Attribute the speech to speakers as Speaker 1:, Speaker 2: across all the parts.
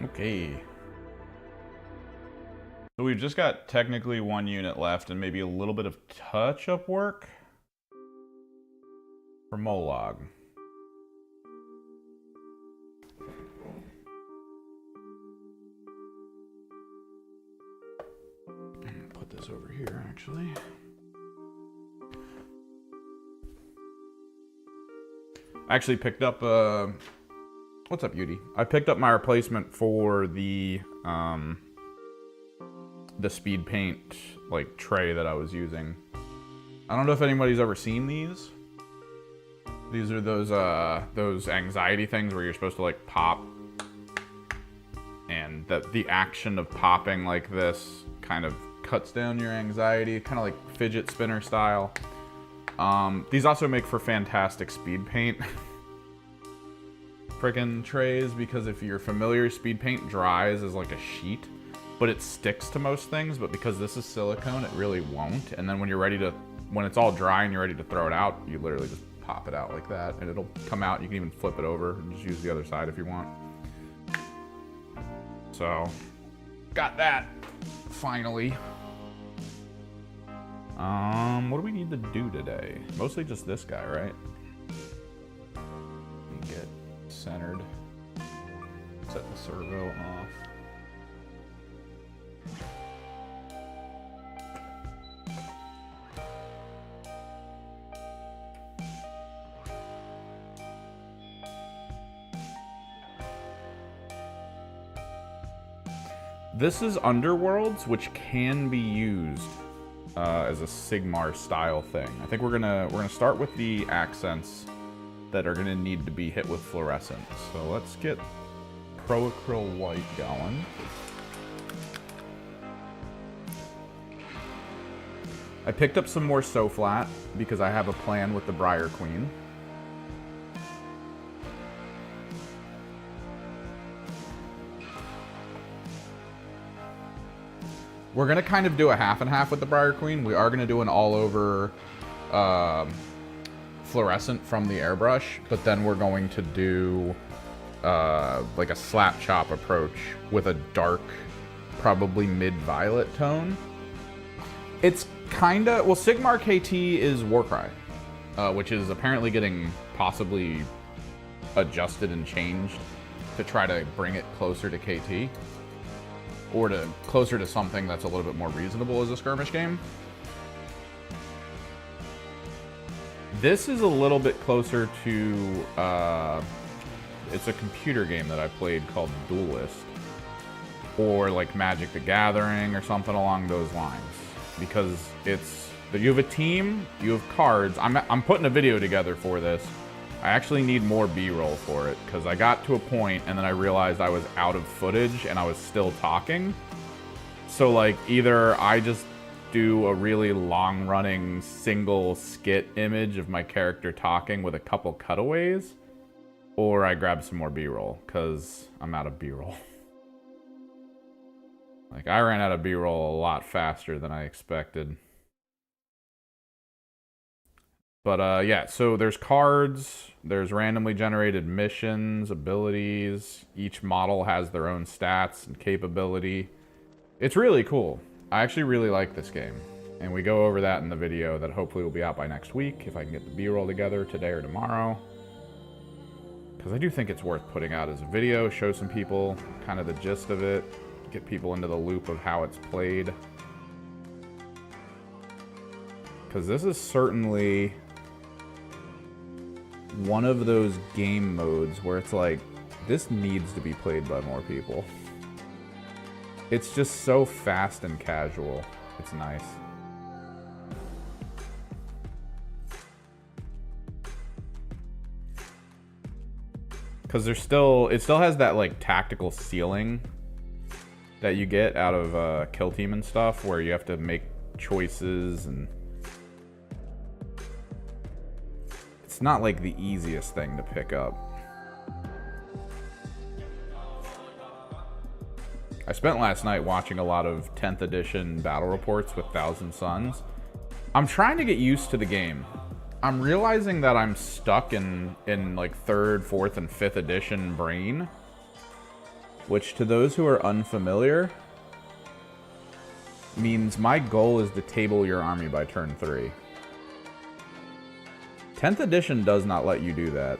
Speaker 1: Okay. So we've just got technically one unit left and maybe a little bit of touch-up work for Mollog. Put this over here, actually. I actually picked up what's up, Beauty? I picked up my replacement for the speed paint like tray that I was using. I don't know if anybody's ever seen these. These are those anxiety things where you're supposed to like pop, and that the action of popping like this kind of cuts down your anxiety, kind of like fidget spinner style. These also make for fantastic speed paint frickin' trays, because if you're familiar, speed paint dries as like a sheet, but it sticks to most things. But because this is silicone, it really won't. And then when you're ready to, when it's all dry and you're ready to throw it out, you literally just pop it out like that, and it'll come out. You can even flip it over and just use the other side if you want. So, got that finally. What do we need to do today? Mostly just this guy, right? Let me get centered. Set the servo off. This is Underworlds, which can be used as a Sigmar style thing. I think we're gonna start with the accents that are gonna need to be hit with fluorescent. So let's get Pro-Acryl White going. I picked up some more So-Flat because I have a plan with the Briar Queen. We're going to kind of do a half and half with the Briar Queen. We are going to do an all-over fluorescent from the Airbrush, but then we're going to do like a slap chop approach with a dark, probably mid-violet tone. It's kind of, well, Sigmar KT is Warcry, which is apparently getting possibly adjusted and changed to try to bring it closer to KT. Or to closer to something that's a little bit more reasonable as a skirmish game. This is a little bit closer to, it's a computer game that I played called Duelist. Or like Magic the Gathering or something along those lines. Because it's, you have a team, you have cards. I'm putting a video together for this. I actually need more B-roll for it, because I got to a point and then I realized I was out of footage and I was still talking. So like, either I just do a really long-running single skit image of my character talking with a couple cutaways, or I grab some more B-roll, because I'm out of B-roll. Like, I ran out of B-roll a lot faster than I expected. But yeah, so there's cards, there's randomly generated missions, abilities. Each model has their own stats and capability. It's really cool. I actually really like this game. And we go over that in the video that hopefully will be out by next week, if I can get the B-roll together today or tomorrow. Because I do think it's worth putting out as a video, show some people kind of the gist of it, get people into the loop of how it's played. Because this is certainly one of those game modes where it's like, this needs to be played by more people. It's just so fast and casual. It's nice. Because there's still, it still has that like tactical ceiling that you get out of Kill Team and stuff, where you have to make choices, and it's not like the easiest thing to pick up. I spent last night watching a lot of 10th edition battle reports with Thousand Suns. I'm trying to get used to the game. I'm realizing that I'm stuck in like 3rd, 4th, and 5th edition brain. which to those who are unfamiliar means my goal is to table your army by turn 3. 10th edition does not let you do that.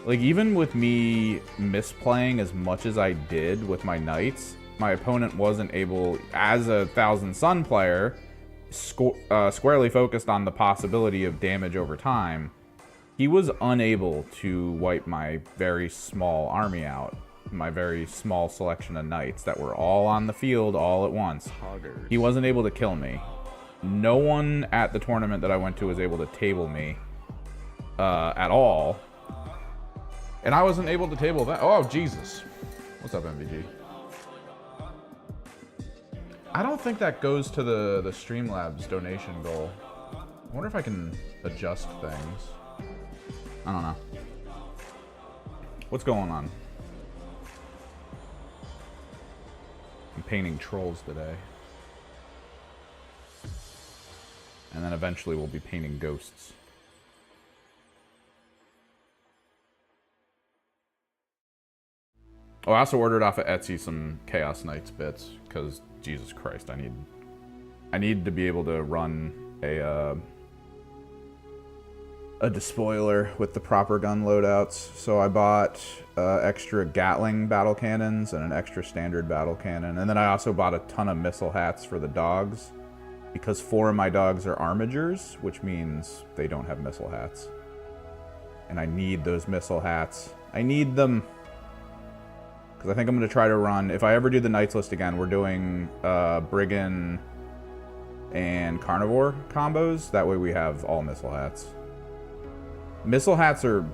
Speaker 1: Like, even with me misplaying as much as I did with my knights, my opponent wasn't able, as a Thousand Sun player, squarely focused on the possibility of damage over time, he was unable to wipe my very small army out. My very small selection of knights that were all on the field all at once. He wasn't able to kill me. No one at the tournament that I went to was able to table me at all. And I wasn't able to table that. Oh, Jesus. What's up, MVG? I don't think that goes to the Streamlabs donation goal. I wonder if I can adjust things. I don't know. What's going on? I'm painting trolls today. And then eventually we'll be painting ghosts. Oh, I also ordered off of Etsy some Chaos Knights bits, because Jesus Christ, I need to be able to run a despoiler with the proper gun loadouts. So I bought extra Gatling battle cannons and an extra standard battle cannon. And then I also bought a ton of missile hats for the dogs, because 4 of my dogs are armigers, which means they don't have missile hats. And I need those missile hats. I need them. Because I think I'm going to try to run, if I ever do the Knights list again, we're doing Brigand and Carnivore combos. That way we have all missile hats. Missile hats are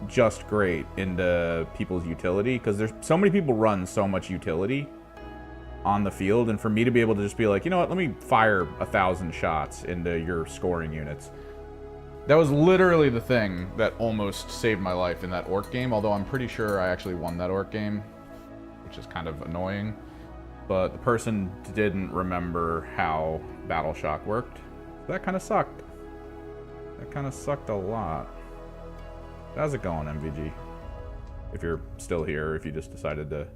Speaker 1: just great into people's utility, because there's so many people run so much utility on the field, and for me to be able to just be like, you know what, let me fire 1,000 shots into your scoring units. That was literally the thing that almost saved my life in that orc game, although I'm pretty sure I actually won that orc game, which is kind of annoying. But the person didn't remember how Battle Shock worked. That kind of sucked. That kind of sucked a lot. How's it going, MVG? If you're still here, or if you just decided to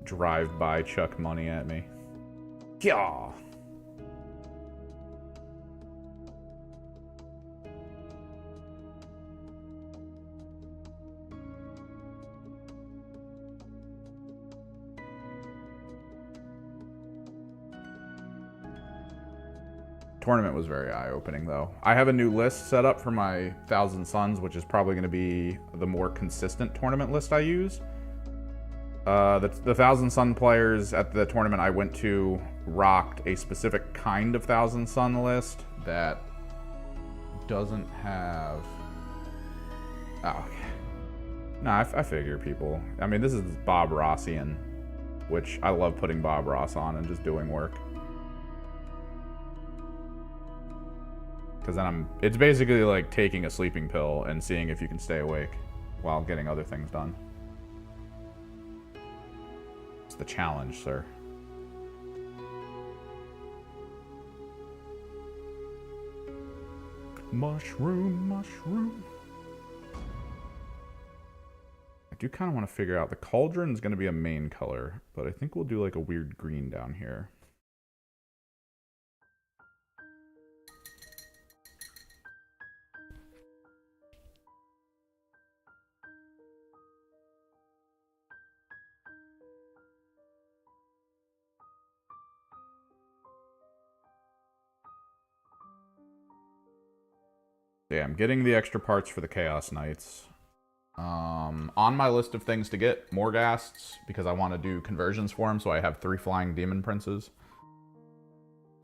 Speaker 1: drive by chuck money at me. Yeah. Tournament was very eye-opening, though. I have a new list set up for my Thousand Suns, which is probably going to be the more consistent tournament list I use. The Thousand Sun players at the tournament I went to rocked a specific kind of Thousand Sun list that doesn't have... Oh, okay. No, I figure people... I mean, this is Bob Rossian, which I love putting Bob Ross on and just doing work. Because then it's basically like taking a sleeping pill and seeing if you can stay awake while getting other things done. It's the challenge, sir. Mushroom, mushroom. I do kind of want to figure out, the cauldron is going to be a main color, but I think we'll do like a weird green down here. Yeah, I'm getting the extra parts for the Chaos Knights. On my list of things to get, Morghasts, because I want to do conversions for them, so I have 3 flying demon princes.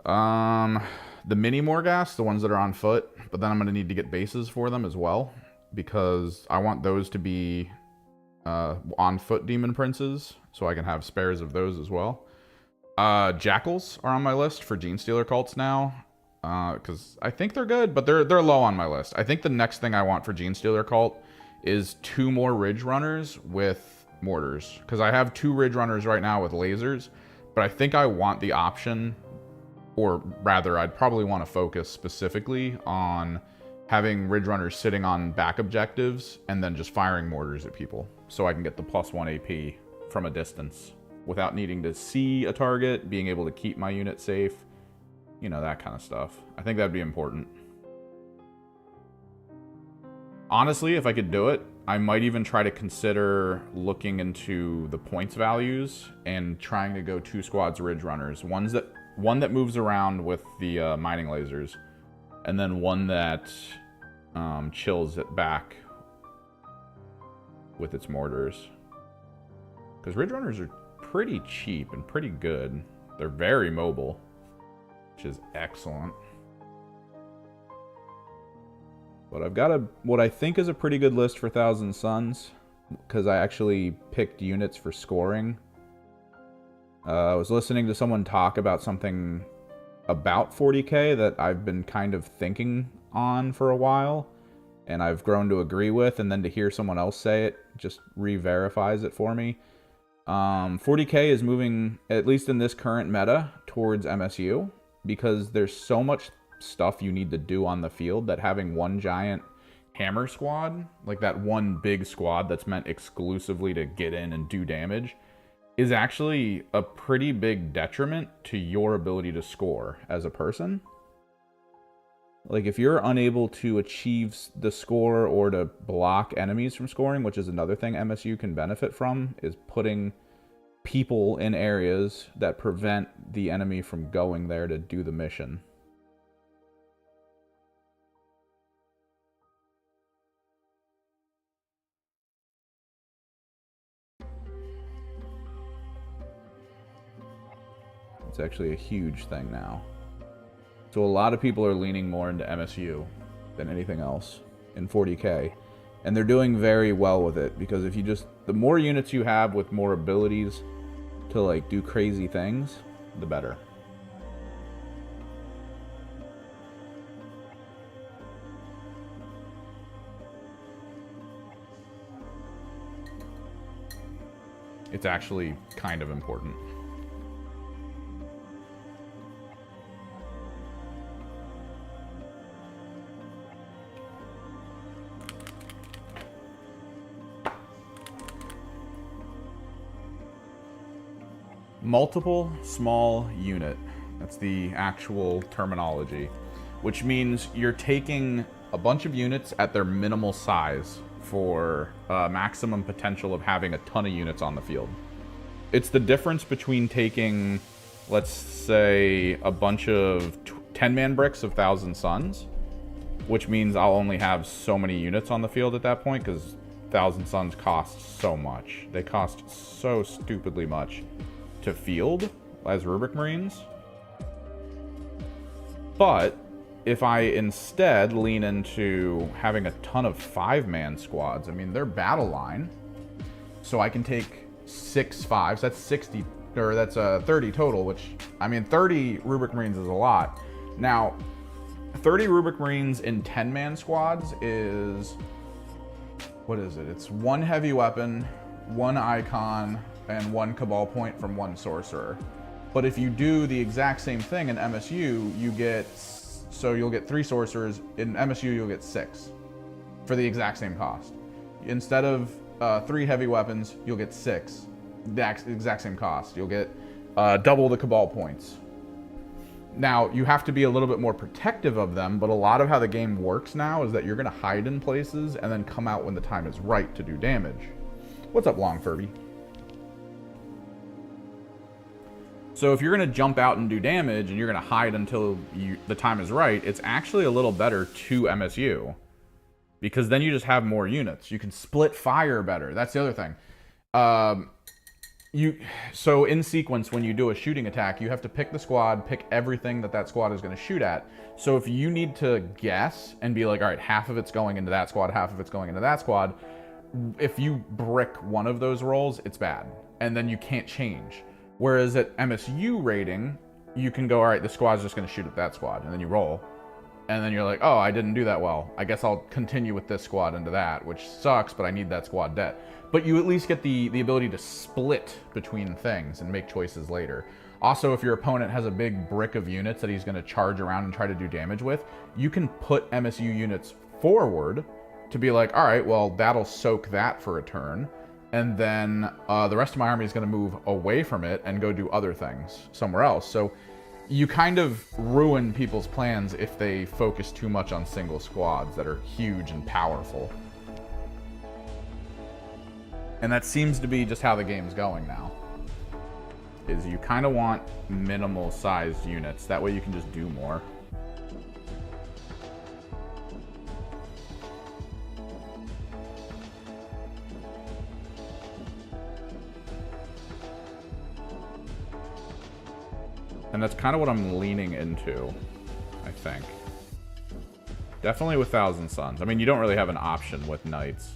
Speaker 1: The mini Morghasts, the ones that are on foot, but then I'm going to need to get bases for them as well, because I want those to be on foot demon princes, so I can have spares of those as well. Jackals are on my list for Gene Stealer cults now. Because I think they're good, but they're low on my list. I think the next thing I want for Gene Stealer Cult is 2 more Ridge Runners with mortars. Because I have 2 Ridge Runners right now with lasers, but I think I want the option, or rather, I'd probably want to focus specifically on having Ridge Runners sitting on back objectives and then just firing mortars at people so I can get the +1 AP from a distance without needing to see a target, being able to keep my unit safe, you know, that kind of stuff. I think that'd be important. Honestly, if I could do it, I might even try to consider looking into the points values and trying to go 2 squads Ridge Runners. One that moves around with the mining lasers, and then one that chills it back with its mortars. Because Ridge Runners are pretty cheap and pretty good. They're very mobile, which is excellent. But I've got what I think is a pretty good list for Thousand Suns, because I actually picked units for scoring. I was listening to someone talk about something about 40k that I've been kind of thinking on for a while, and I've grown to agree with, and then to hear someone else say it just re-verifies it for me. 40k is moving, at least in this current meta, towards MSU, because there's so much stuff you need to do on the field that having one giant hammer squad, like that one big squad that's meant exclusively to get in and do damage, is actually a pretty big detriment to your ability to score as a person. Like, if you're unable to achieve the score or to block enemies from scoring, which is another thing MSU can benefit from, is putting people in areas that prevent the enemy from going there to do the mission. It's actually a huge thing now. So a lot of people are leaning more into MSU than anything else in 40k. And they're doing very well with it, because if you just, the more units you have with more abilities to like do crazy things, the better. It's actually kind of important. Multiple small unit. That's the actual terminology, which means you're taking a bunch of units at their minimal size for maximum potential of having a ton of units on the field. It's the difference between taking, let's say, a bunch of 10-man bricks of Thousand Suns, which means I'll only have so many units on the field at that point, because Thousand Suns cost so much. They cost so stupidly much to field as Rubric Marines. But if I instead lean into having a ton of 5-man squads, I mean, they're battle line, so I can take 6 5s. That's 60, or that's 30 total, which, I mean, 30 Rubric Marines is a lot. Now, 30 Rubric Marines in 10-man squads is, what is it? It's 1 heavy weapon, 1 icon, and 1 Cabal point from 1 sorcerer. But if you do the exact same thing in MSU, you get, so you'll get 3 sorcerers. In MSU, you'll get 6 for the exact same cost. Instead of 3 heavy weapons, you'll get 6, the exact same cost. You'll get double the Cabal points. Now, you have to be a little bit more protective of them, but a lot of how the game works now is that you're going to hide in places and then come out when the time is right to do damage. What's up, Long Furby? So if you're going to jump out and do damage and you're going to hide until the time is right, it's actually a little better to MSU, because then you just have more units. You can split fire better. That's the other thing. So in sequence, when you do a shooting attack, you have to pick the squad, pick everything that squad is going to shoot at. So if you need to guess and be like, all right, half of it's going into that squad, half of it's going into that squad, if you brick one of those rolls, it's bad. And then you can't change. Whereas at MSU rating, you can go, all right, the squad's just going to shoot at that squad, and then you roll. And then you're like, oh, I didn't do that well. I guess I'll continue with this squad into that, which sucks, but I need that squad dead. But you at least get the ability to split between things and make choices later. Also, if your opponent has a big brick of units that he's going to charge around and try to do damage with, you can put MSU units forward to be like, all right, well, that'll soak that for a turn. And then the rest of my army is going to move away from it and go do other things somewhere else. So you kind of ruin people's plans if they focus too much on single squads that are huge and powerful. And that seems to be just how the game's going now. Is you kind of want minimal sized units. That way you can just do more. And that's kind of what I'm leaning into, I think. Definitely with Thousand Suns. I mean, you don't really have an option with Knights.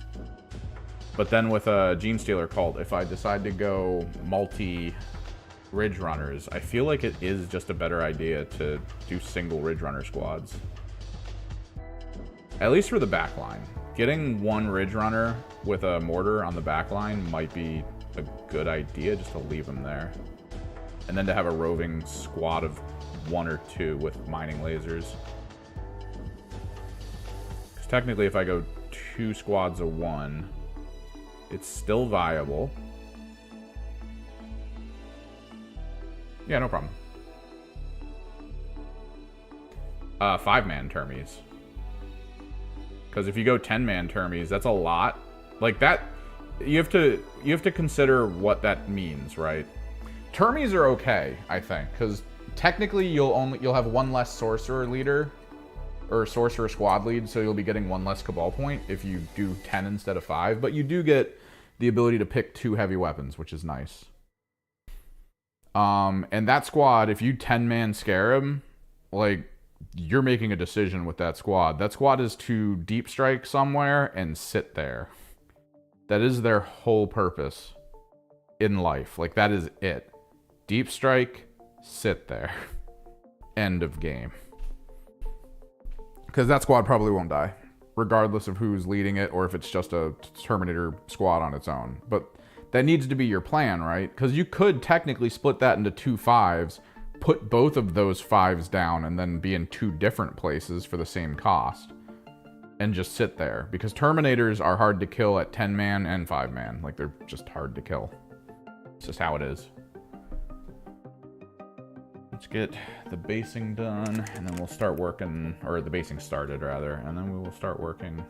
Speaker 1: But then with a Gene Stealer Cult, if I decide to go multi-Ridge Runners, I feel like it is just a better idea to do single Ridge Runner squads. At least for the back line. Getting one Ridge Runner with a mortar on the back line might be a good idea, just to leave them there. And then to have a roving squad of 1 or 2 with mining lasers. Because technically if I go 2 squads of 1, it's still viable. Yeah, no problem. 5-man Termies. Because if you go 10-man Termies, that's a lot. Like that, you have to consider what that means, right? Termies are okay, I think, because technically you'll have 1 less sorcerer leader or sorcerer squad lead, so you'll be getting 1 less cabal point if you do 10 instead of 5, but you do get the ability to pick 2 heavy weapons, which is nice. And that squad, if you 10-man Scarab, like, you're making a decision with that squad. That squad is to deep strike somewhere and sit there. That is their whole purpose in life. Like, that is it. Deep strike, sit there. End of game. Because that squad probably won't die, regardless of who's leading it or if it's just a Terminator squad on its own. But that needs to be your plan, right? Because you could technically split that into 2 5s, put both of those 5s down, and then be in 2 different places for the same cost. And just sit there. Because Terminators are hard to kill at 10-man and 5-man. Like, they're just hard to kill. It's just how it is. Let's get the basing done, and then we'll start working, or the basing started, rather, and then we will start working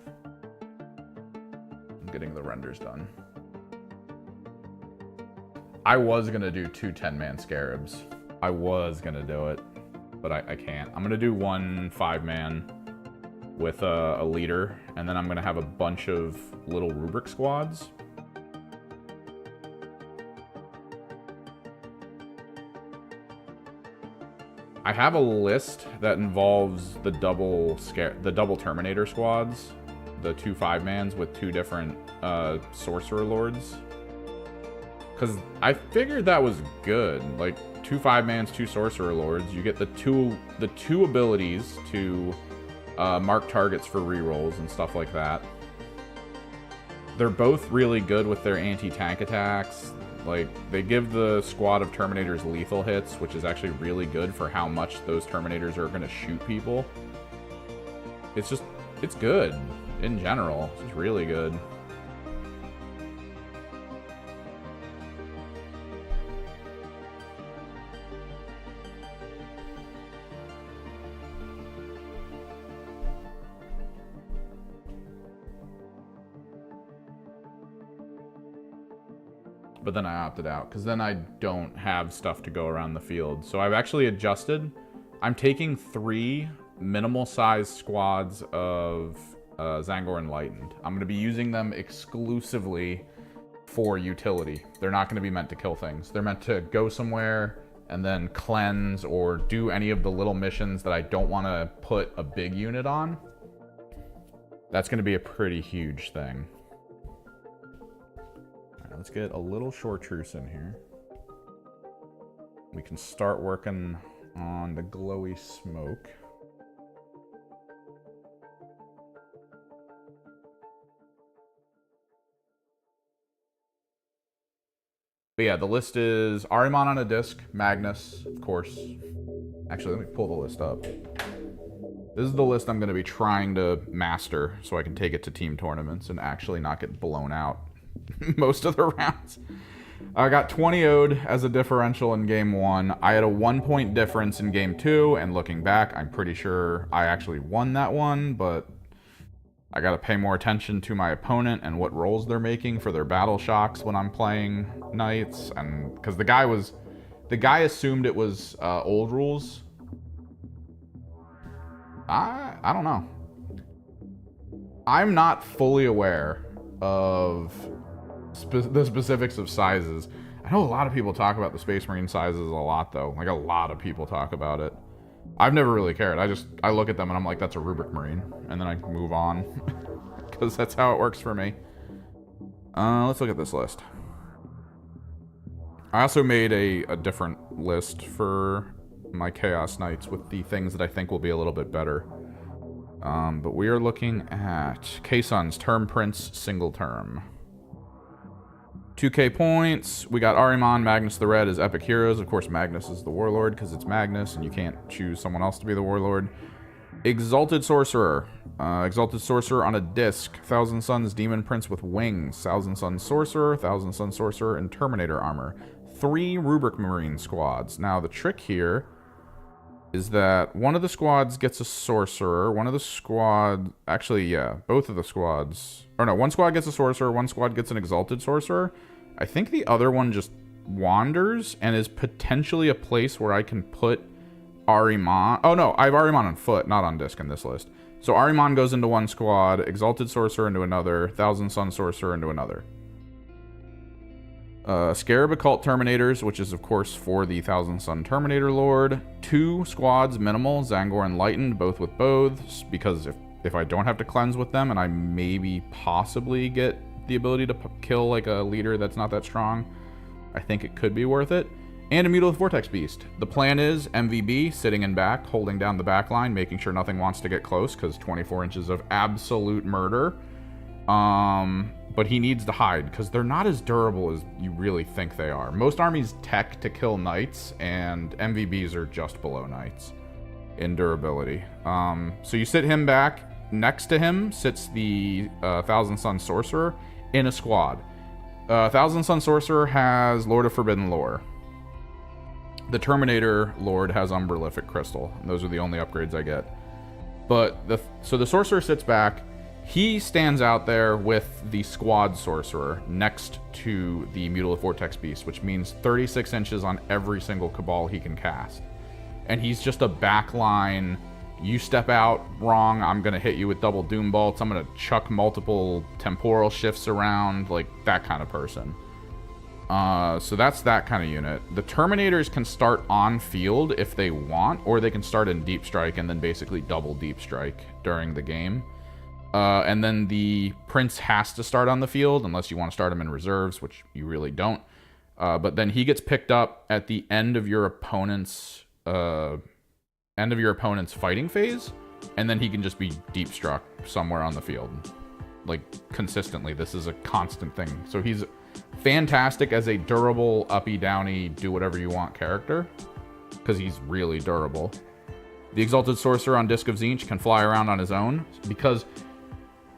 Speaker 1: on getting the renders done. I was going to do 2 10-man Scarabs. I was going to do it, but I can't. I'm going to do 1 5-man with a leader, and then I'm going to have a bunch of little rubric squads. I have a list that involves the double Terminator squads, the 2 5-mans with 2 different Sorcerer Lords. Because I figured that was good. Like, 2 5-mans, 2 Sorcerer Lords. You get the two abilities to mark targets for rerolls and stuff like that. They're both really good with their anti-tank attacks. Like, they give the squad of Terminators lethal hits, which is actually really good for how much those Terminators are going to shoot people. It's good in general. It's just really good. But then I opted out, because then I don't have stuff to go around the field. So I've actually adjusted. I'm taking 3 minimal-sized squads of Zangor Enlightened. I'm going to be using them exclusively for utility. They're not going to be meant to kill things. They're meant to go somewhere and then cleanse or do any of the little missions that I don't want to put a big unit on. That's going to be a pretty huge thing. Let's get a little chartreuse in here. We can start working on the glowy smoke. But yeah, the list is Ahriman on a disc, Magnus, of course. Actually, let me pull the list up. This is the list I'm going to be trying to master so I can take it to team tournaments and actually not get blown out most of the rounds. I got 20 ode as a differential in game 1. I had a 1-point difference in game 2, and looking back, I'm pretty sure I actually won that one, but I gotta pay more attention to my opponent and what rolls they're making for their battle shocks when I'm playing knights, and because the guy assumed it was old rules. I don't know. I'm not fully aware of the specifics of sizes. I know a lot of people talk about the Space Marine sizes a lot, though. Like, a lot of people talk about it. I've never really cared. I look at them and I'm like, that's a Rubric Marine. And then I move on. Because that's how it works for me. Let's look at this list. I also made a different list for my Chaos Knights with the things that I think will be a little bit better. But we are looking at K-Sun's Term Prince single term. 2k points. We got Ahriman, Magnus the Red as epic heroes. Of course, Magnus is the warlord because it's Magnus and you can't choose someone else to be the warlord. Exalted Sorcerer. Exalted Sorcerer on a disc. Thousand Suns Demon Prince with wings. Thousand Sun Sorcerer, Thousand Sun Sorcerer, and Terminator armor. 3 Rubric Marine squads. Now, the trick here is that one of the squads gets a Sorcerer. One of the squad... Actually, yeah, both of the squads... Or no, one squad gets a Sorcerer, one squad gets an Exalted Sorcerer. I think the other one just wanders and is potentially a place where I can put Ahriman. Oh no, I have Ahriman on foot, not on disc in this list. So Ahriman goes into one squad, Exalted Sorcerer into another, Thousand Sun Sorcerer into another. Scarab Occult Terminators, which is of course for the Thousand Sun Terminator Lord. 2 squads minimal, Zangor Enlightened, both with boths, because if I don't have to cleanse with them and I maybe possibly get the ability to kill like a leader that's not that strong, I think it could be worth it. And a Mutilith Vortex Beast. The plan is MVB sitting in back, holding down the back line, making sure nothing wants to get close, because 24 inches of absolute murder. But he needs to hide, because they're not as durable as you really think they are. Most armies tech to kill knights, and MVBs are just below knights in durability. So you sit him back. Next to him sits the Thousand Sun Sorcerer in a squad. Thousand Sun Sorcerer has Lord of Forbidden Lore. The Terminator Lord has Umberlific Crystal. And those are the only upgrades I get. But so the Sorcerer sits back. He stands out there with the Squad Sorcerer next to the Mutilith Vortex Beast, which means 36 inches on every single Cabal he can cast. And he's just a backline. You step out wrong, I'm going to hit you with double Doom Bolts. I'm going to chuck multiple temporal shifts around, like that kind of person. So that's that kind of unit. The Terminators can start on field if they want, or they can start in Deep Strike and then basically double Deep Strike during the game. And then the Prince has to start on the field unless you want to start him in reserves, which you really don't. But then he gets picked up at the end of your opponent's fighting phase, and then he can just be deep struck somewhere on the field, like consistently. This is a constant thing. So he's fantastic as a durable uppy downy do whatever you want character, because he's really durable. The Exalted Sorcerer on Disc of Tzeentch can fly around on his own, because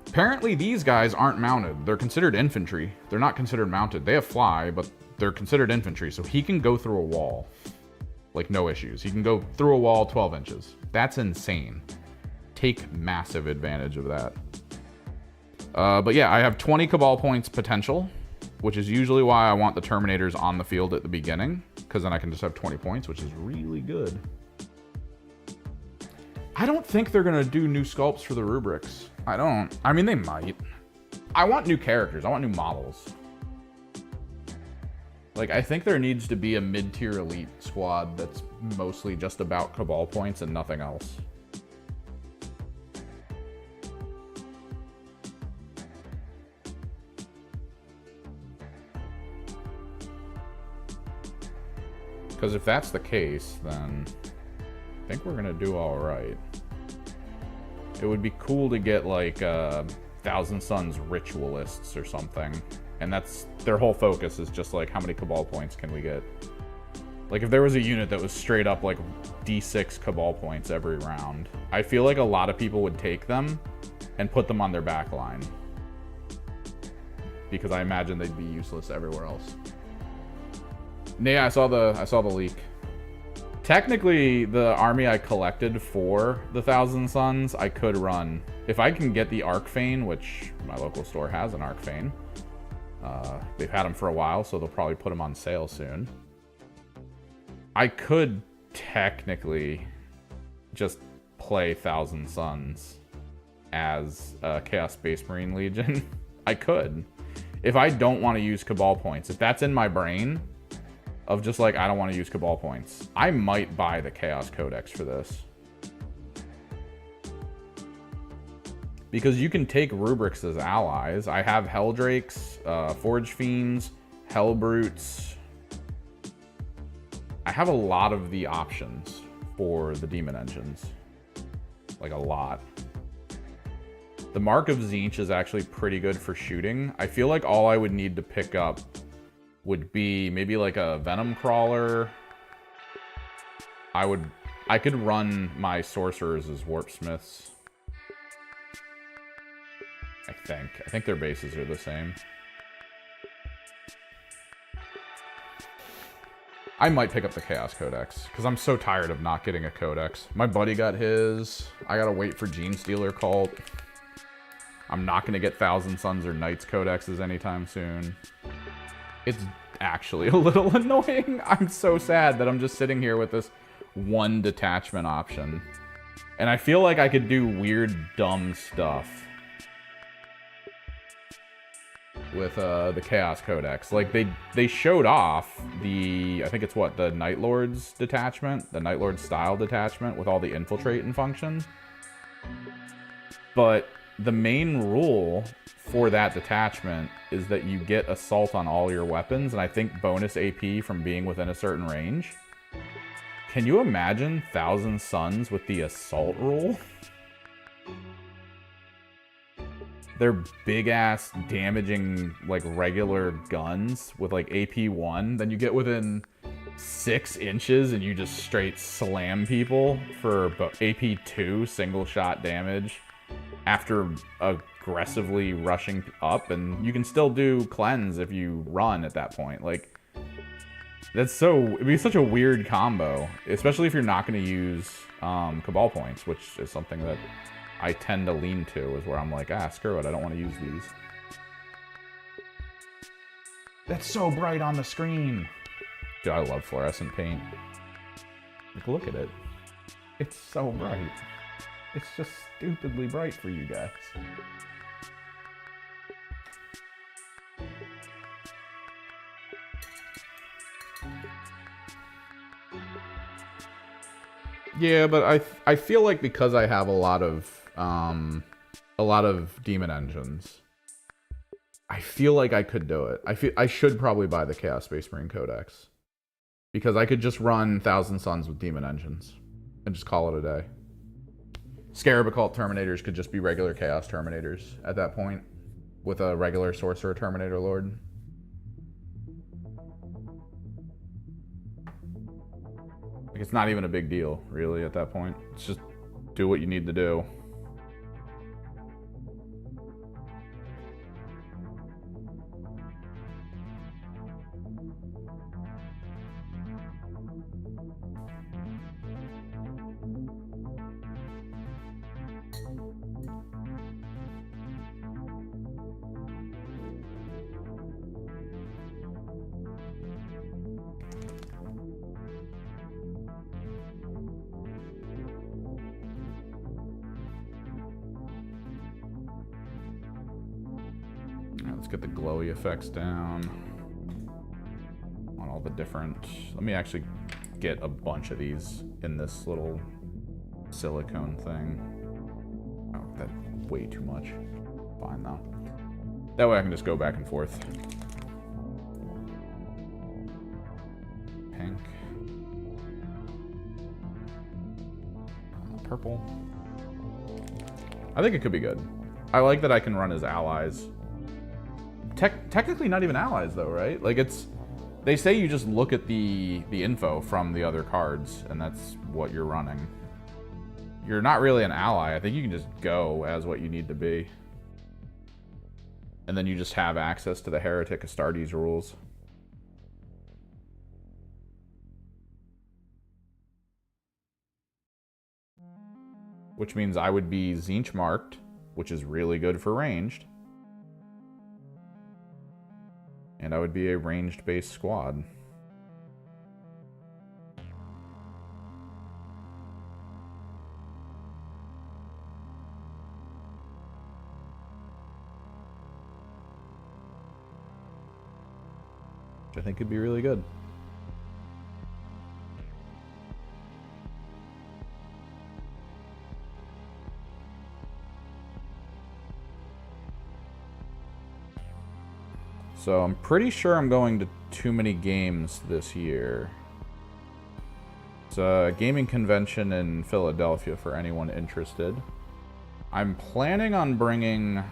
Speaker 1: apparently these guys aren't mounted. They're considered infantry. They're not considered mounted. They have fly, but they're considered infantry, so he can go through a wall like no issues. He can go through a wall 12 inches. That's insane. Take massive advantage of that. But yeah, I have 20 Cabal points potential, which is usually why I want the Terminators on the field at the beginning, because then I can just have 20 points, which is really good. I don't think they're going to do new sculpts for the rubrics. I don't. I mean, they might. I want new characters. I want new models. Like, I think there needs to be a mid-tier elite squad that's mostly just about Cabal points and nothing else. Because if that's the case, then I think we're going to do all right. It would be cool to get, like, Thousand Suns Ritualists or something. And that's their whole focus is just like, how many Cabal points can we get? Like, if there was a unit that was straight up like D6 Cabal points every round, I feel like a lot of people would take them and put them on their back line. Because I imagine they'd be useless everywhere else. Yeah, I saw the leak. Technically, the army I collected for the Thousand Suns, I could run. If I can get the Arcfane, which my local store has an Arcfane. They've had them for a while, so they'll probably put them on sale soon. I could technically just play Thousand Suns as Chaos Space Marine Legion. I could. If I don't want to use Cabal points, if that's in my brain, of just like, I don't want to use Cabal points, I might buy the Chaos Codex for this. Because you can take Rubrics as allies. I have Helldrakes, Forge Fiends, Hellbrutes. I have a lot of the options for the Demon Engines. Like, a lot. The Mark of Tzeentch is actually pretty good for shooting. I feel like all I would need to pick up would be maybe like a Venom Crawler. I could run my Sorcerers as Warpsmiths. I think their bases are the same. I might pick up the Chaos Codex, because I'm so tired of not getting a Codex. My buddy got his. I gotta wait for Genestealer Cult. I'm not gonna get Thousand Suns or Knights Codexes anytime soon. It's actually a little annoying. I'm so sad that I'm just sitting here with this one detachment option. And I feel like I could do weird, dumb stuff with the Chaos Codex. Like, they showed off the, I think it's what, the Night Lord's detachment, the Night Lord style detachment with all the infiltrate and function. But the main rule for that detachment is that you get assault on all your weapons, and I think bonus AP from being within a certain range. Can you imagine Thousand Suns with the assault rule? They're big-ass, damaging, like, regular guns with, like, AP1. Then you get within 6 inches and you just straight slam people for AP2 single-shot damage after aggressively rushing up. And you can still do cleanse if you run at that point. Like, it'd be such a weird combo, especially if you're not going to use Cabal points, which is something that I tend to lean to, is where I'm like, screw it, I don't want to use these. That's so bright on the screen. Dude, I love fluorescent paint. Like, look at it. It's so bright. It's just stupidly bright for you guys. Yeah, but I feel like because I have a lot of demon engines, I feel like I could do it. I should probably buy the Chaos Space Marine Codex, because I could just run Thousand Suns with demon engines and just call it a day. Scarab Occult Terminators could just be regular Chaos Terminators at that point, with a regular Sorcerer Terminator Lord. Like, it's not even a big deal, really, at that point. It's just do what you need to do. Let's get the glowy effects down on all the different. Let me actually get a bunch of these in this little silicone thing. Oh, that's way too much. Fine though. That way I can just go back and forth. Pink. Purple. I think it could be good. I like that I can run as allies. Technically not even allies though, right? Like it's, they say you just look at the info from the other cards and that's what you're running. You're not really an ally. I think you can just go as what you need to be. And then you just have access to the Heretic Astartes rules. Which means I would be Tzeentch marked, which is really good for ranged. And I would be a ranged-based squad. Which I think could be really good. So I'm pretty sure I'm going to too many games this year. It's a gaming convention in Philadelphia for anyone interested. I'm planning on bringing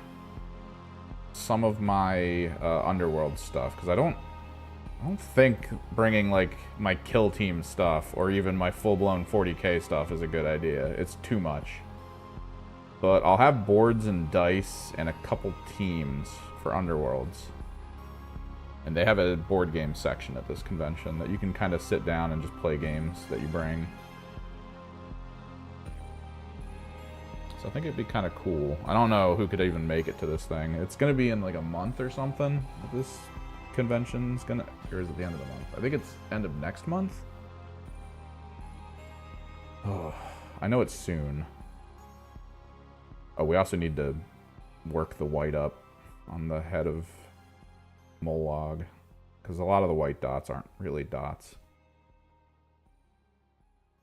Speaker 1: some of my Underworld stuff, because I don't think bringing like my kill team stuff or even my full-blown 40k stuff is a good idea. It's too much. But I'll have boards and dice and a couple teams for Underworlds. And they have a board game section at this convention that you can kind of sit down and just play games that you bring. So I think it'd be kind of cool. I don't know who could even make it to this thing. It's going to be in like a month or something. This convention's going to... Or is it the end of the month? I think it's end of next month. Oh, I know it's soon. Oh, we also need to work the white up on the head of Mollog, because a lot of the white dots aren't really dots.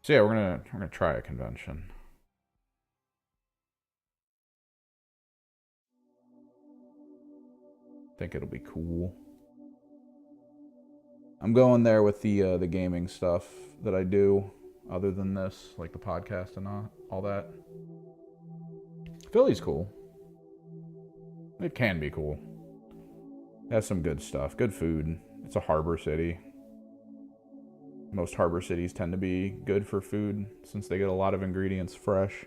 Speaker 1: So yeah, we're gonna try a convention. Think it'll be cool. I'm going there with the gaming stuff that I do, other than this, like the podcast and all that. Philly's cool. It can be cool. It has some good stuff, good food. It's a harbor city. Most harbor cities tend to be good for food since they get a lot of ingredients fresh.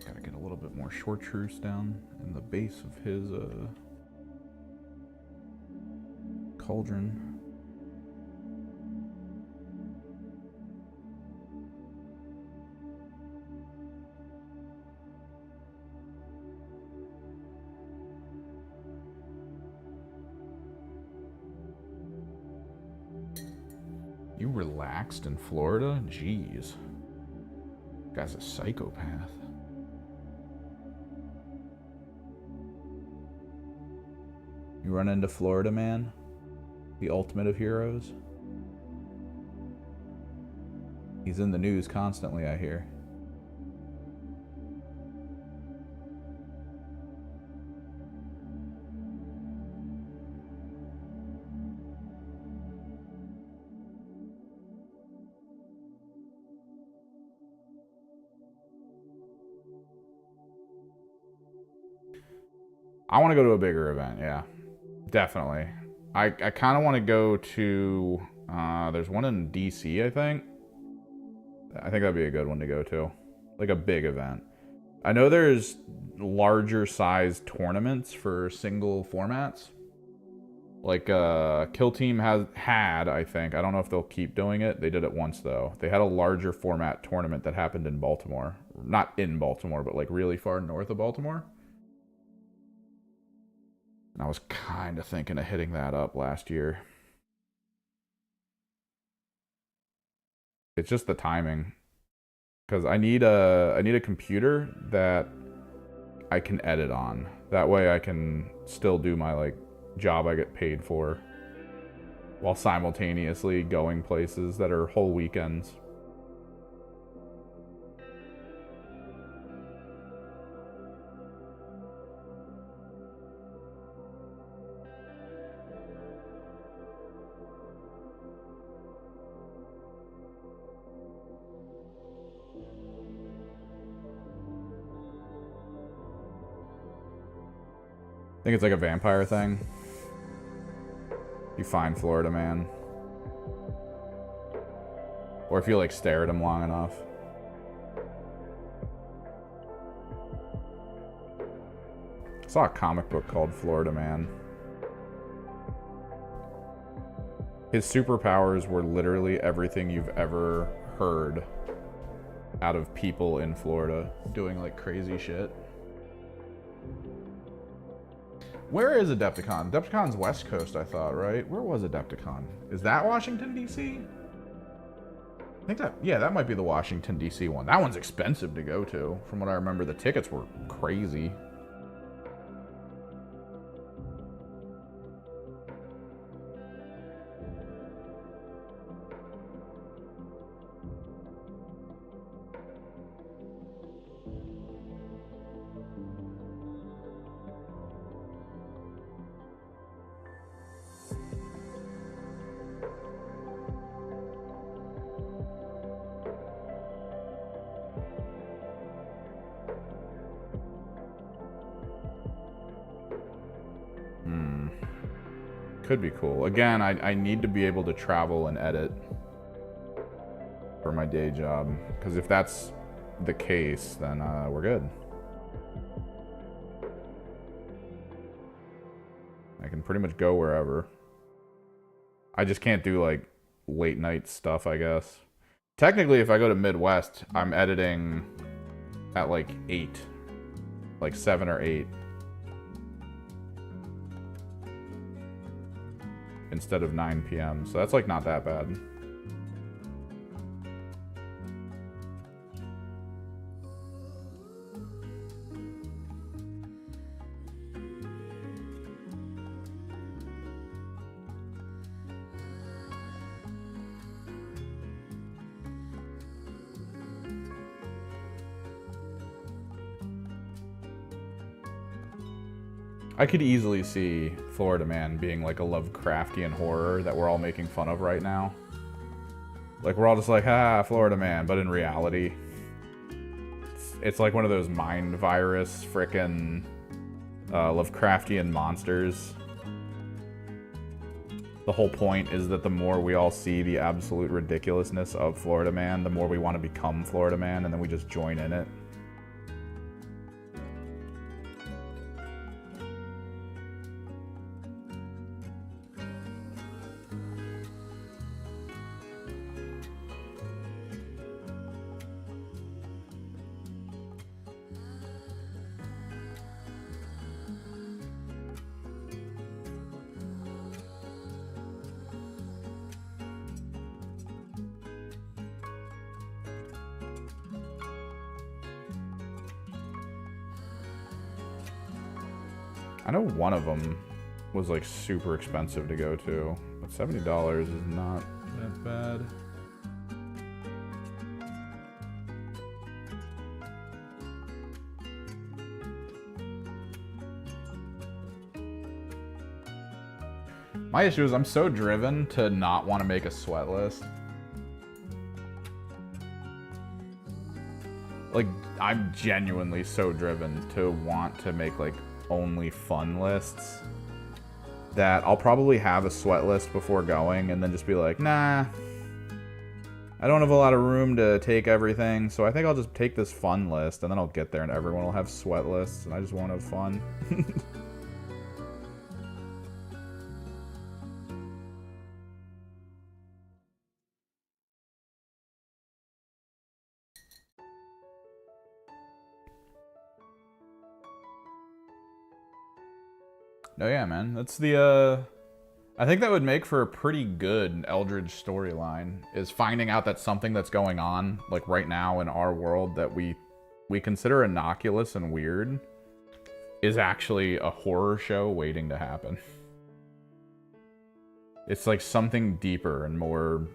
Speaker 1: Gotta get a little bit more chartreuse down in the base of his cauldron. You relaxed in Florida? Jeez. Guy's a psychopath. You run into Florida Man? The ultimate of heroes? He's in the news constantly, I hear. I want to go to a bigger event, yeah. Definitely. I kind of want to go to... there's one in DC, I think. I think that'd be a good one to go to. Like a big event. I know there's larger size tournaments for single formats. Like Kill Team had, I think. I don't know if they'll keep doing it. They did it once, though. They had a larger format tournament that happened in Baltimore. Not in Baltimore, but like really far north of Baltimore. And I was kind of thinking of hitting that up last year. It's just the timing. Because I need a computer that I can edit on. That way I can still do my like job I get paid for while simultaneously going places that are whole weekends. I think it's like a vampire thing. You find Florida Man. Or if you like stare at him long enough. I saw a comic book called Florida Man. His superpowers were literally everything you've ever heard out of people in Florida doing like crazy shit. Where is Adepticon? Adepticon's West Coast, I thought, right? Where was Adepticon? Is that Washington, D.C.? I think that, yeah, that might be the Washington, D.C. one. That one's expensive to go to. From what I remember, the tickets were crazy. Could be cool. Again, I need to be able to travel and edit for my day job. Because if that's the case, then we're good. I can pretty much go wherever. I just can't do like late night stuff, I guess. Technically, if I go to Midwest, I'm editing at like 8. Like 7 or 8. Instead of 9 p.m. So that's like not that bad. I could easily see Florida Man being like a Lovecraftian horror that we're all making fun of right now. Like we're all just like, ah, Florida Man, but in reality, it's like one of those mind virus frickin' Lovecraftian monsters. The whole point is that the more we all see the absolute ridiculousness of Florida Man, the more we want to become Florida Man, and then we just join in it. I know one of them was like super expensive to go to, but $70 is not that bad. My issue is I'm so driven to not want to make a sweat list. Like, I'm genuinely so driven to want to make like only fun lists that I'll probably have a sweat list before going and then just be like, nah, I don't have a lot of room to take everything, so I think I'll just take this fun list, and then I'll get there and everyone will have sweat lists and I just won't have fun. No, yeah, man. That's the, I think that would make for a pretty good Eldritch storyline, is finding out that something that's going on, like right now in our world that we consider innocuous and weird, is actually a horror show waiting to happen. It's like something deeper and more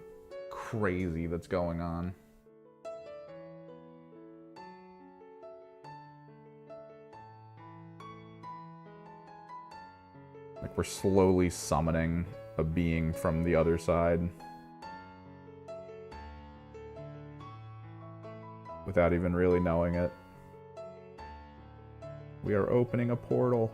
Speaker 1: crazy that's going on. Like we're slowly summoning a being from the other side. Without even really knowing it. We are opening a portal.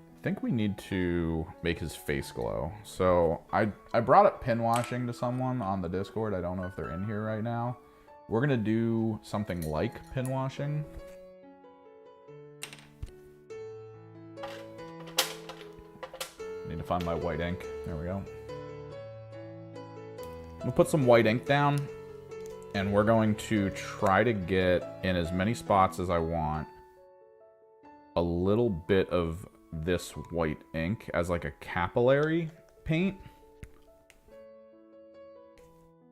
Speaker 1: I think we need to make his face glow. So I brought up pin washing to someone on the Discord. I don't know if they're in here right now. We're gonna do something like pin washing. Need to find my white ink. There we go. We'll put some white ink down, and we're going to try to get in as many spots as I want a little bit of this white ink as like a capillary paint.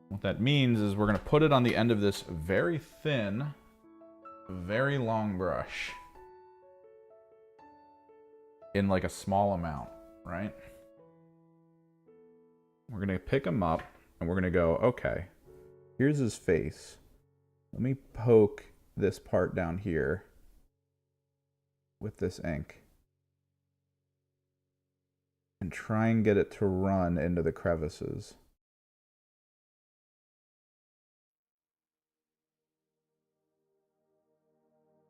Speaker 1: What that means is we're going to put it on the end of this very thin, very long brush in like a small amount, right? We're going to pick him up and we're going to go, okay, here's his face. Let me poke this part down here with this ink and try and get it to run into the crevices.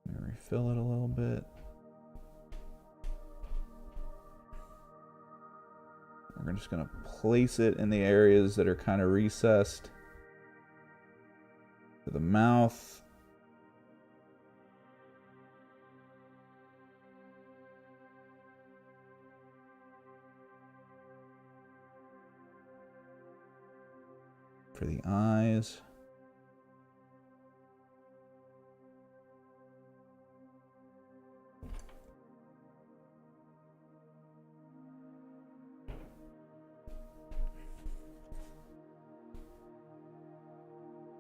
Speaker 1: Let me refill it a little bit. We're just going to place it in the areas that are kind of recessed to the mouth. For the eyes.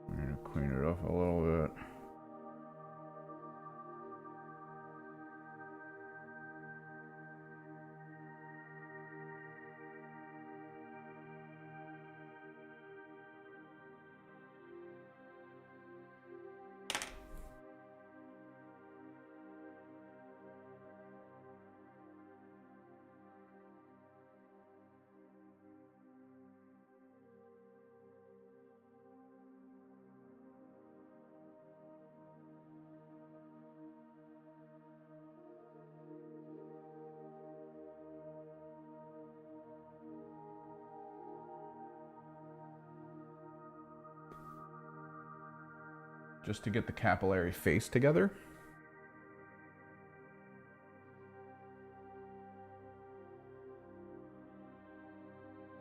Speaker 1: I'm gonna clean it up a little bit. Just to get the capillary face together.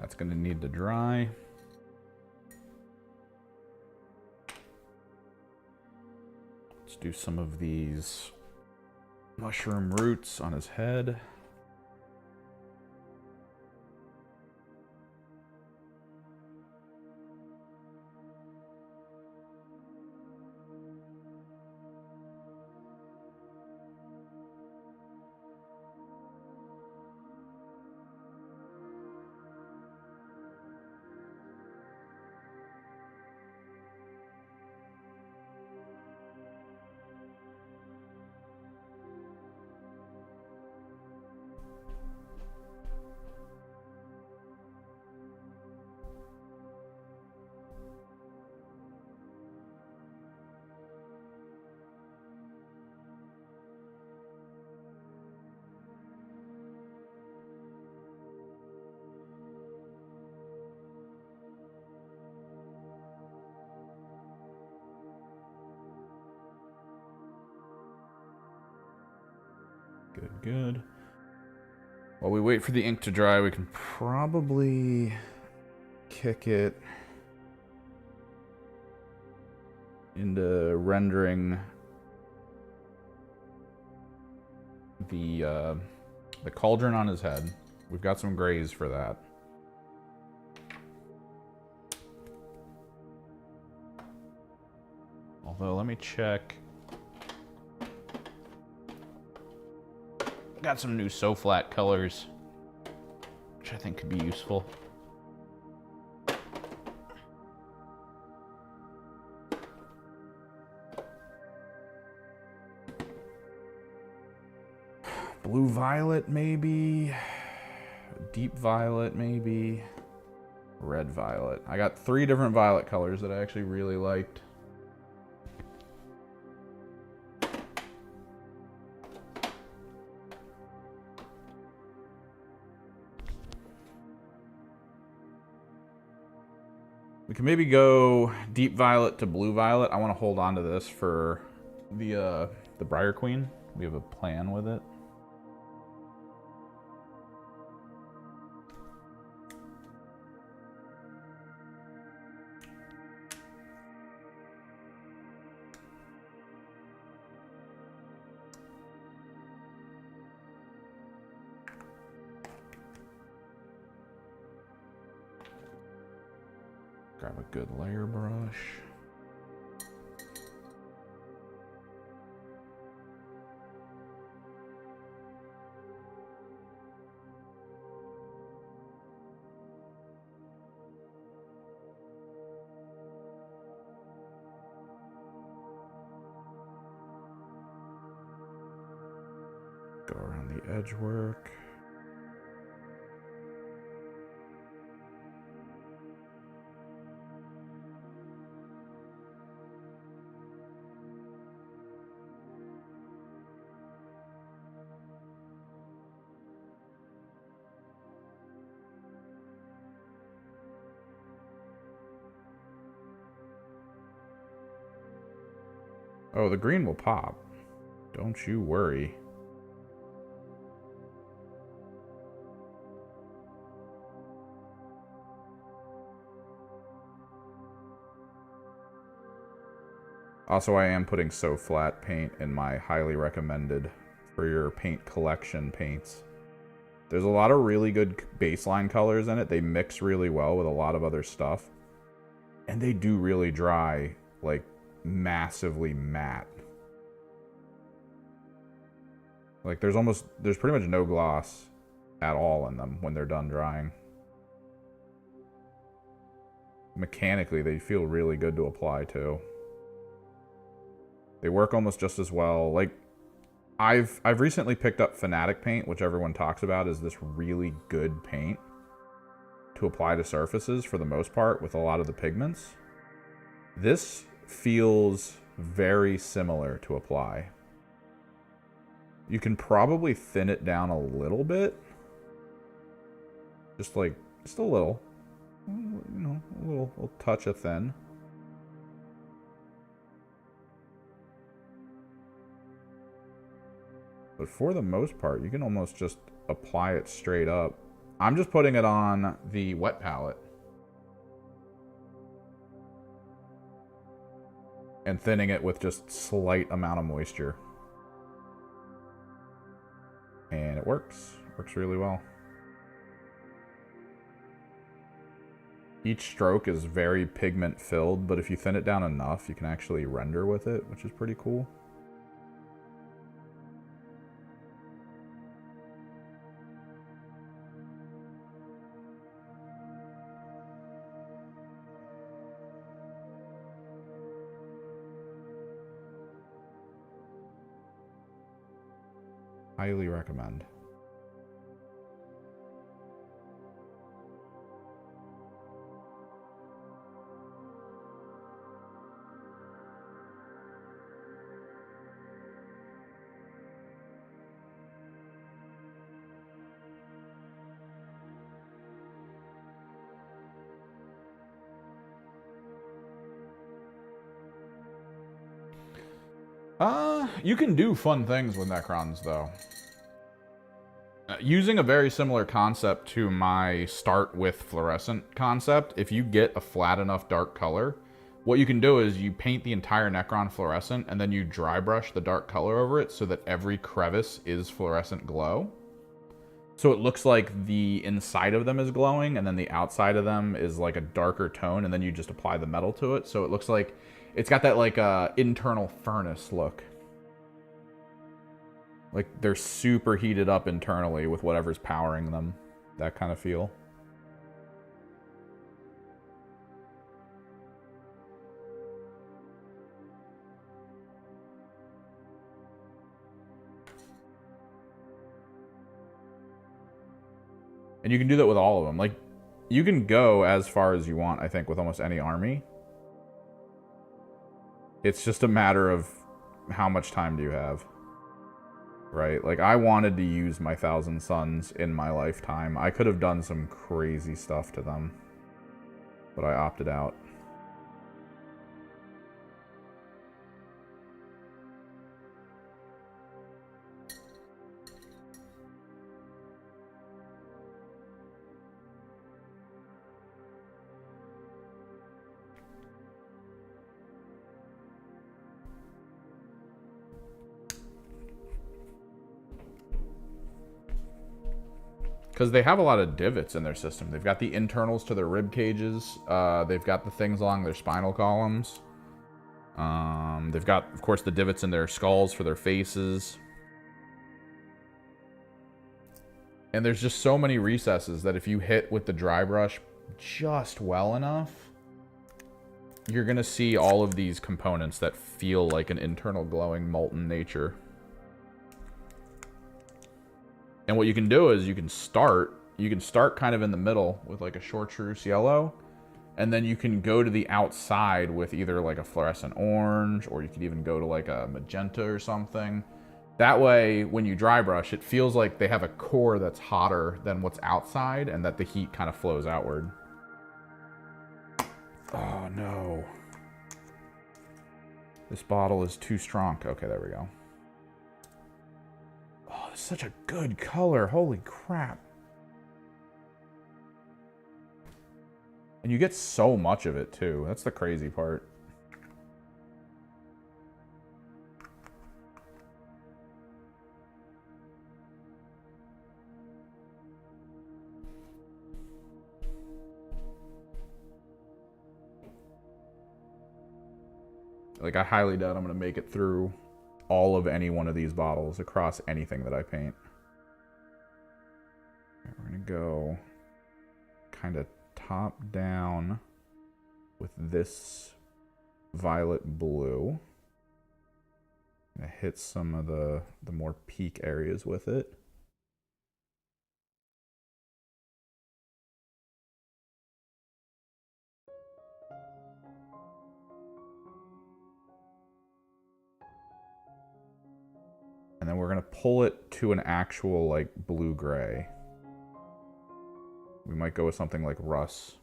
Speaker 1: That's going to need to dry. Let's do some of these mushroom roots on his head. Good, good. While we wait for the ink to dry, we can probably kick it into rendering the cauldron on his head. We've got some grays for that. Although, let me check. Got some new so-flat colors, which I think could be useful. Blue violet, maybe. Deep violet, maybe. Red violet. I got 3 different violet colors that I actually really liked. We can maybe go deep violet to blue violet. I want to hold on to this for the Briar Queen. We have a plan with it. Grab a good layer brush. Go around the edge work. Oh, the green will pop. Don't you worry. Also, I am putting So Flat paint in my highly recommended for your paint collection paints. There's a lot of really good baseline colors in it. They mix really well with a lot of other stuff. And they do really dry, like, massively matte. Like, there's pretty much no gloss at all in them when they're done drying. Mechanically, they feel really good to apply too. They work almost just as well. Like, I've recently picked up Fanatic paint, which everyone talks about as this really good paint to apply to surfaces for the most part with a lot of the pigments. This feels very similar to apply. You can probably thin it down a little bit. Just a little. You know, a little touch of thin. But for the most part, you can almost just apply it straight up. I'm just putting it on the wet palette. And thinning it with just slight amount of moisture. And it works. Works really well. Each stroke is very pigment filled, but if you thin it down enough, you can actually render with it, which is pretty cool. Highly recommend. You can do fun things with Necrons, though. Using a very similar concept to my start with fluorescent concept, if you get a flat enough dark color, what you can do is you paint the entire Necron fluorescent and then you dry brush the dark color over it so that every crevice is fluorescent glow. So it looks like the inside of them is glowing and then the outside of them is like a darker tone, and then you just apply the metal to it. So it looks like it's got that like internal furnace look. Like they're super heated up internally with whatever's powering them. That kind of feel. And you can do that with all of them. Like, you can go as far as you want, I think, with almost any army. It's just a matter of how much time do you have. Right? Like, I wanted to use my 1,000 Suns in my lifetime. I could have done some crazy stuff to them. But I opted out. Because they have a lot of divots in their system. They've got the internals to their rib cages. They've got the things along their spinal columns. They've got, of course, the divots in their skulls for their faces. And there's just so many recesses that if you hit with the dry brush just well enough, you're going to see all of these components that feel like an internal glowing molten nature. And what you can do is you can start kind of in the middle with like a chartreuse yellow, and then you can go to the outside with either like a fluorescent orange, or you could even go to like a magenta or something. That way, when you dry brush, it feels like they have a core that's hotter than what's outside, and that the heat kind of flows outward. Oh no. This bottle is too strong. Okay, there we go. It's such a good color. Holy crap. And you get so much of it, too. That's the crazy part. Like, I highly doubt I'm going to make it through all of any one of these bottles across anything that I paint. Okay, we're going to go kind of top down with this violet blue. I'm going to hit some of the more peak areas with it. And then we're going to pull it to an actual, like, blue-gray. We might go with something like Russ.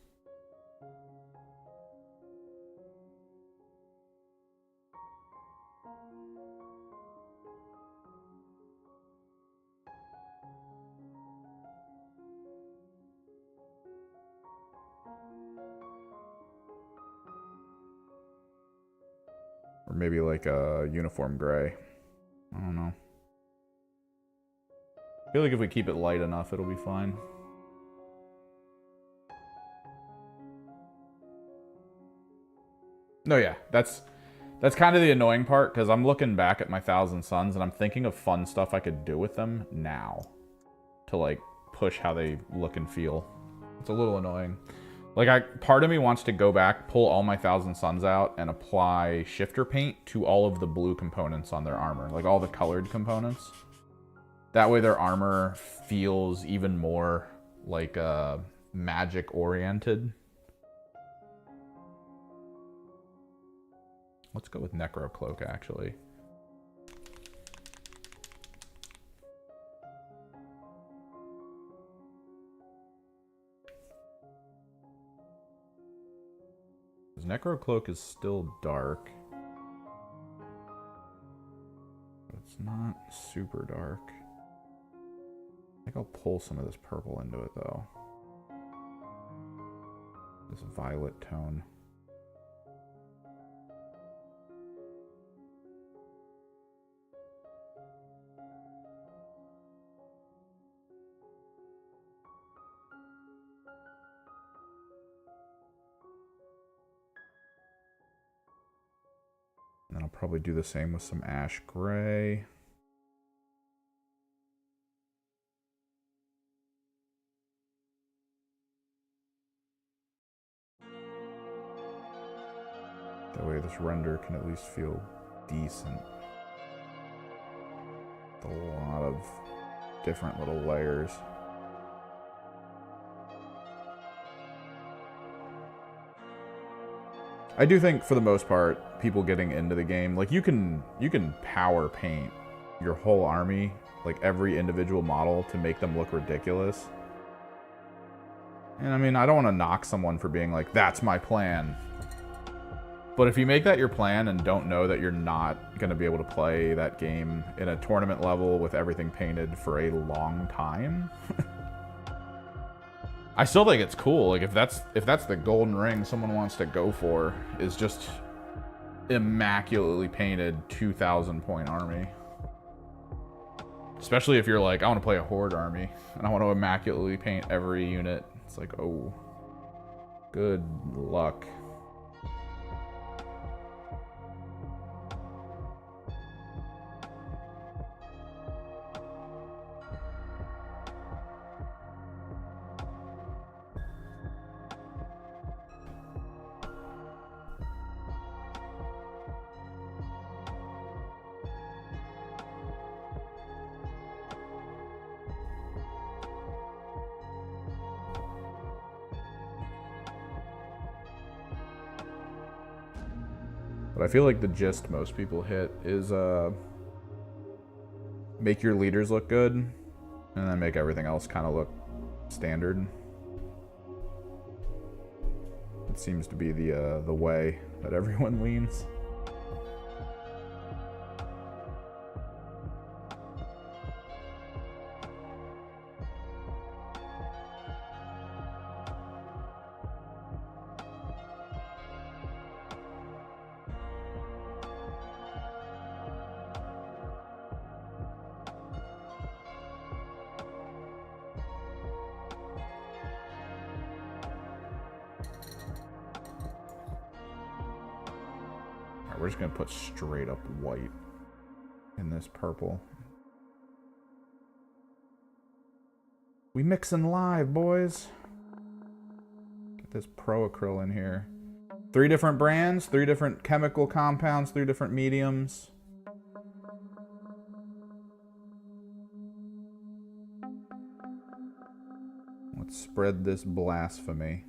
Speaker 1: Or maybe like a uniform gray. I don't know. I feel like if we keep it light enough, it'll be fine. No, yeah, that's kind of the annoying part, because I'm looking back at my 1,000 Suns and I'm thinking of fun stuff I could do with them now to like push how they look and feel. It's a little annoying. Like, part of me wants to go back, pull all my 1,000 Suns out, and apply shifter paint to all of the blue components on their armor, like all the colored components. That way their armor feels even more like magic-oriented. Let's go with Necro Cloak, actually. Because Necro Cloak is still dark. But it's not super dark. I think I'll pull some of this purple into it, though. This violet tone. And then I'll probably do the same with some ash gray. That way this render can at least feel decent. With a lot of different little layers. I do think, for the most part, people getting into the game, like, you can power paint your whole army, like every individual model, to make them look ridiculous. And I mean, I don't want to knock someone for being like, that's my plan. But if you make that your plan and don't know that you're not going to be able to play that game in a tournament level with everything painted for a long time, I still think it's cool. Like, if that's the golden ring someone wants to go for, is just immaculately painted 2,000 point army. Especially if you're like, I want to play a horde army and I want to immaculately paint every unit. It's like, oh, good luck. But I feel like the gist most people hit is make your leaders look good, and then make everything else kind of look standard. It seems to be the way that everyone leans. We're just gonna put straight up white in this purple. We mixing live, boys. Get this pro acryl in here. 3 different brands, 3 different chemical compounds, 3 different mediums. Let's spread this blasphemy.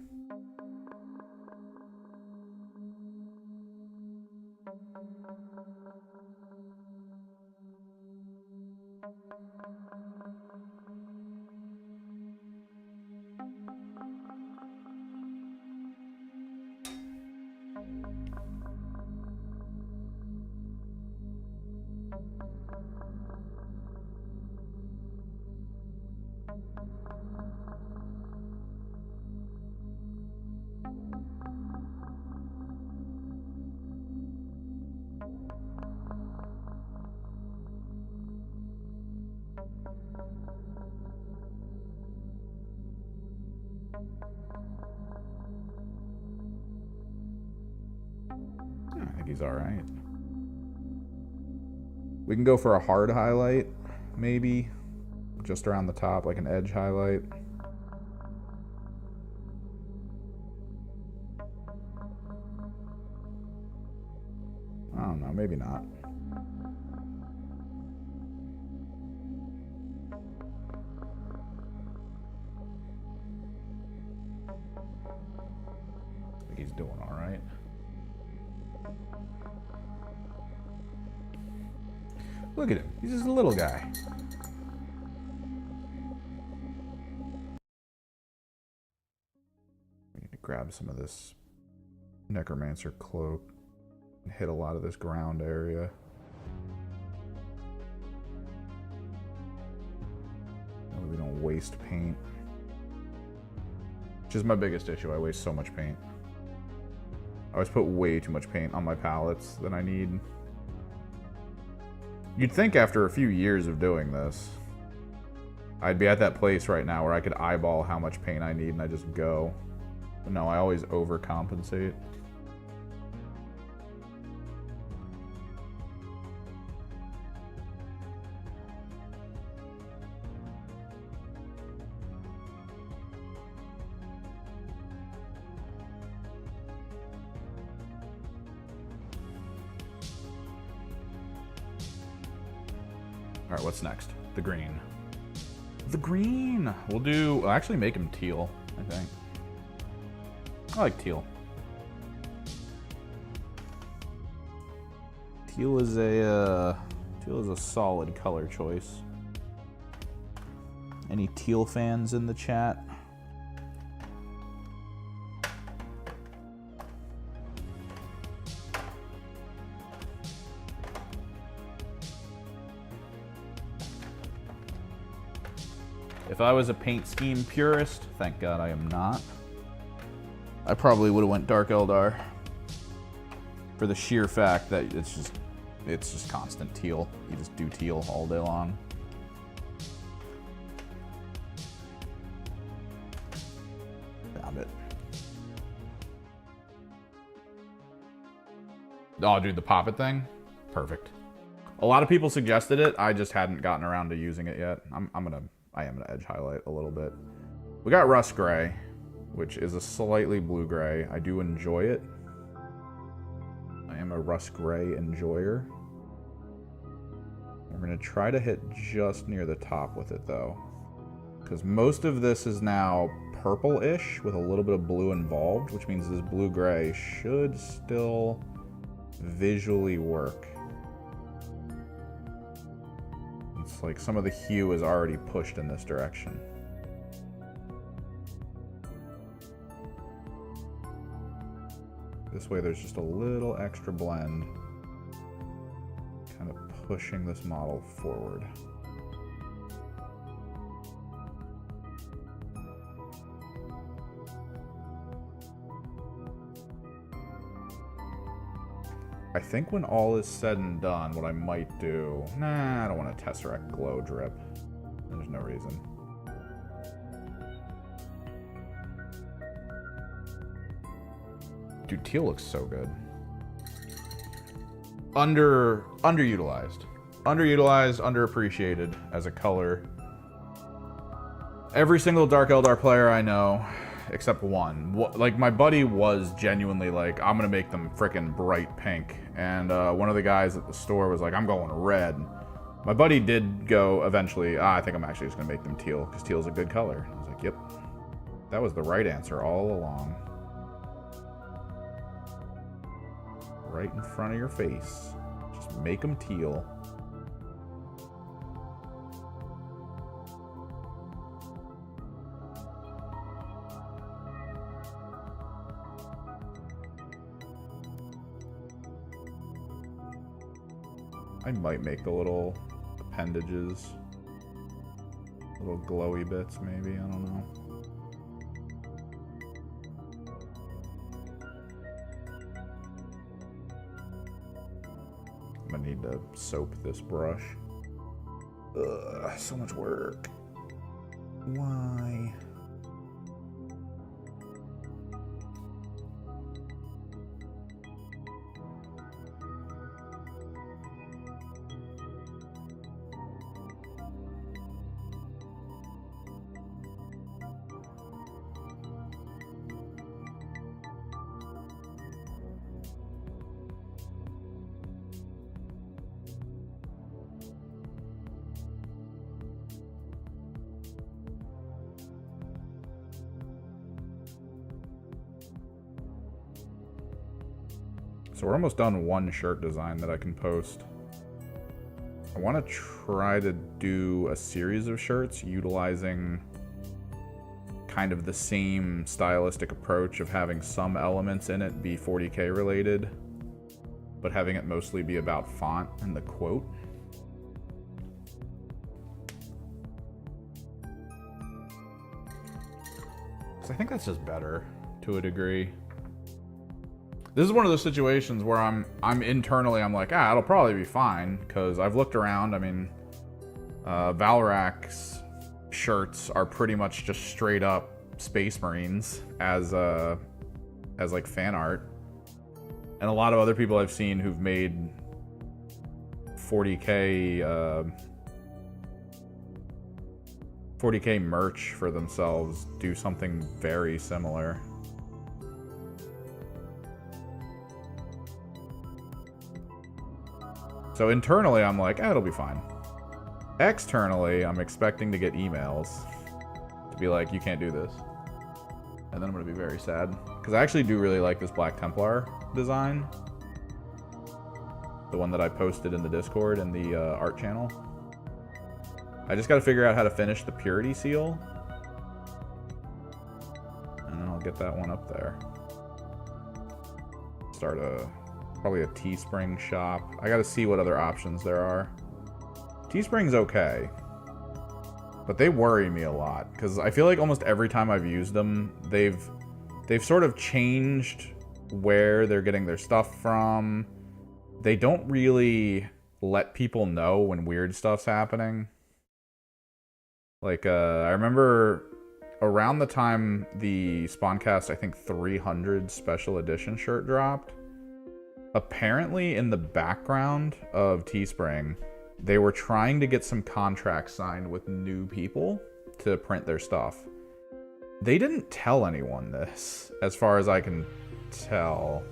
Speaker 1: I think he's all right. We can go for a hard highlight, maybe, just around the top, like an edge highlight. I don't know, maybe not. I think he's doing all right. Look at him. He's just a little guy. We need to grab some of this necromancer cloak and hit a lot of this ground area. Oh, we don't waste paint. Which is my biggest issue. I waste so much paint. I always put way too much paint on my palettes than I need. You'd think after a few years of doing this, I'd be at that place right now where I could eyeball how much paint I need and I just go. But no, I always overcompensate. All right, what's next? The green. The green! We'll actually make him teal, I think. I like teal. Teal is a solid color choice. Any teal fans in the chat? If I was a paint scheme purist, thank God I am not, I probably would have went Dark Eldar. For the sheer fact that it's just constant teal. You just do teal all day long. Found it. Oh, dude, the poppet thing? Perfect. A lot of people suggested it. I just hadn't gotten around to using it yet. I am gonna edge highlight a little bit. We got rust gray, which is a slightly blue gray. I do enjoy it. I am a rust gray enjoyer. We're gonna try to hit just near the top with it though, because most of this is now purple-ish with a little bit of blue involved, which means this blue gray should still visually work. It's like some of the hue is already pushed in this direction. This way there's just a little extra blend, kind of pushing this model forward. I think when all is said and done, what I might do... Nah, I don't want a Tesseract glow drip. There's no reason. Dude, teal looks so good. Underutilized. Underutilized, underappreciated as a color. Every single Dark Eldar player I know, except one, like my buddy was genuinely like, I'm gonna make them frickin' bright pink. And one of the guys at the store was like, I'm going red. My buddy did go eventually, I think I'm actually just gonna make them teal, because teal's a good color. I was like, yep. That was the right answer all along. Right in front of your face. Just make them teal. I might make the little appendages, little glowy bits maybe, I don't know. I'm gonna need to soap this brush. Ugh, so much work. Why? So we're almost done one shirt design that I can post. I want to try to do a series of shirts utilizing kind of the same stylistic approach of having some elements in it be 40K related, but having it mostly be about font and the quote. So I think that's just better to a degree. This is one of those situations where I'm internally, I'm like, it'll probably be fine, because I've looked around. I mean, Valorac's shirts are pretty much just straight up Space Marines as like fan art, and a lot of other people I've seen who've made 40K merch for themselves do something very similar. So internally, I'm like, it'll be fine. Externally, I'm expecting to get emails to be like, you can't do this. And then I'm going to be very sad. Because I actually do really like this Black Templar design. The one that I posted in the Discord and the art channel. I just got to figure out how to finish the Purity seal. And then I'll get that one up there. Start probably a Teespring shop. I got to see what other options there are. Teespring's okay. But they worry me a lot. Because I feel like almost every time I've used them, they've sort of changed where they're getting their stuff from. They don't really let people know when weird stuff's happening. Like, I remember around the time the Spawncast, I think 300 special edition shirt dropped, apparently in the background of Teespring, they were trying to get some contracts signed with new people to print their stuff. They didn't tell anyone this, as far as I can tell.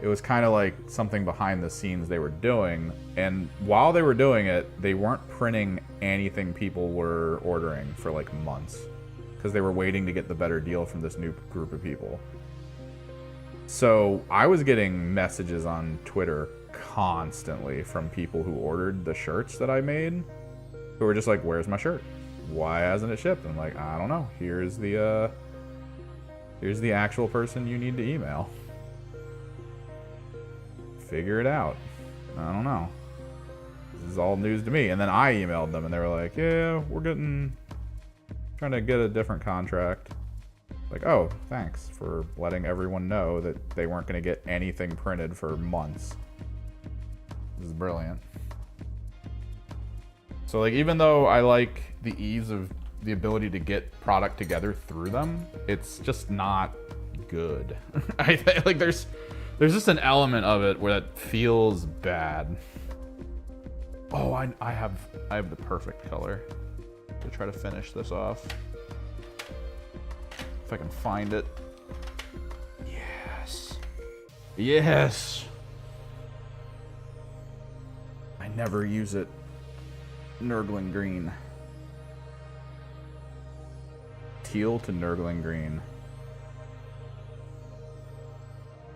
Speaker 1: It was kind of like something behind the scenes they were doing, and while they were doing it, they weren't printing anything people were ordering for like months, because they were waiting to get the better deal from this new group of people. So I was getting messages on Twitter constantly from people who ordered the shirts that I made, who were just like, where's my shirt? Why hasn't it shipped? And I'm like, I don't know. Here's the actual person you need to email. Figure it out. I don't know. This is all news to me. And then I emailed them and they were like, yeah, we're trying to get a different contract. Like, oh, thanks for letting everyone know that they weren't going to get anything printed for months. This is brilliant. So like, even though I like the ease of the ability to get product together through them, it's just not good. I think like there's just an element of it where that feels bad. Oh, I have the perfect color to try to finish this off. If I can find it. Yes. Yes. I never use it. Nurgling green. Teal to Nurgling green.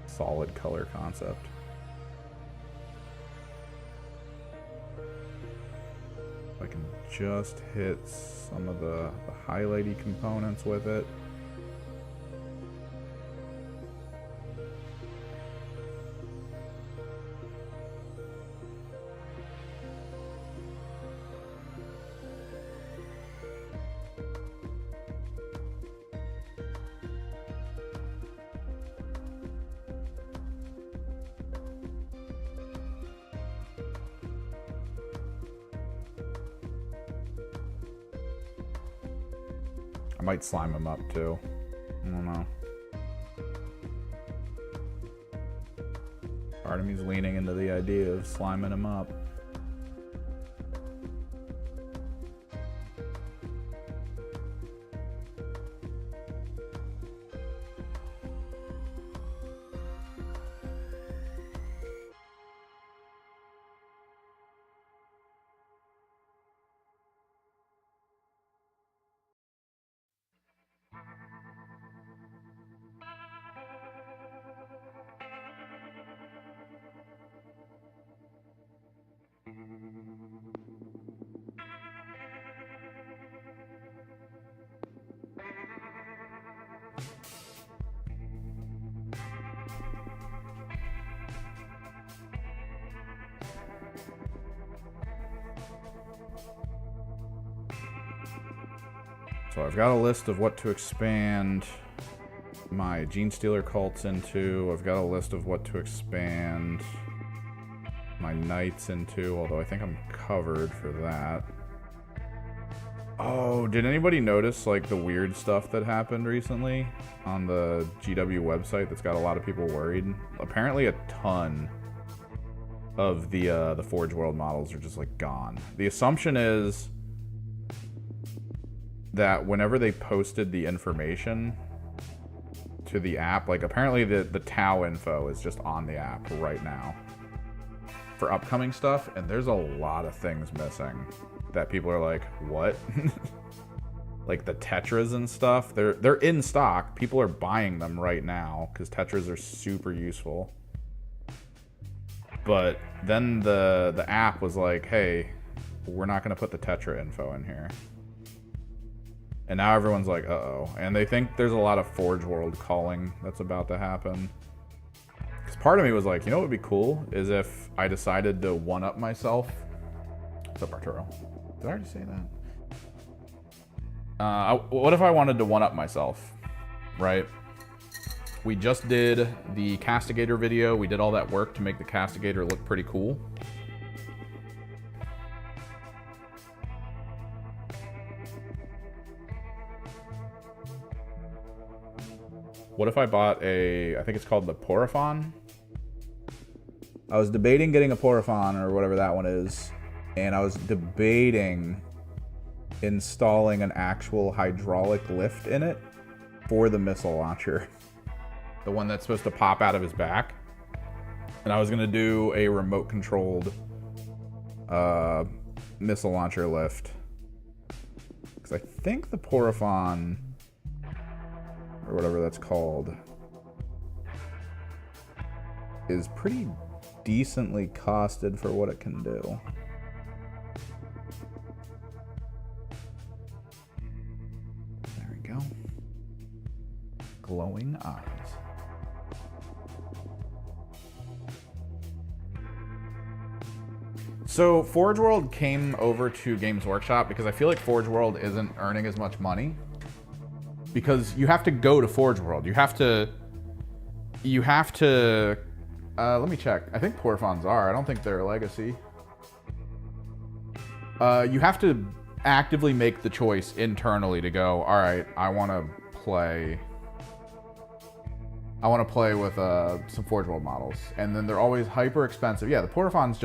Speaker 1: Solid color concept. If I can just hit some of the highlighty components with it. I might slime him up too. I don't know. Part of me's leaning into the idea of sliming him up. So I've got a list of what to expand my Gene Stealer cults into. I've got a list of what to expand my knights into, although I think I'm covered for that. Oh, did anybody notice like the weird stuff that happened recently on the GW website that's got a lot of people worried? Apparently a ton of the Forge World models are just like gone. The assumption is that whenever they posted the information to the app, like apparently the Tau info is just on the app right now for upcoming stuff, and there's a lot of things missing that people are like, what? Like the Tetras and stuff, they're in stock. People are buying them right now because Tetras are super useful. But then the app was like, hey, we're not going to put the Tetra info in here. And now everyone's like, uh-oh. And they think there's a lot of Forge World calling that's about to happen. Because part of me was like, you know what would be cool? Is if I decided to one-up myself. What's up, Arturo? Did I already say that? What if I wanted to one-up myself, right? We just did the Castigator video. We did all that work to make the Castigator look pretty cool. What if I bought I think it's called the Porifon? I was debating getting a Porifon or whatever that one is. And I was debating installing an actual hydraulic lift in it for the missile launcher. The one that's supposed to pop out of his back. And I was going to do a remote controlled missile launcher lift. Because I think the Porifon, or whatever that's called, is pretty decently costed for what it can do. There we go. Glowing eyes. So Forge World came over to Games Workshop because I feel like Forge World isn't earning as much money. Because you have to go to Forge World. You have to, let me check. I think Porifons are. I don't think they're a legacy. You have to actively make the choice internally to go, all right, I want to play with some Forge World models. And then they're always hyper expensive. Yeah, the Porifon's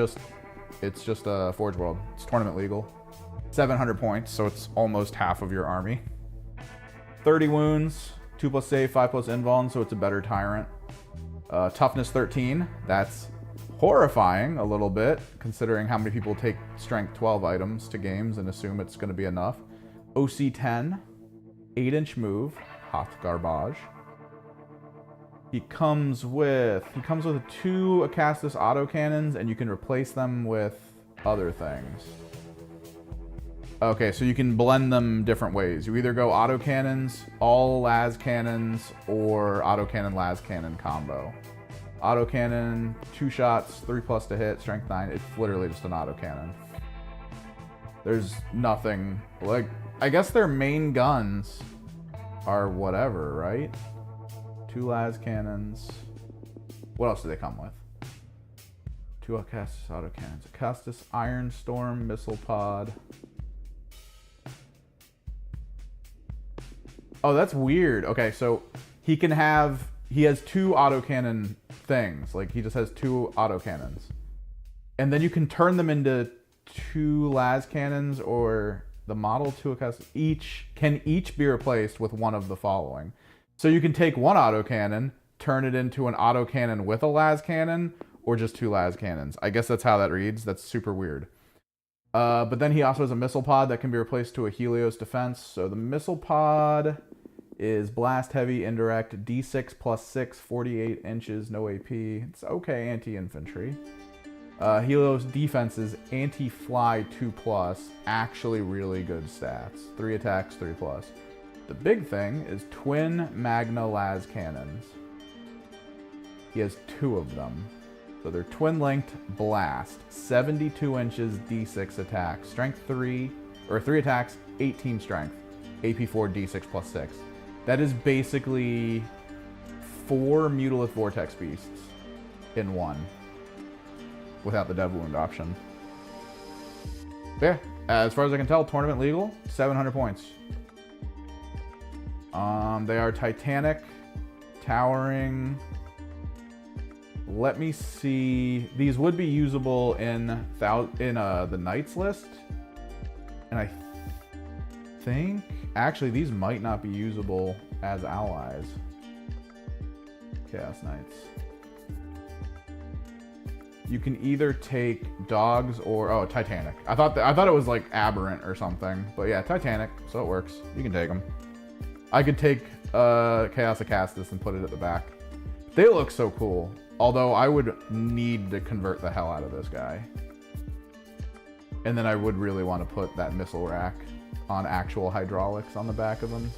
Speaker 1: it's just a Forge World. It's tournament legal. 700 points, so it's almost half of your army. 30 wounds, 2+ save, 5+ invuln, so it's a better tyrant. Toughness 13, that's horrifying a little bit, considering how many people take strength 12 items to games and assume it's going to be enough. OC 10, 8-inch move, hot garbage. He comes with 2 Acastus autocannons, and you can replace them with other things. Okay, so you can blend them different ways. You either go autocannons, all las cannons, or autocannon las cannon combo. Autocannon, 2 shots, 3+ to hit, strength 9. It's literally just an autocannon. There's nothing, like, I guess their main guns are whatever, right? 2 las cannons. What else do they come with? 2 Acastus autocannons. Acastus Iron Storm missile pod. Oh, that's weird. Okay, so he has 2 autocannon things. Like, he just has 2 autocannons. And then you can turn them into 2 las cannons, or the model 2 Acastus can each be replaced with one of the following. So you can take 1 autocannon, turn it into an autocannon with a las cannon, or just 2 las cannons. I guess that's how that reads. That's super weird. But then he also has a missile pod that can be replaced to a Helios defense. So the missile pod is blast heavy, indirect, D6 + 6, 48 inches, no AP. It's okay anti-infantry. Helios defense is anti-fly 2+, actually really good stats. 3 attacks, 3+. The big thing is twin Magna las cannons. He has 2 of them. So they're twin-linked blast, 72 inches, D6 attack, strength 3, or 3 attacks, 18 strength, AP4, D6 + 6. That is basically 4 Mutalith Vortex Beasts in one without the Dev Wound option. Yeah, as far as I can tell, tournament legal, 700 points. They are Titanic, Towering. Let me see. These would be usable in the Knights list. And I think, actually, these might not be usable as allies. Chaos Knights. You can either take dogs or, oh, Titanic. I thought it was like Aberrant or something, but yeah, Titanic, so it works. You can take them. I could take Chaos Acastus and put it at the back. They look so cool. Although I would need to convert the hell out of this guy. And then I would really want to put that missile rack on actual hydraulics on the back of them.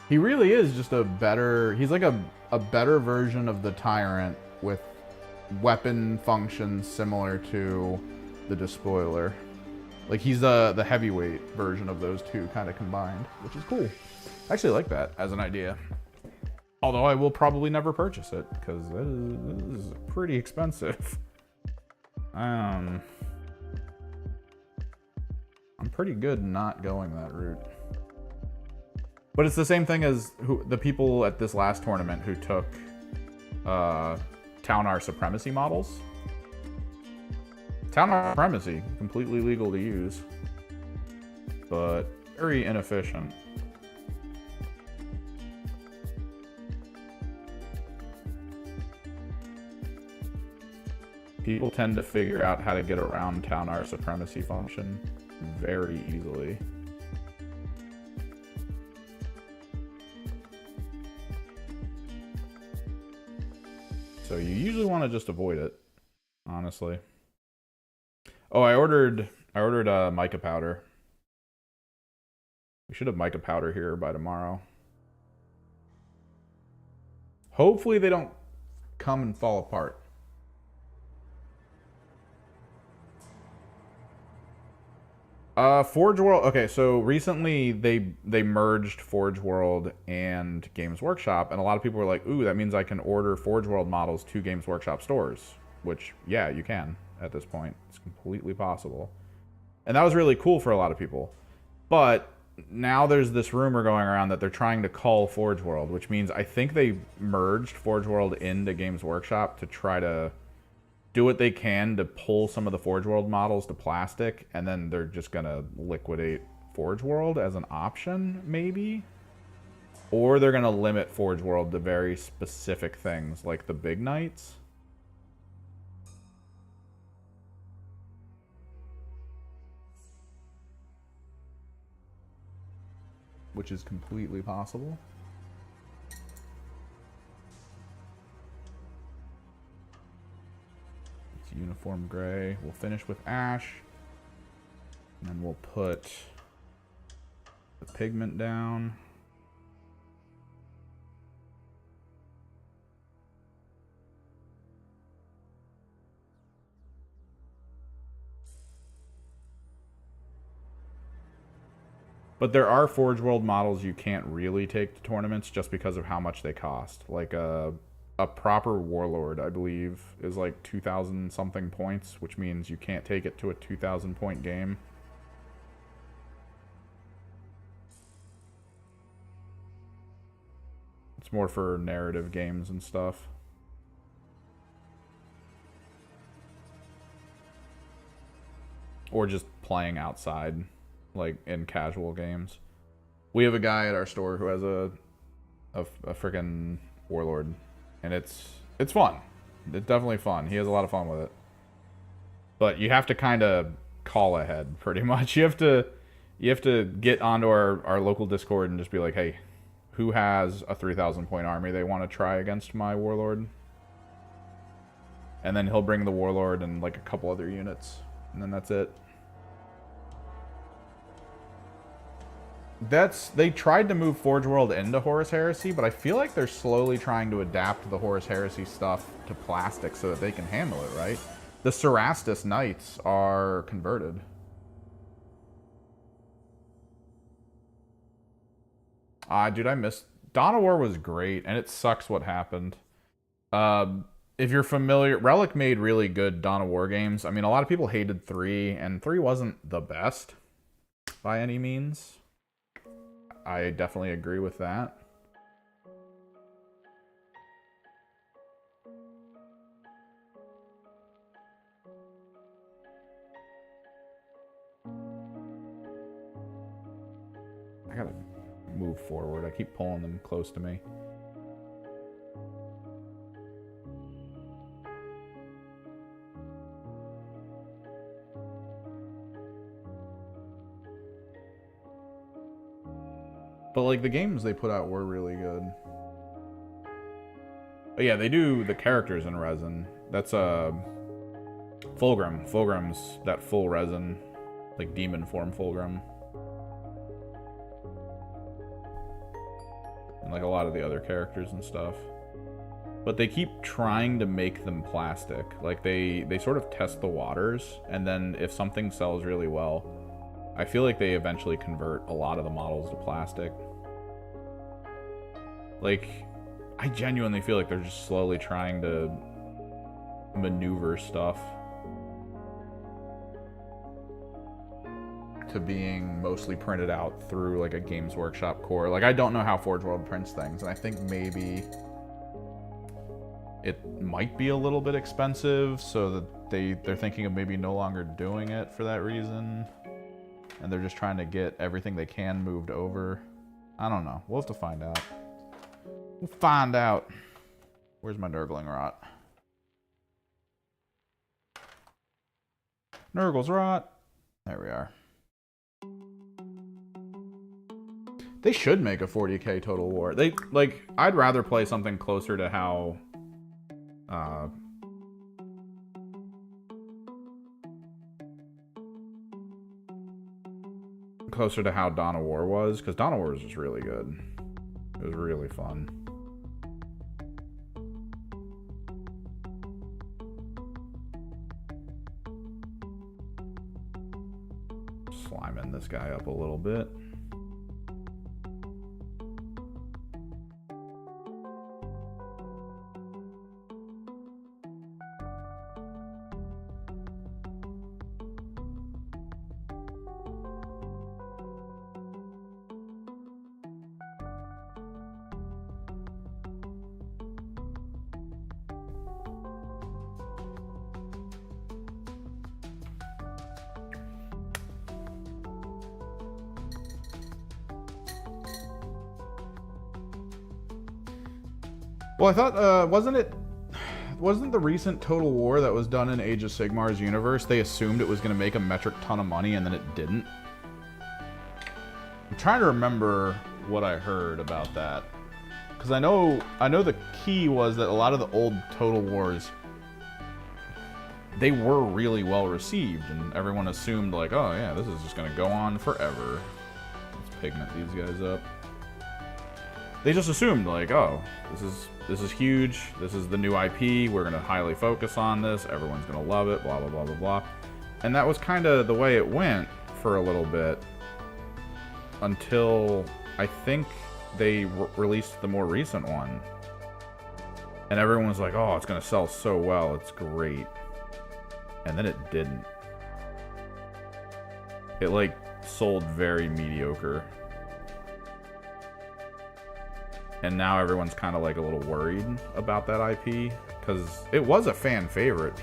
Speaker 1: He really is just a better... He's like a better version of the Tyrant with weapon functions similar to the Despoiler. Like, he's the heavyweight version of those two kind of combined, which is cool. I actually like that as an idea. Although I will probably never purchase it, because this is pretty expensive. I'm pretty good not going that route. But it's the same thing as the people at this last tournament who took Taunar Supremacy models. Taunar Supremacy, completely legal to use, but very inefficient. People tend to figure out how to get around Taunar Supremacy function very easily. So you usually want to just avoid it, honestly. Oh, I ordered mica powder. We should have mica powder here by tomorrow. Hopefully they don't come and fall apart. Forge World. Okay, so recently they merged Forge World and Games Workshop, and a lot of people were like, "Ooh, that means I can order Forge World models to Games Workshop stores." Which, yeah, you can at this point. It's completely possible, and that was really cool for a lot of people. But now there's this rumor going around that they're trying to cull Forge World, which means I think they merged Forge World into Games Workshop to try to do what they can to pull some of the Forge World models to plastic, and then they're just gonna liquidate Forge World as an option, maybe? Or they're gonna limit Forge World to very specific things, like the Big Knights. Which is completely possible. Uniform gray. We'll finish with ash. And then we'll put the pigment down. But there are Forge World models you can't really take to tournaments just because of how much they cost. Like a proper Warlord, I believe, is like 2,000 something points, which means you can't take it to a 2,000 point game. It's more for narrative games and stuff. Or just playing outside, like in casual games. We have a guy at our store who has a freaking Warlord. And it's fun. It's definitely fun. He has a lot of fun with it. But you have to kind of call ahead, pretty much. You have to get onto our local Discord and just be like, hey, who has a 3,000 point army they want to try against my Warlord? And then he'll bring the Warlord and like a couple other units. And then that's it. They tried to move Forge World into Horus Heresy, but I feel like they're slowly trying to adapt the Horus Heresy stuff to plastic so that they can handle it, right? The Cerastus Knights are converted. Dude, I missed... Dawn of War was great, and it sucks what happened. If you're familiar, Relic made really good Dawn of War games. I mean, a lot of people hated 3, and 3 wasn't the best by any means. I definitely agree with that. I gotta move forward. I keep pulling them close to me. But, like, the games they put out were really good. But yeah, they do the characters in resin. That's Fulgrim. Fulgrim's that full resin, like demon form Fulgrim. And like a lot of the other characters and stuff. But they keep trying to make them plastic. Like they sort of test the waters, and then if something sells really well, I feel like they eventually convert a lot of the models to plastic. Like, I genuinely feel like they're just slowly trying to maneuver stuff to being mostly printed out through like a Games Workshop core. Like, I don't know how Forge World prints things, and I think maybe it might be a little bit expensive, so that they're thinking of maybe no longer doing it for that reason. And they're just trying to get everything they can moved over. I don't know. We'll have to find out. We'll find out. Where's my Nurgling Rot? Nurgle's Rot. There we are. They should make a 40k Total War. I'd rather play something closer to how... closer to how Dawn of War was, because Dawn of War was just really good. It was really fun. Sliming this guy up a little bit. Well, I thought, wasn't the recent Total War that was done in Age of Sigmar's universe, they assumed it was going to make a metric ton of money, and then it didn't? I'm trying to remember what I heard about that. Because I know the key was that a lot of the old Total Wars, they were really well received, and everyone assumed, like, oh yeah, this is just going to go on forever. Let's pigment these guys up. They just assumed, like, oh, this is huge, this is the new IP, we're going to highly focus on this, everyone's going to love it, blah, blah, blah, blah, blah. And that was kind of the way it went for a little bit, until I think they released the more recent one. And everyone was like, oh, it's going to sell so well, it's great. And then it didn't. It, like, sold very mediocre. And now everyone's kind of like a little worried about that IP, because it was a fan favorite.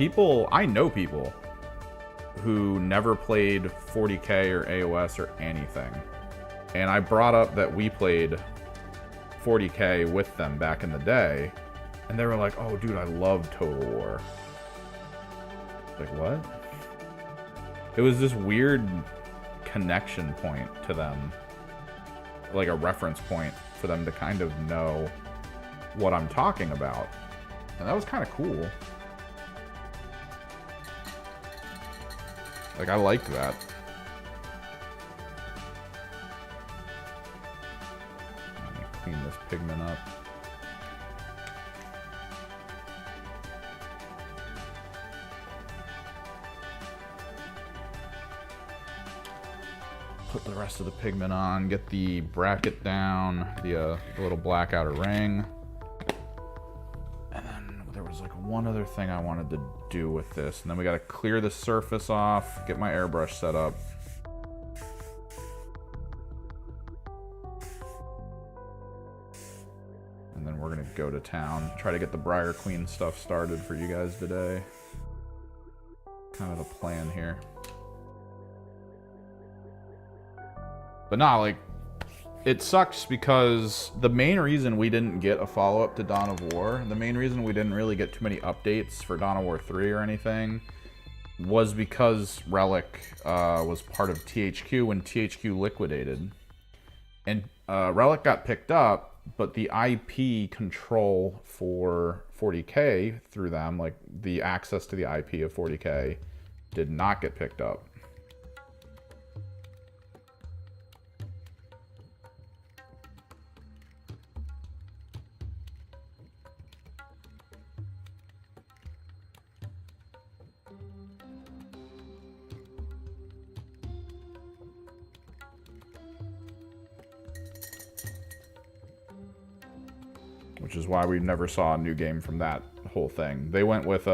Speaker 1: I know people who never played 40k or AOS or anything. And I brought up that we played 40k with them back in the day, and they were like, oh dude, I love Total War. Like, what? It was this weird connection point to them, like a reference point for them to kind of know what I'm talking about. And that was kind of cool. Like, I liked that. clean this pigment up. Put the rest of the pigment on, get the bracket down, the little black outer ring. And then there was like one other thing I wanted to do with this. And then we got to clear the surface off, get my airbrush set up. And then we're going to go to town, try to get the Briar Queen stuff started for you guys today. Kind of the plan here. But nah, like, it sucks because the main reason we didn't get a follow-up to Dawn of War, the main reason we didn't really get too many updates for Dawn of War 3 or anything, was because Relic was part of THQ when THQ liquidated. And Relic got picked up, but the IP control for 40K through them, like the access to the IP of 40K, did not get picked up. Which is why we never saw a new game from that whole thing. They went with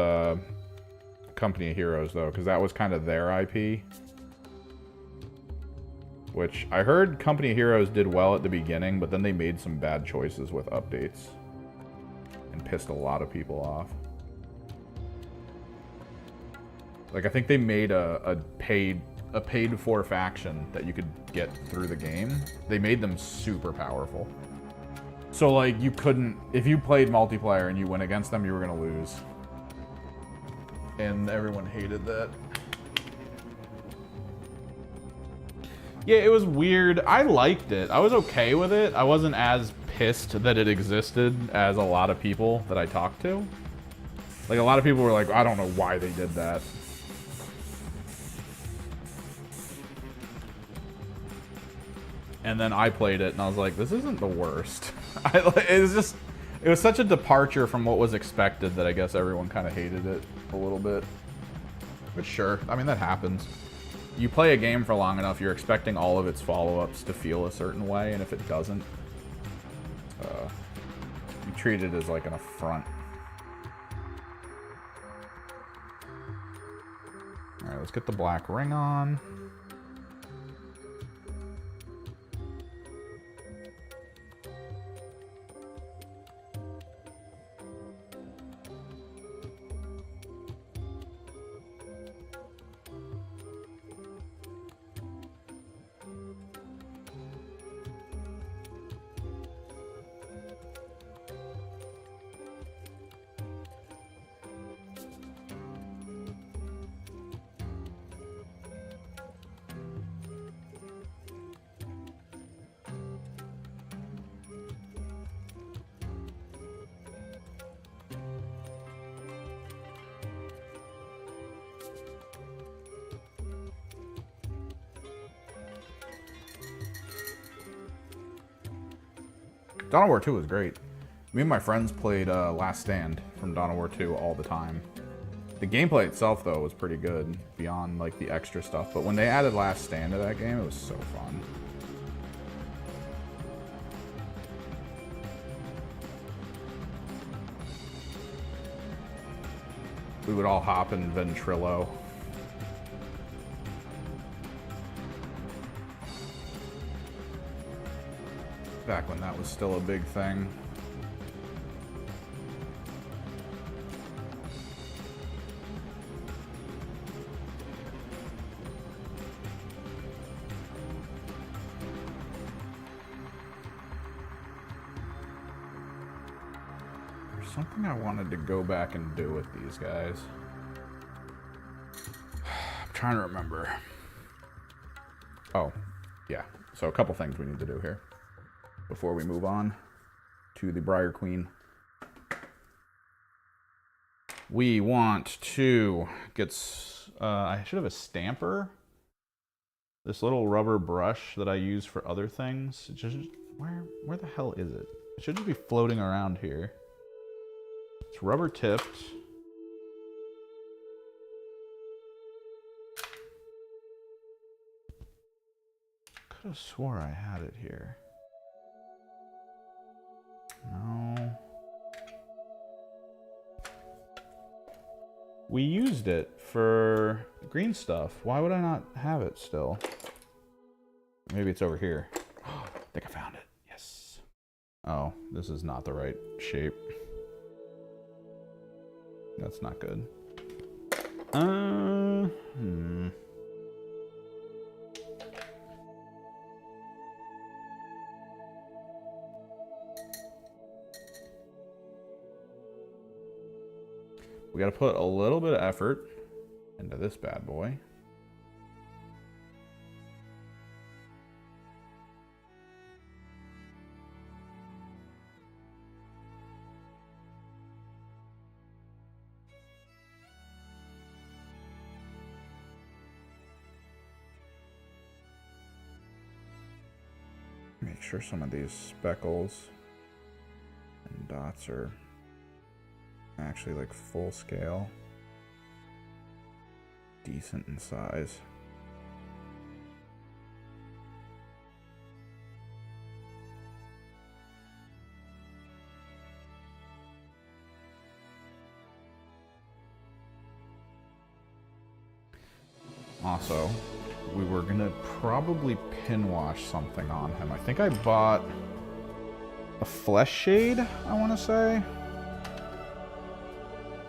Speaker 1: Company of Heroes, though, because that was kind of their IP. Which, I heard Company of Heroes did well at the beginning, but then they made some bad choices with updates. And pissed a lot of people off. Like, I think they made a paid-for faction that you could get through the game. They made them super powerful. So, like, you couldn't... If you played multiplayer and you went against them, you were going to lose. And everyone hated that. Yeah, it was weird. I liked it. I was okay with it. I wasn't as pissed that it existed as a lot of people that I talked to. Like, a lot of people were like, I don't know why they did that. And then I played it, and I was like, this isn't the worst. It was such a departure from what was expected that I guess everyone kind of hated it a little bit. But sure, I mean, that happens. You play a game for long enough, you're expecting all of its follow-ups to feel a certain way, and if it doesn't, you treat it as like an affront. Alright, let's get the black ring on. Dawn of War 2 was great. Me and my friends played Last Stand from Dawn of War 2 all the time. The gameplay itself, though, was pretty good beyond like the extra stuff. But when they added Last Stand to that game, it was so fun. We would all hop in Ventrilo. Back when that was still a big thing. There's something I wanted to go back and do with these guys. I'm trying to remember. Oh, yeah. So a couple things we need to do here before we move on to the Briar Queen. We want to get... I should have a stamper. This little rubber brush that I use for other things. It just Where the hell is it? It should just be floating around here. It's rubber tipped. Could have swore I had it here. No. We used it for green stuff. Why would I not have it still? Maybe it's over here. I think I found it. Yes. Oh, this is not the right shape. That's not good. We gotta put a little bit of effort into this bad boy. Make sure some of these speckles and dots are actually like full scale, decent in size. Also, we were gonna probably pin wash something on him. I think I bought a flesh shade, I want to say.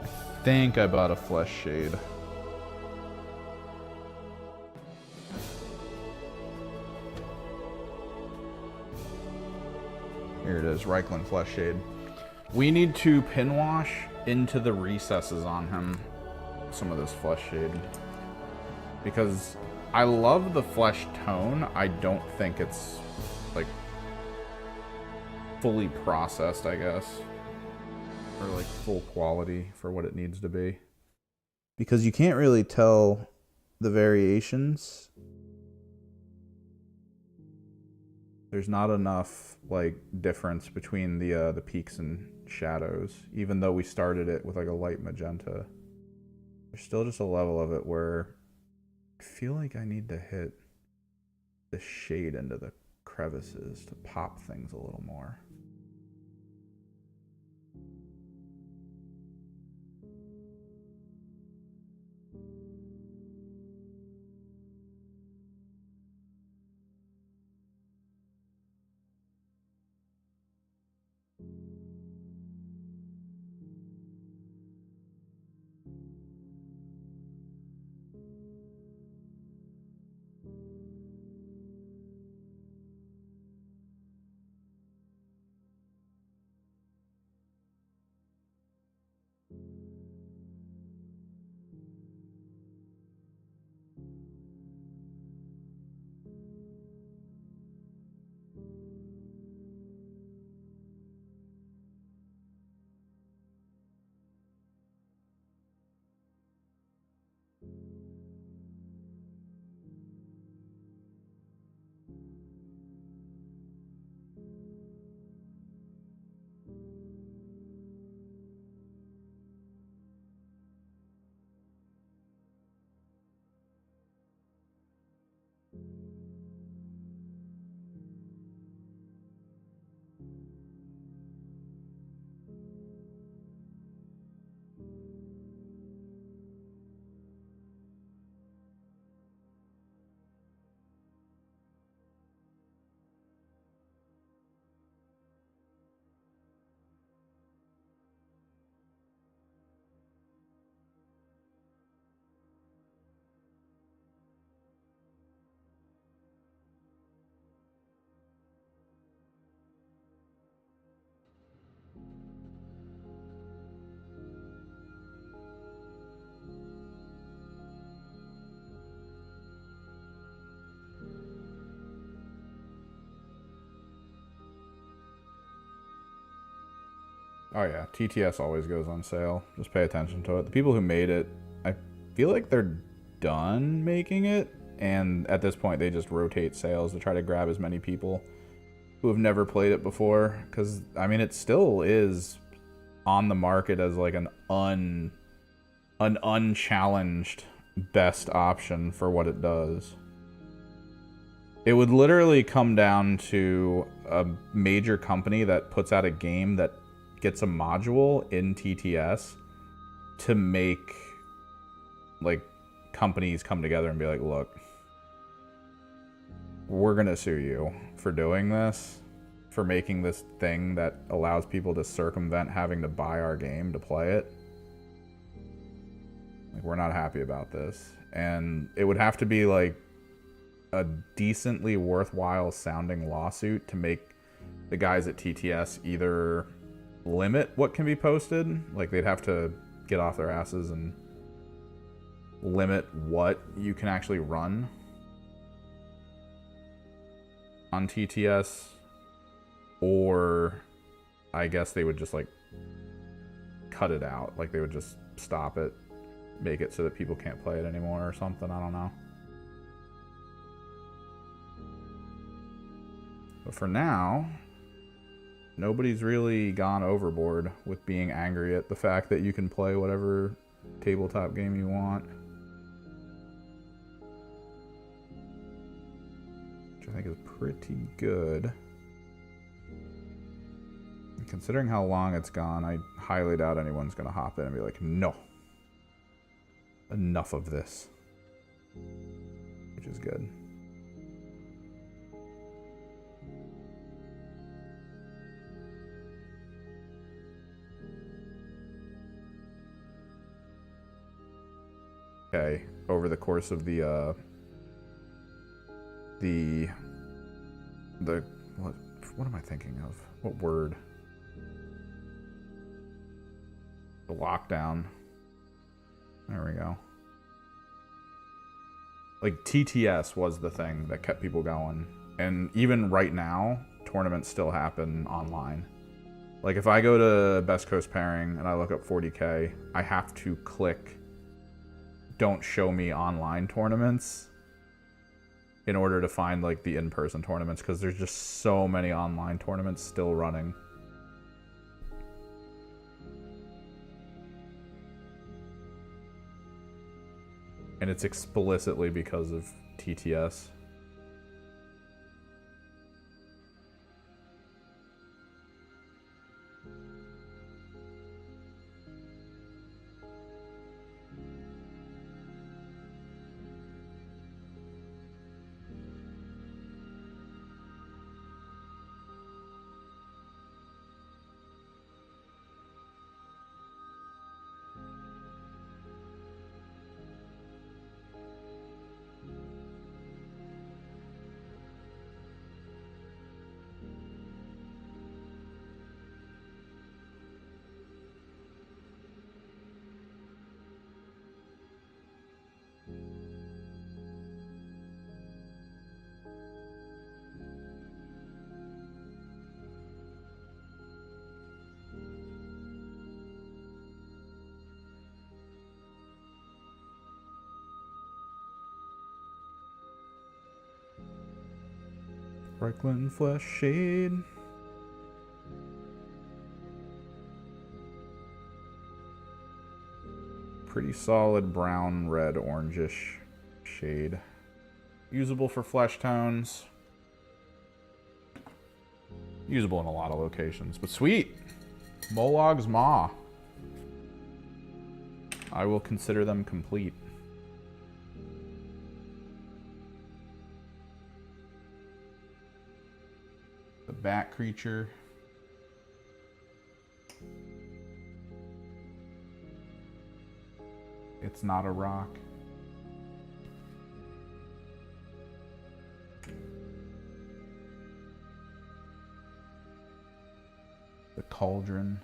Speaker 1: I think I bought a flesh shade. Here it is, Reichland flesh shade. We need to pin wash into the recesses on him some of this flesh shade. Because I love the flesh tone. I don't think it's like fully processed, I guess. Or like full quality for what it needs to be. Because you can't really tell the variations. There's not enough like difference between the peaks and shadows, even though we started it with like a light magenta. There's still just a level of it where I feel like I need to hit the shade into the crevices to pop things a little more. Oh yeah, TTS always goes on sale. Just pay attention to it. The people who made it, I feel like they're done making it, and at this point they just rotate sales to try to grab as many people who have never played it before, because I mean it still is on the market as like an unchallenged best option for what it does. It would literally come down to a major company that puts out a game that gets a module in TTS to make like companies come together and be like, look, we're gonna sue you for doing this, for making this thing that allows people to circumvent having to buy our game to play it. Like, we're not happy about this. And it would have to be like a decently worthwhile sounding lawsuit to make the guys at TTS either limit what can be posted, like they'd have to get off their asses and limit what you can actually run on TTS, or I guess they would just like cut it out, like they would just stop it, make it so that people can't play it anymore or something. I don't know. But for now, nobody's really gone overboard with being angry at the fact that you can play whatever tabletop game you want. Which I think is pretty good. And considering how long it's gone, I highly doubt anyone's going to hop in and be like, no. Enough of this. Which is good. Okay, over the course of the what am I thinking of? What word? The lockdown. There we go. Like, TTS was the thing that kept people going. And even right now, tournaments still happen online. Like, if I go to Best Coast Pairing and I look up 40K, I have to click don't show me online tournaments in order to find like the in-person tournaments, because there's just so many online tournaments still running. And it's explicitly because of TTS. Sparkling Flesh Shade. Pretty solid brown, red, orangish shade. Usable for flesh tones. Usable in a lot of locations. But sweet! Mollog's Maw. I will consider them complete. The bat creature. It's not a rock. The cauldron.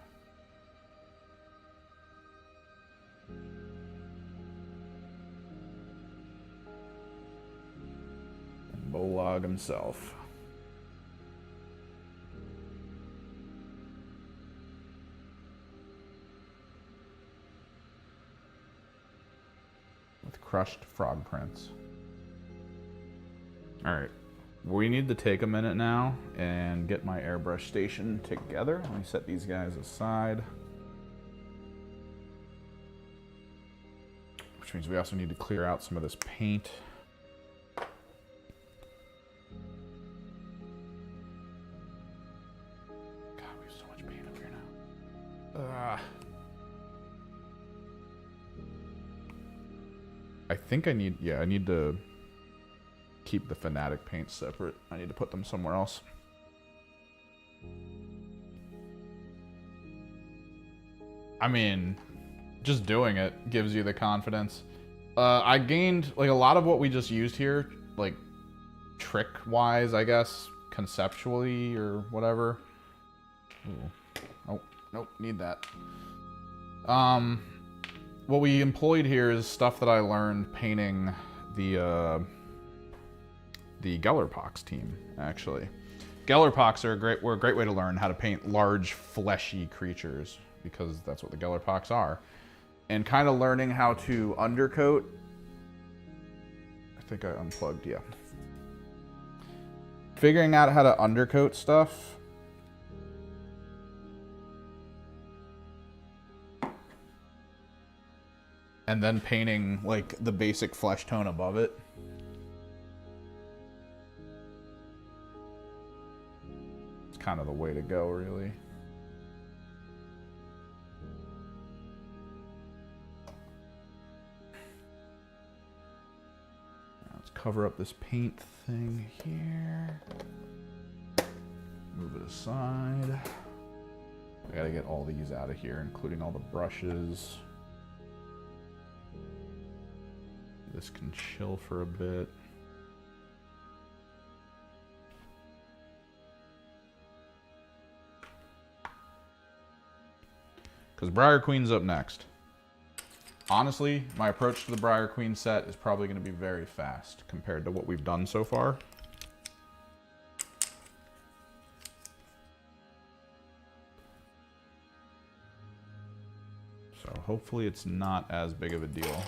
Speaker 1: And Mollog himself. With crushed frog prints. Alright. we need to take a minute now and get my airbrush station together. Let me set these guys aside. Which means we also need to clear out some of this paint. God, we have so much paint up here now. I think I need, I need to keep the Fanatic paints separate. I need to put them somewhere else. I mean, just doing it gives you the confidence. I gained, like, a lot of what we just used here, like, trick-wise, I guess, conceptually or whatever. Ooh. Oh, nope, need that. What we employed here is stuff that I learned painting the Gellerpox team, actually. Gellerpox were a great way to learn how to paint large, fleshy creatures, because that's what the Gellerpox are. And kind of learning how to undercoat. I think I unplugged, yeah. Figuring out how to undercoat stuff. And then painting, like, the basic flesh tone above it. It's kind of the way to go, really. Now let's cover up this paint thing here. Move it aside. I gotta get all these out of here, including all the brushes. This can chill for a bit. Because Briar Queen's up next. Honestly, my approach to the Briar Queen set is probably going to be very fast compared to what we've done so far. So hopefully it's not as big of a deal.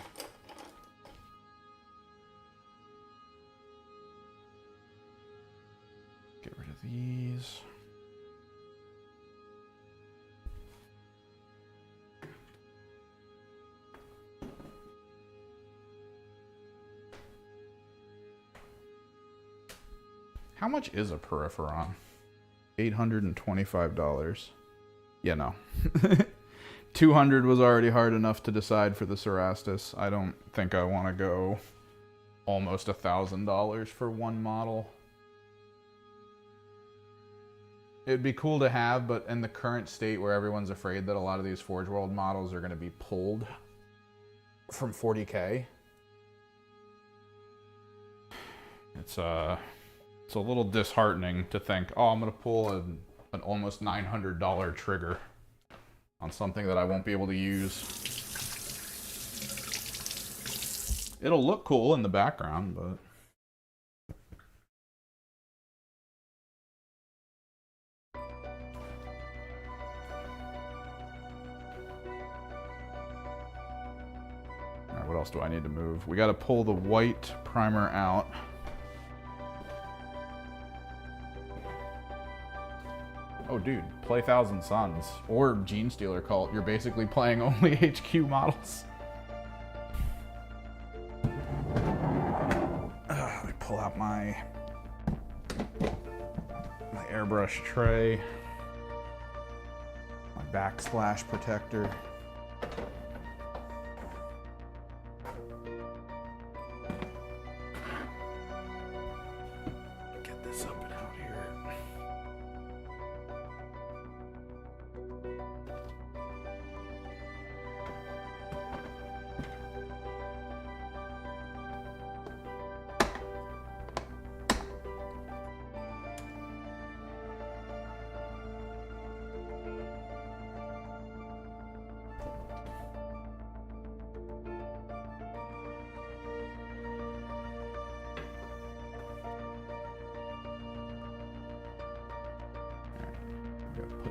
Speaker 1: Get rid of these. How much is a Peripheron? $825. Yeah, no. 200 was already hard enough to decide for the Cerastus. I don't think I want to go almost $1,000 for one model. It'd be cool to have, but in the current state where everyone's afraid that a lot of these Forge World models are going to be pulled from 40K, it's a little disheartening to think, oh, I'm going to pull an almost $900 trigger on something that I won't be able to use. It'll look cool in the background, but... What else do I need to move? We got to pull the white primer out. Oh, dude, play Thousand Suns or Gene Stealer Cult. You're basically playing only HQ models. Let me pull out my airbrush tray, my backsplash protector.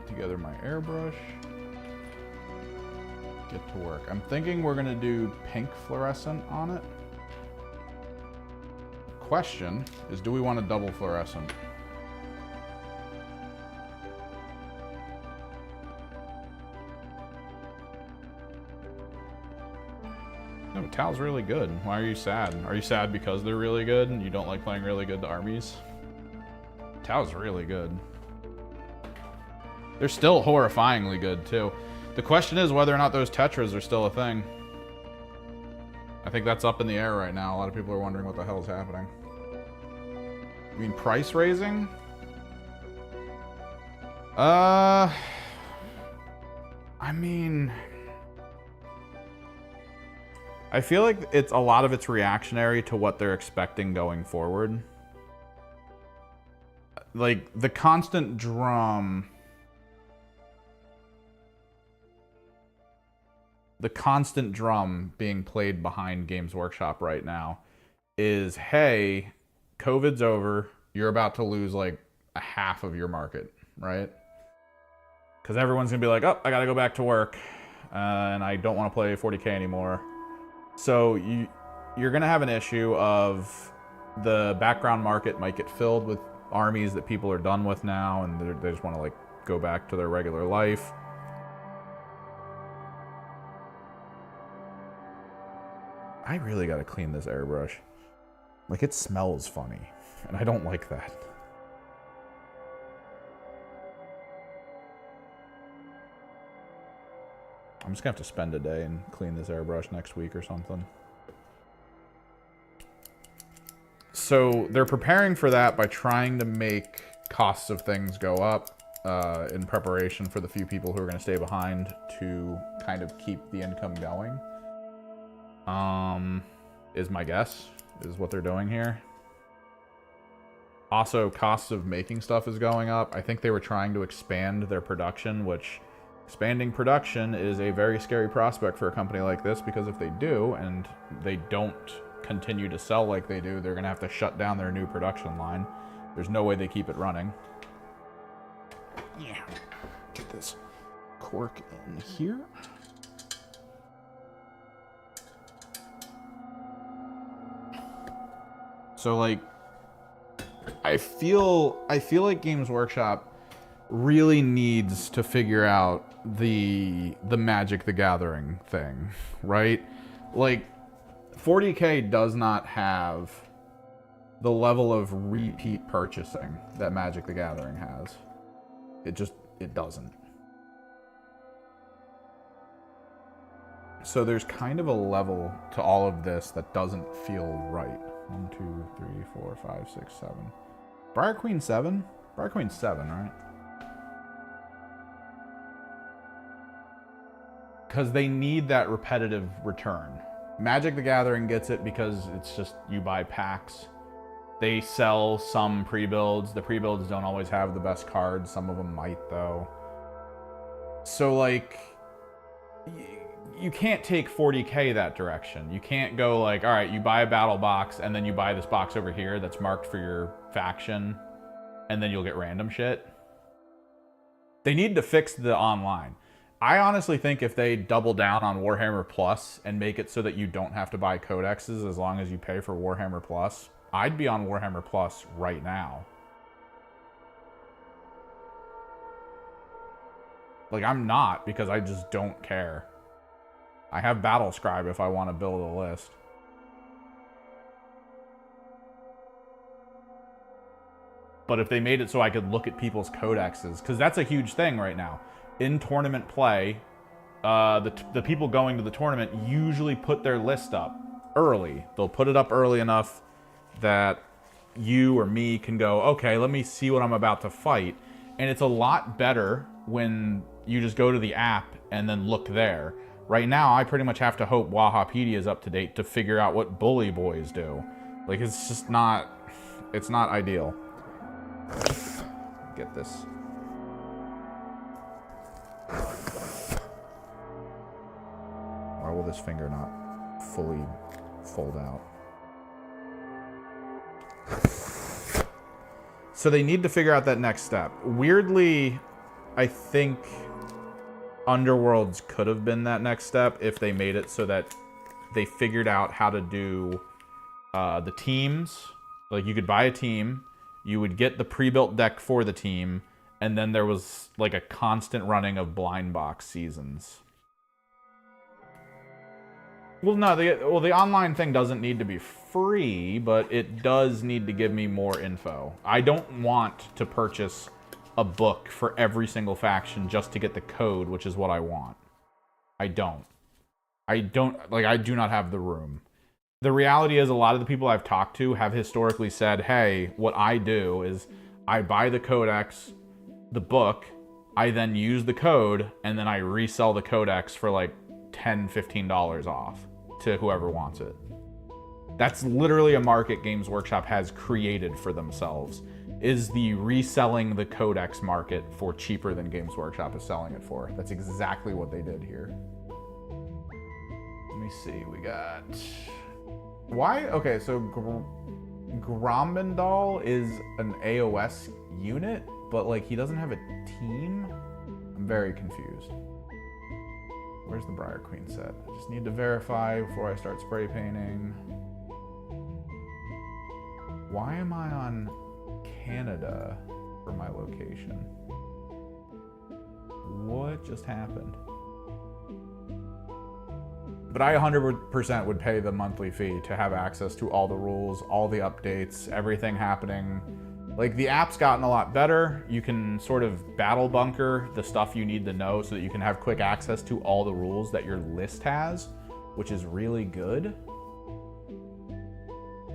Speaker 1: Together my airbrush. Get to work. I'm thinking we're gonna do pink fluorescent on it. question is, do we want a double fluorescent? No, Tal's really good. Why are you sad? Are you sad because they're really good and you don't like playing really good armies? Tal's really good. They're still horrifyingly good, too. The question is whether or not those Tetras are still a thing. I think that's up in the air right now. A lot of people are wondering what the hell is happening. You mean price raising? I mean... I feel like it's a lot of it's reactionary to what they're expecting going forward. Like, the constant drum... The constant drum being played behind Games Workshop right now is, hey, COVID's over. You're about to lose like a half of your market, right? Because everyone's going to be like, oh, I got to go back to work. And I don't want to play 40K anymore. So you're going to have an issue of the background market might get filled with armies that people are done with now. And they just want to like go back to their regular life. I really gotta clean this airbrush. Like, it smells funny, and I don't like that. I'm just gonna have to spend a day and clean this airbrush next week or something. So they're preparing for that by trying to make costs of things go up in preparation for the few people who are gonna stay behind to kind of keep the income going. Is my guess, is what they're doing here. Also, costs of making stuff is going up. I think they were trying to expand their production, which expanding production is a very scary prospect for a company like this, because if they do, and they don't continue to sell like they do, they're gonna have to shut down their new production line. There's no way they keep it running. Yeah, get this cork in here. So, like, I feel like Games Workshop really needs to figure out the Magic the Gathering thing, right? Like, 40K does not have the level of repeat purchasing that Magic the Gathering has. It doesn't. So there's kind of a level to all of this that doesn't feel right. 1, 2, 3, 4, 5, 6, 7. Briar Queen 7? Briar Queen 7, right? Because they need that repetitive return. Magic the Gathering gets it because it's just you buy packs. They sell some pre-builds. The pre-builds don't always have the best cards. Some of them might, though. So, like... You can't take 40K that direction. You can't go like, all right, you buy a battle box and then you buy this box over here that's marked for your faction and then you'll get random shit. They need to fix the online. I honestly think if they double down on Warhammer Plus and make it so that you don't have to buy codexes as long as you pay for Warhammer Plus, I'd be on Warhammer Plus right now. Like, I'm not, because I just don't care. I have Battle Scribe if I want to build a list. But if they made it so I could look at people's codexes, because that's a huge thing right now. In tournament play, the people going to the tournament usually put their list up early. They'll put it up early enough that you or me can go, okay, let me see what I'm about to fight. And it's a lot better when you just go to the app and then look there. Right now, I pretty much have to hope Wahapedia is up to date to figure out what Bully Boys do. Like, it's just not... It's not ideal. Get this. Why will this finger not fully fold out? So they need to figure out that next step. Weirdly, I think... Underworlds could have been that next step if they made it so that they figured out how to do the teams Like, you could buy a team, you would get the pre-built deck for the team, and then there was like a constant running of blind box seasons. Well, no, the online thing doesn't need to be free, but it does need to give me more info. I don't want to purchase a book for every single faction just to get the code, which is what I want. I don't. I do not have the room. The reality is a lot of the people I've talked to have historically said, hey, what I do is I buy the codex, the book, I then use the code, and then I resell the codex for like $10, $15 off to whoever wants it. That's literally a market Games Workshop has created for themselves, is the reselling the codex market for cheaper than Games Workshop is selling it for. That's exactly what they did here. Let me see, we got... Why? Okay, so Grombendal is an AOS unit, but like he doesn't have a team? I'm very confused. Where's the Briar Queen set? I just need to verify before I start spray painting. Why am I on Canada for my location? What just happened? But I 100% would pay the monthly fee to have access to all the rules, all the updates, everything happening. Like, the app's gotten a lot better. You can sort of battle bunker the stuff you need to know so that you can have quick access to all the rules that your list has, which is really good.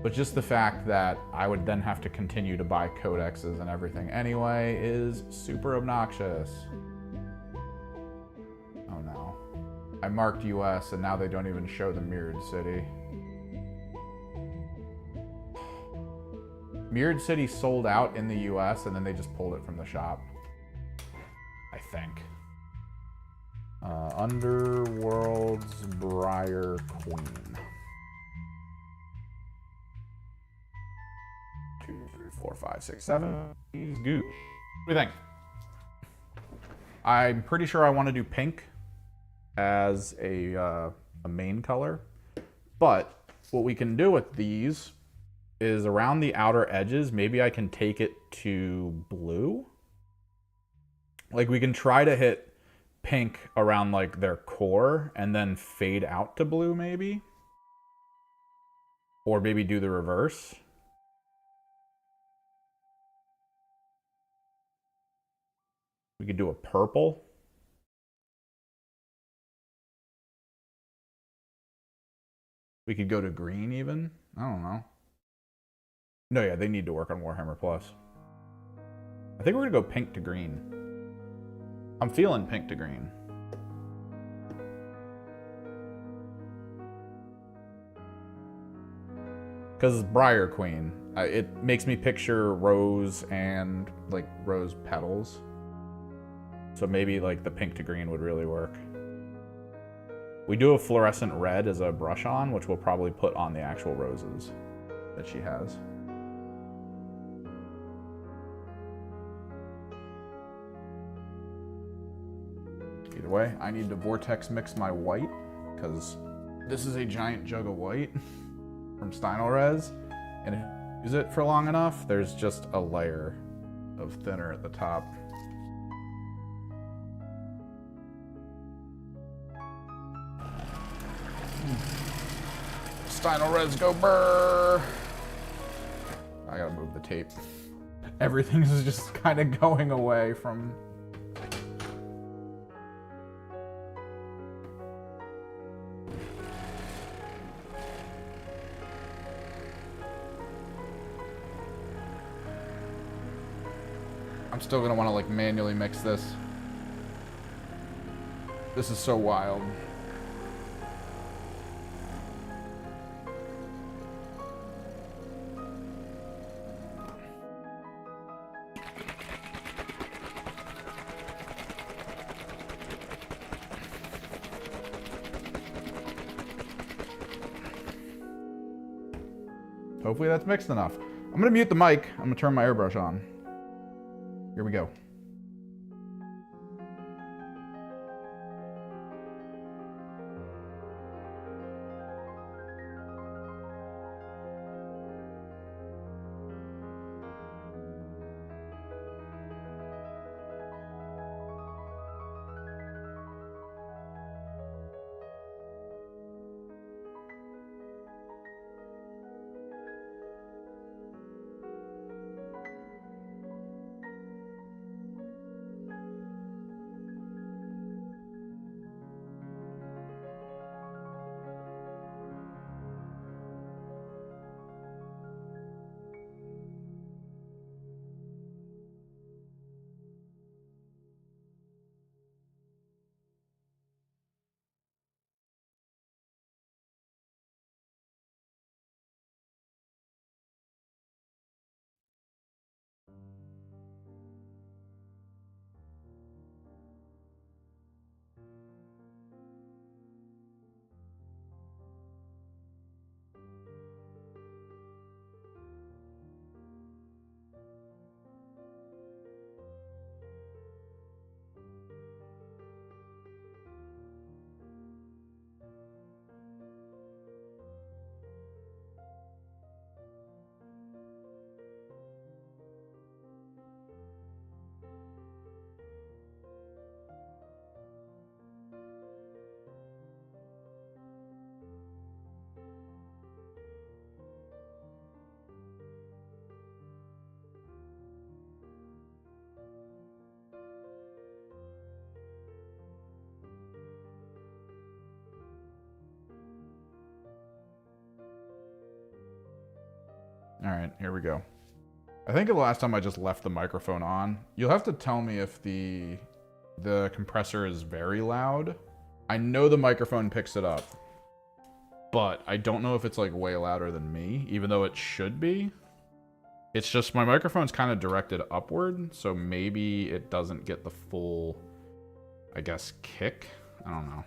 Speaker 1: But just the fact that I would then have to continue to buy codexes and everything anyway is super obnoxious. Oh no. I marked US and now they don't even show the mirrored city. Mirrored City sold out in the US and then they just pulled it from the shop. I think. Underworld's Briar Queen. 2, 3, 4, 5, 6, 7. He's good. What do you think? I'm pretty sure I want to do pink as a main color. But what we can do with these is around the outer edges, maybe I can take it to blue. Like, we can try to hit pink around like their core and then fade out to blue maybe. Or maybe do the reverse. We could do a purple. We could go to green even. I don't know. No, yeah, they need to work on Warhammer Plus. I think we're gonna go pink to green. I'm feeling pink to green. Because Briar Queen, it makes me picture rose and like rose petals. So maybe like the pink to green would really work. We do a fluorescent red as a brush on, which we'll probably put on the actual roses that she has. Either way, I need to vortex mix my white because this is a giant jug of white from Steinelrez, and if you use it for long enough, there's just a layer of thinner at the top. Steinelrez, go burr! I gotta move the tape. Everything is just kind of going away from... I'm still gonna want to like manually mix this. This is so wild. Hopefully that's mixed enough. I'm gonna mute the mic. I'm gonna turn my airbrush on. Here we go. All right, here we go. I think the last time I just left the microphone on. You'll have to tell me if the compressor is very loud. I know the microphone picks it up, but I don't know if it's like way louder than me, even though it should be. It's just my microphone's kind of directed upward, so maybe it doesn't get the full, I guess, kick. I don't know.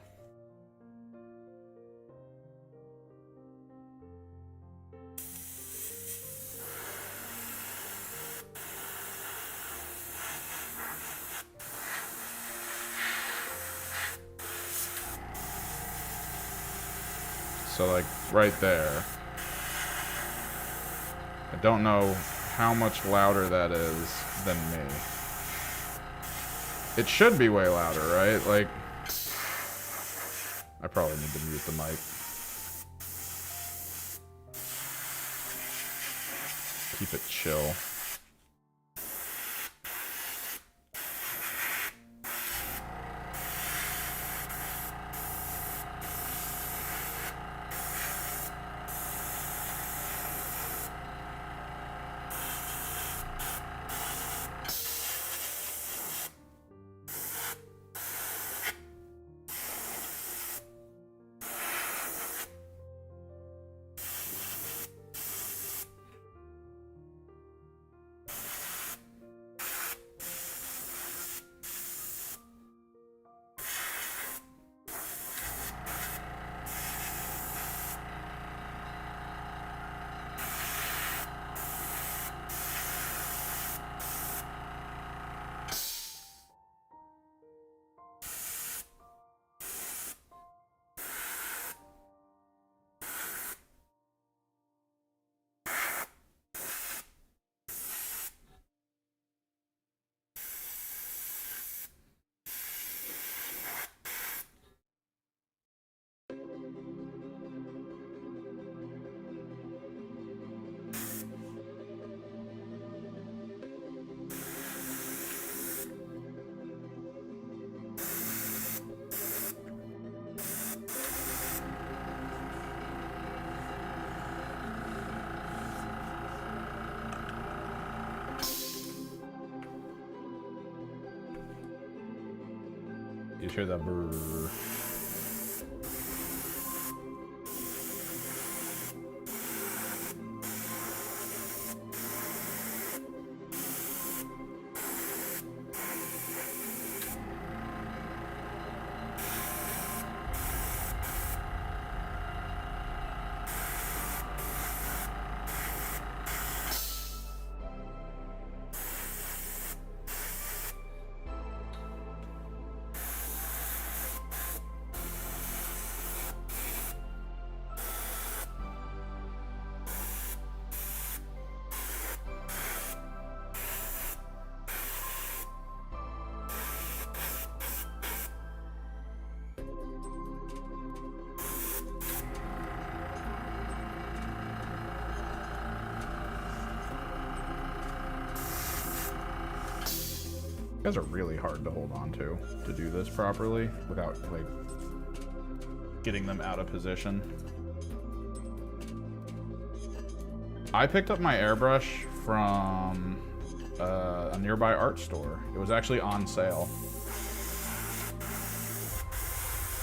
Speaker 1: So like right there. I don't know how much louder that is than me. It should be way louder, right? Like, I probably need to mute the mic. Keep it chill. You hear that brrr. You guys are really hard to hold on to do this properly without like getting them out of position. I picked up my airbrush from a nearby art store. It was actually on sale.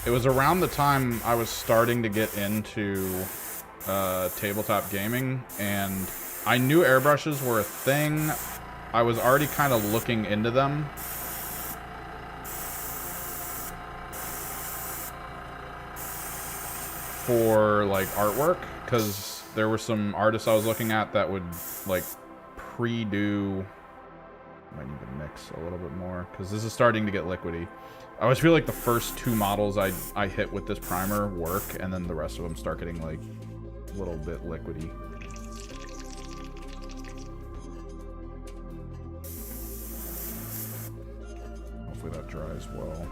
Speaker 1: It was around the time I was starting to get into tabletop gaming, and I knew airbrushes were a thing. I was already kind of looking into them. For like artwork, because there were some artists I was looking at that would like pre-do. Might need to mix a little bit more because this is starting to get liquidy. I always feel like the first two models I hit with this primer work, and then the rest of them start getting like a little bit liquidy. Hopefully that dries well.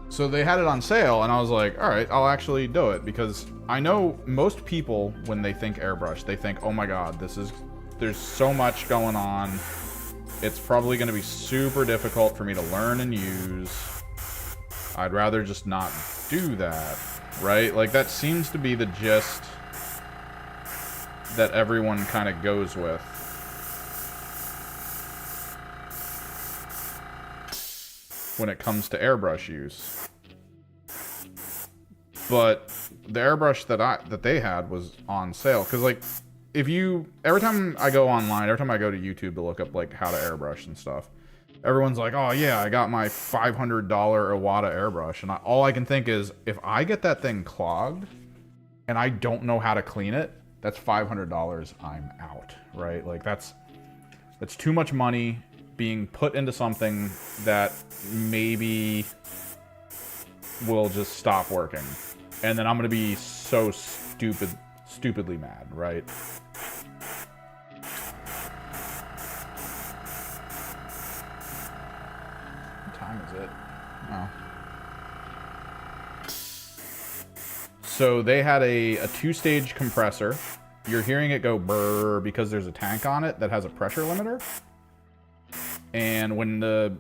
Speaker 1: So they had it on sale, and I was like, all right, I'll actually do it, because I know most people, when they think airbrush, they think, oh my god, there's so much going on. It's probably going to be super difficult for me to learn and use. I'd rather just not do that, right? Like, that seems to be the gist that everyone kind of goes with. When it comes to airbrush use. But the airbrush that they had was on sale. Because, like, every time I go online, every time I go to YouTube to look up, like, how to airbrush and stuff, everyone's like, oh, yeah, I got my $500 Iwata airbrush. And all I can think is, if I get that thing clogged and I don't know how to clean it, that's $500 I'm out, right? Like, that's too much money being put into something that maybe will just stop working. And then I'm going to be so stupidly mad, right? What time is it? Oh. So they had a 2-stage compressor. You're hearing it go brrr because there's a tank on it that has a pressure limiter. And when the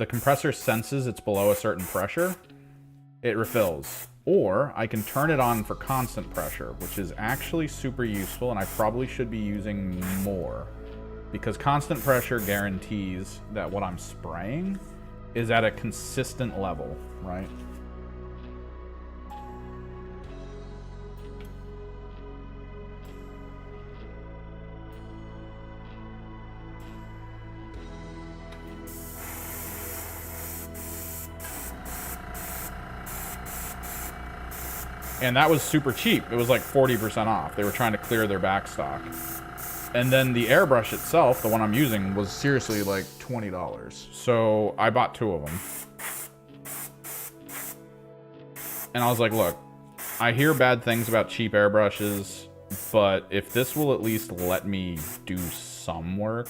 Speaker 1: compressor senses it's below a certain pressure, it refills. Or I can turn it on for constant pressure, which is actually super useful, and I probably should be using more. Because constant pressure guarantees that what I'm spraying is at a consistent level, right? And that was super cheap. It was like 40% off. They were trying to clear their back stock. And then the airbrush itself, the one I'm using, was seriously like $20. So I bought 2 of them. And I was like, look, I hear bad things about cheap airbrushes, but if this will at least let me do some work...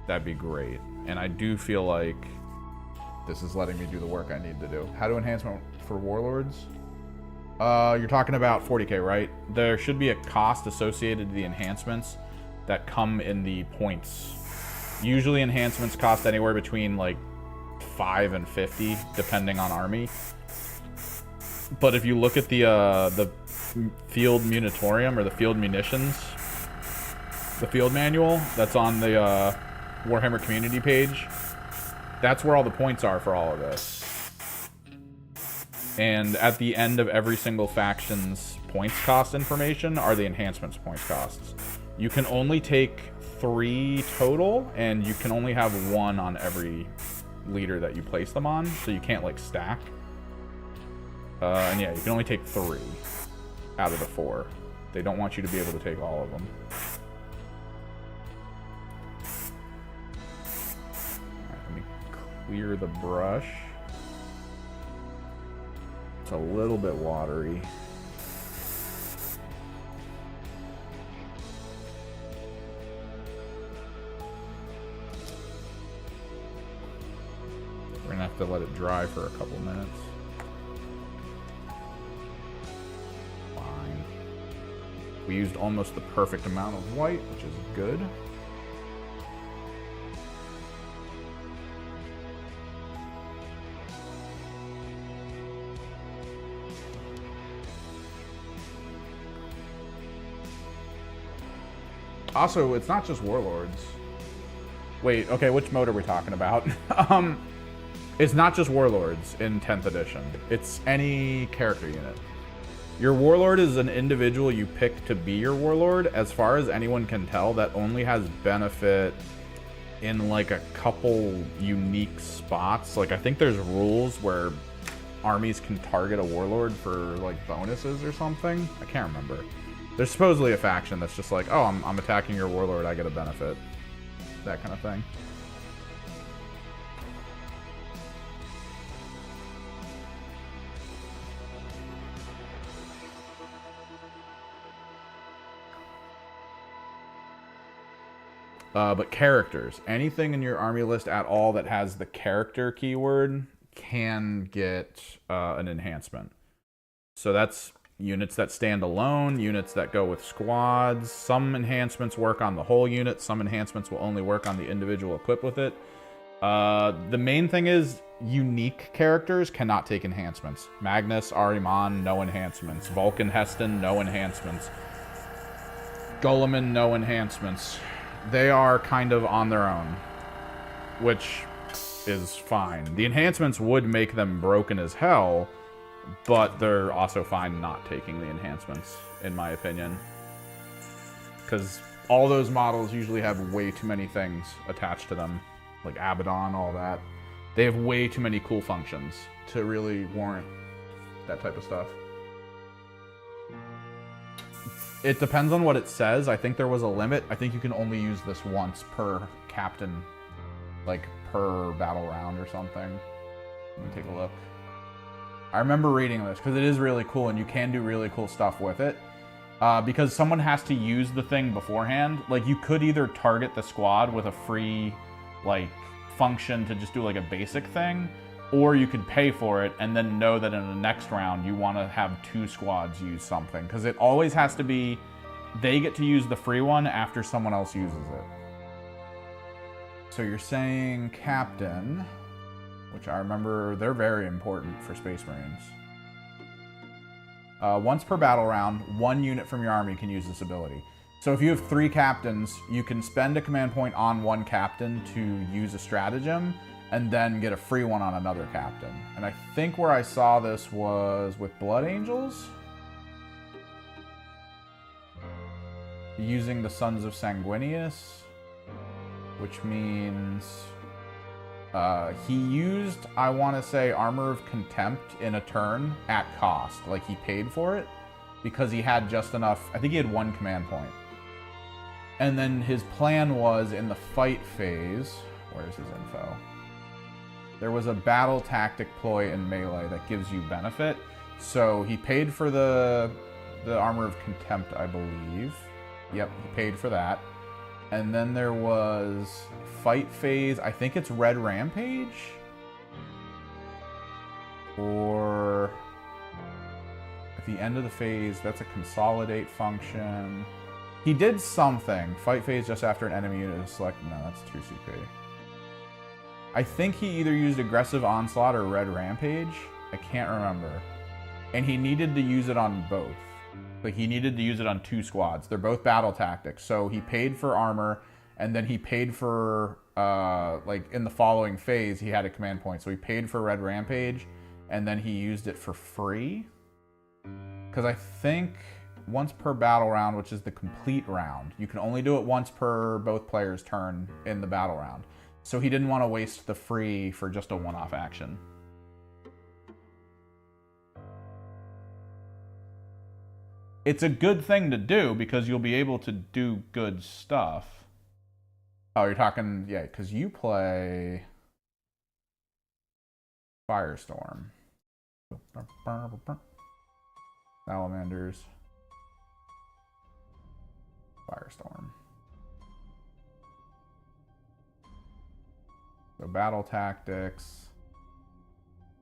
Speaker 1: that'd be great. And I do feel like this is letting me do the work I need to do. How to enhancement for Warlords? You're talking about 40k, right? There should be a cost associated to the enhancements that come in the points. Usually enhancements cost anywhere between like 5 and 50, depending on army. But if you look at the field munitorium or the field munitions, the field manual that's on the Warhammer community page, that's where all the points are for all of this. And at the end of every single faction's points cost information are the enhancements points costs. You can only take 3 total, and you can only have 1 on every leader that you place them on, so you can't like stack. And yeah, you can only take 3 out of the 4. They don't want you to be able to take all of them. Clear the brush. It's a little bit watery. We're gonna have to let it dry for a couple minutes. Fine. We used almost the perfect amount of white, which is good. Also, it's not just Warlords. Wait, okay, which mode are we talking about? It's not just Warlords in 10th edition. It's any character unit. Your Warlord is an individual you pick to be your Warlord. As far as anyone can tell, that only has benefit in like a couple unique spots. Like I think there's rules where armies can target a Warlord for like bonuses or something. I can't remember. There's supposedly a faction that's just like, oh, I'm attacking your Warlord, I get a benefit. That kind of thing. But characters. Anything in your army list at all that has the character keyword can get an enhancement. So that's units that stand alone, units that go with squads. Some enhancements work on the whole unit. Some enhancements will only work on the individual equipped with it. The main thing is unique characters cannot take enhancements. Magnus, Ahriman, no enhancements. Vulcan Heston, no enhancements. Guilliman, no enhancements. They are kind of on their own, which is fine. The enhancements would make them broken as hell, but they're also fine not taking the enhancements, in my opinion. Because all those models usually have way too many things attached to them. Like Abaddon, all that. They have way too many cool functions to really warrant that type of stuff. It depends on what it says. I think there was a limit. I think you can only use this once per captain, like per battle round or something. Let me take a look. I remember reading this because it is really cool and you can do really cool stuff with it. Because someone has to use the thing beforehand. Like you could either target the squad with a free like function to just do like a basic thing, or you could pay for it and then know that in the next round you want to have 2 squads use something, because it always has to be they get to use the free one after someone else uses it. So you're saying captain, which I remember they're very important for Space Marines. Once per battle round, 1 unit from your army can use this ability. So if you have 3 captains, you can spend a command point on 1 captain to use a stratagem, and then get a free one on another captain. And I think where I saw this was with Blood Angels? Using the Sons of Sanguinius, which means he used, I want to say, Armor of Contempt in a turn at cost. Like he paid for it because he had just enough, I think he had 1 command point. And then his plan was in the fight phase, where's his info? There was a battle tactic ploy in melee that gives you benefit. So he paid for the Armor of Contempt, I believe. Yep, he paid for that. And then there was fight phase, I think it's Red Rampage? Or at the end of the phase, that's a consolidate function. He did something. Fight phase just after an enemy unit is selected. No, that's 2 CP. I think he either used Aggressive Onslaught or Red Rampage. I can't remember. And he needed to use it on both. Like, he needed to use it on 2 squads. They're both battle tactics. So he paid for armor, and then he paid for, like, in the following phase, he had a command point. So he paid for Red Rampage, and then he used it for free. Because I think once per battle round, which is the complete round, you can only do it once per both players' turn in the battle round. So he didn't want to waste the free for just a one-off action. It's a good thing to do because you'll be able to do good stuff. Oh, you're talking, yeah, because you play Firestorm. Salamanders. Firestorm. So battle tactics.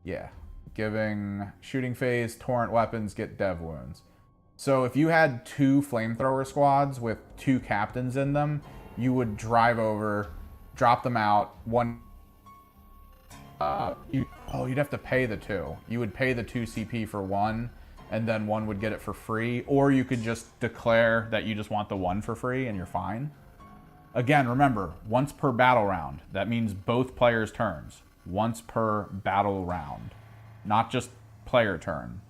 Speaker 1: Yeah. Giving shooting phase, torrent weapons, get dev wounds. So if you had 2 flamethrower squads with 2 captains in them, you would drive over, drop them out, one... you'd have to pay the 2. You would pay the 2 CP for one, and then one would get it for free, or you could just declare that you just want the one for free and you're fine. Again, remember, once per battle round. That means both players' turns. Once per battle round. Not just player turn.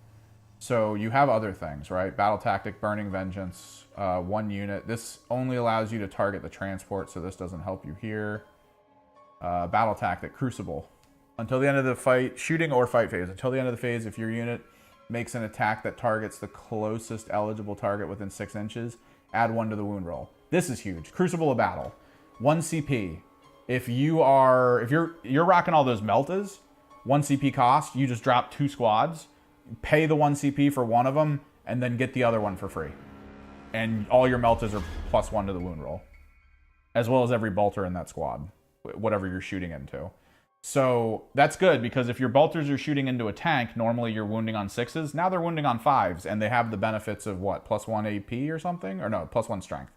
Speaker 1: So you have other things, right? Battle tactic, burning vengeance, 1 unit. This only allows you to target the transport, so this doesn't help you here. Battle tactic, crucible. Until the end of the fight, shooting or fight phase. Until the end of the phase, if your unit makes an attack that targets the closest eligible target within 6 inches, add 1 to the wound roll. This is huge. Crucible of Battle. 1 CP. If you're rocking all those meltas, 1 CP cost, you just drop 2 squads, pay the 1 CP for one of them, and then get the other one for free. And all your meltas are +1 to the wound roll. As well as every bolter in that squad. Whatever you're shooting into. So that's good, because if your bolters are shooting into a tank, normally you're wounding on 6s. Now they're wounding on 5s, and they have the benefits of what, +1 AP or something? Or no, +1 strength.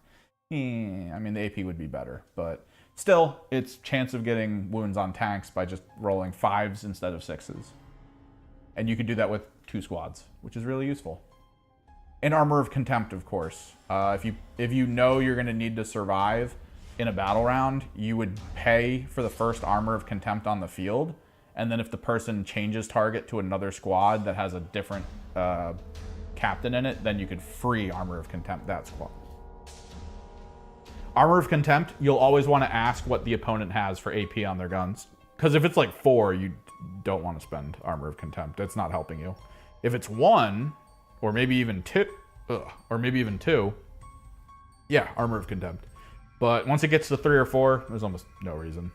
Speaker 1: I mean, the AP would be better, but still, it's chance of getting wounds on tanks by just rolling 5s instead of 6s. And you could do that with 2 squads, which is really useful. And Armor of Contempt, of course. If you know you're going to need to survive in a battle round, you would pay for the first Armor of Contempt on the field, and then if the person changes target to another squad that has a different captain in it, then you could free Armor of Contempt that squad. Armor of Contempt, you'll always want to ask what the opponent has for AP on their guns, because if it's like 4, you don't want to spend Armor of Contempt. It's not helping you. If it's 1, or maybe even 2, yeah, Armor of Contempt. But once it gets to 3 or 4, there's almost no reason.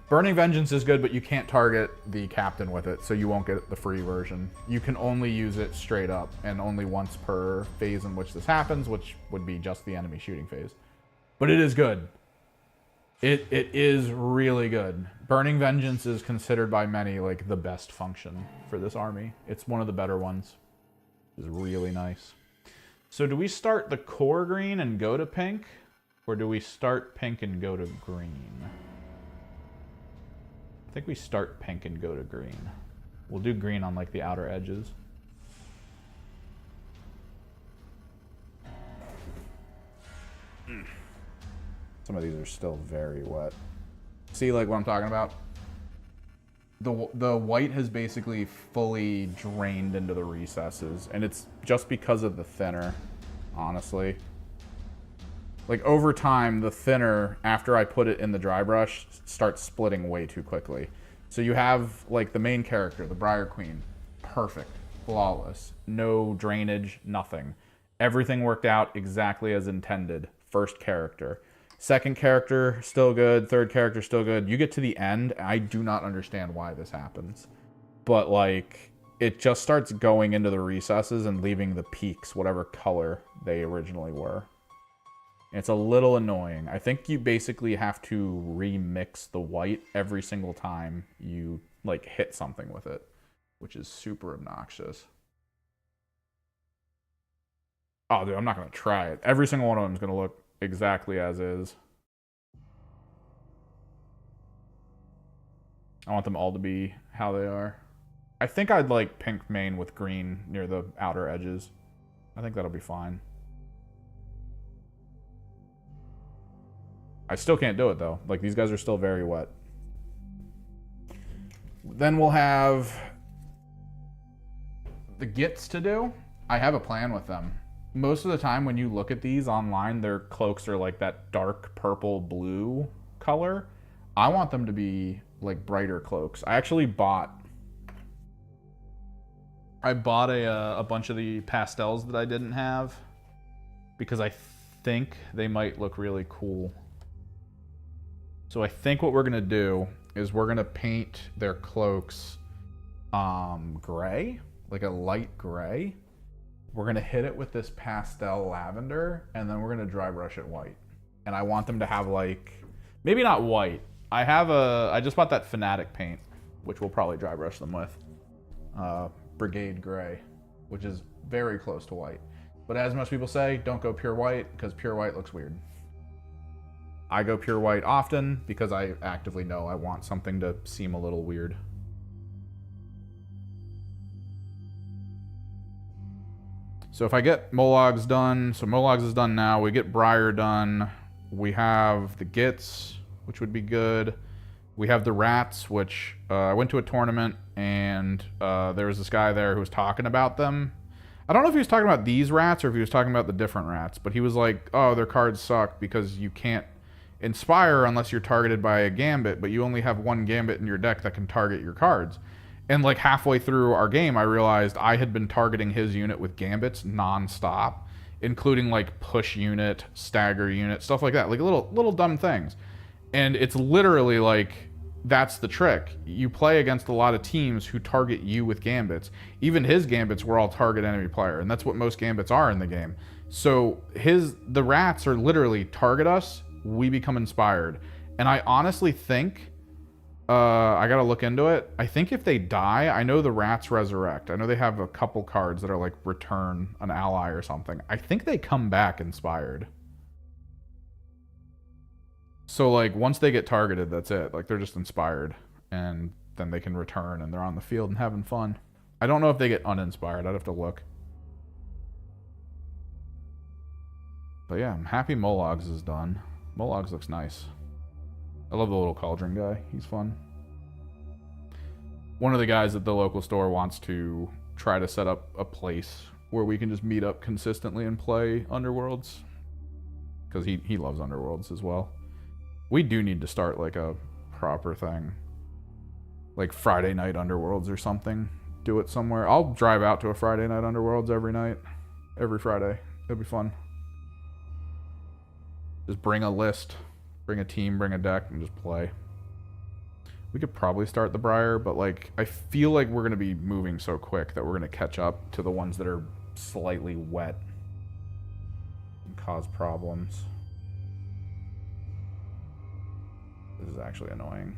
Speaker 1: Burning Vengeance is good, but you can't target the captain with it, so you won't get the free version. You can only use it straight up, and only once per phase in which this happens, which would be just the enemy shooting phase. But it is good. It is really good. Burning Vengeance is considered by many like the best function for this army. It's one of the better ones. It's really nice. So do we start the core green and go to pink? Or do we start pink and go to green? I think we start pink and go to green. We'll do green on like the outer edges. Some of these are still very wet. See like what I'm talking about? The white has basically fully drained into the recesses, and it's just because of the thinner, honestly. Like over time, the thinner, after I put it in the dry brush, starts splitting way too quickly. So you have like the main character, the Briar Queen, perfect, flawless, no drainage, nothing. Everything worked out exactly as intended. First character. Second character, still good. Third character, still good. You get to the end, I do not understand why this happens. But like, it just starts going into the recesses and leaving the peaks, whatever color they originally were. It's a little annoying. I think you basically have to remix the white every single time you like hit something with it, which is super obnoxious. Oh, dude, I'm not going to try it. Every single one of them is going to look exactly as is. I want them all to be how they are. I think I'd like pink main with green near the outer edges. I think that'll be fine. I still can't do it though. Like these guys are still very wet. Then we'll have the gits to do. I have a plan with them. Most of the time when you look at these online, their cloaks are like that dark purple blue color. I want them to be like brighter cloaks. I actually bought a bunch of the pastels that I didn't have because I think they might look really cool. So I think what we're gonna do is we're gonna paint their cloaks gray, like a light gray. We're gonna hit it with this pastel lavender, and then we're gonna dry brush it white. And I want them to have like, maybe not white. I just bought that Fanatic paint, which we'll probably dry brush them with. Brigade gray, which is very close to white. But as most people say, don't go pure white, because pure white looks weird. I go pure white often, because I actively know I want something to seem a little weird. So if I get Mollog's done, so Mollog's is done now, we get Briar done, we have the Gits, which would be good. We have the Rats, which I went to a tournament, and there was this guy there who was talking about them. I don't know if he was talking about these rats or if he was talking about the different rats, but he was like, oh, their cards suck because you can't inspire unless you're targeted by a gambit, but you only have one gambit in your deck that can target your cards. And like halfway through our game, I realized I had been targeting his unit with gambits nonstop, including like push unit, stagger unit, stuff like that, like little dumb things. And it's literally like, that's the trick. You play against a lot of teams who target you with gambits. Even his gambits were all target enemy player, and that's what most gambits are in the game. So the rats are literally target us, we become inspired. And I honestly think I gotta look into it. I think if they die, I know the rats resurrect. I know they have a couple cards that are like return an ally or something. I think they come back inspired. So like once they get targeted, that's it. Like they're just inspired, and then they can return and they're on the field and having fun. I don't know if they get uninspired. I'd have to look. But yeah, I'm happy Mollogs is done. Mollogs looks nice. I love the little cauldron guy. He's fun. One of the guys at the local store wants to try to set up a place where we can just meet up consistently and play Underworlds. Because he loves Underworlds as well. We do need to start like a proper thing. Like Friday night Underworlds or something. Do it somewhere. I'll drive out to a Friday night Underworlds every night. Every Friday. It'll be fun. Just bring a list. Bring a team, bring a deck, and just play. We could probably start the Briar, but like I feel like we're going to be moving so quick that we're going to catch up to the ones that are slightly wet and cause problems. This is actually annoying.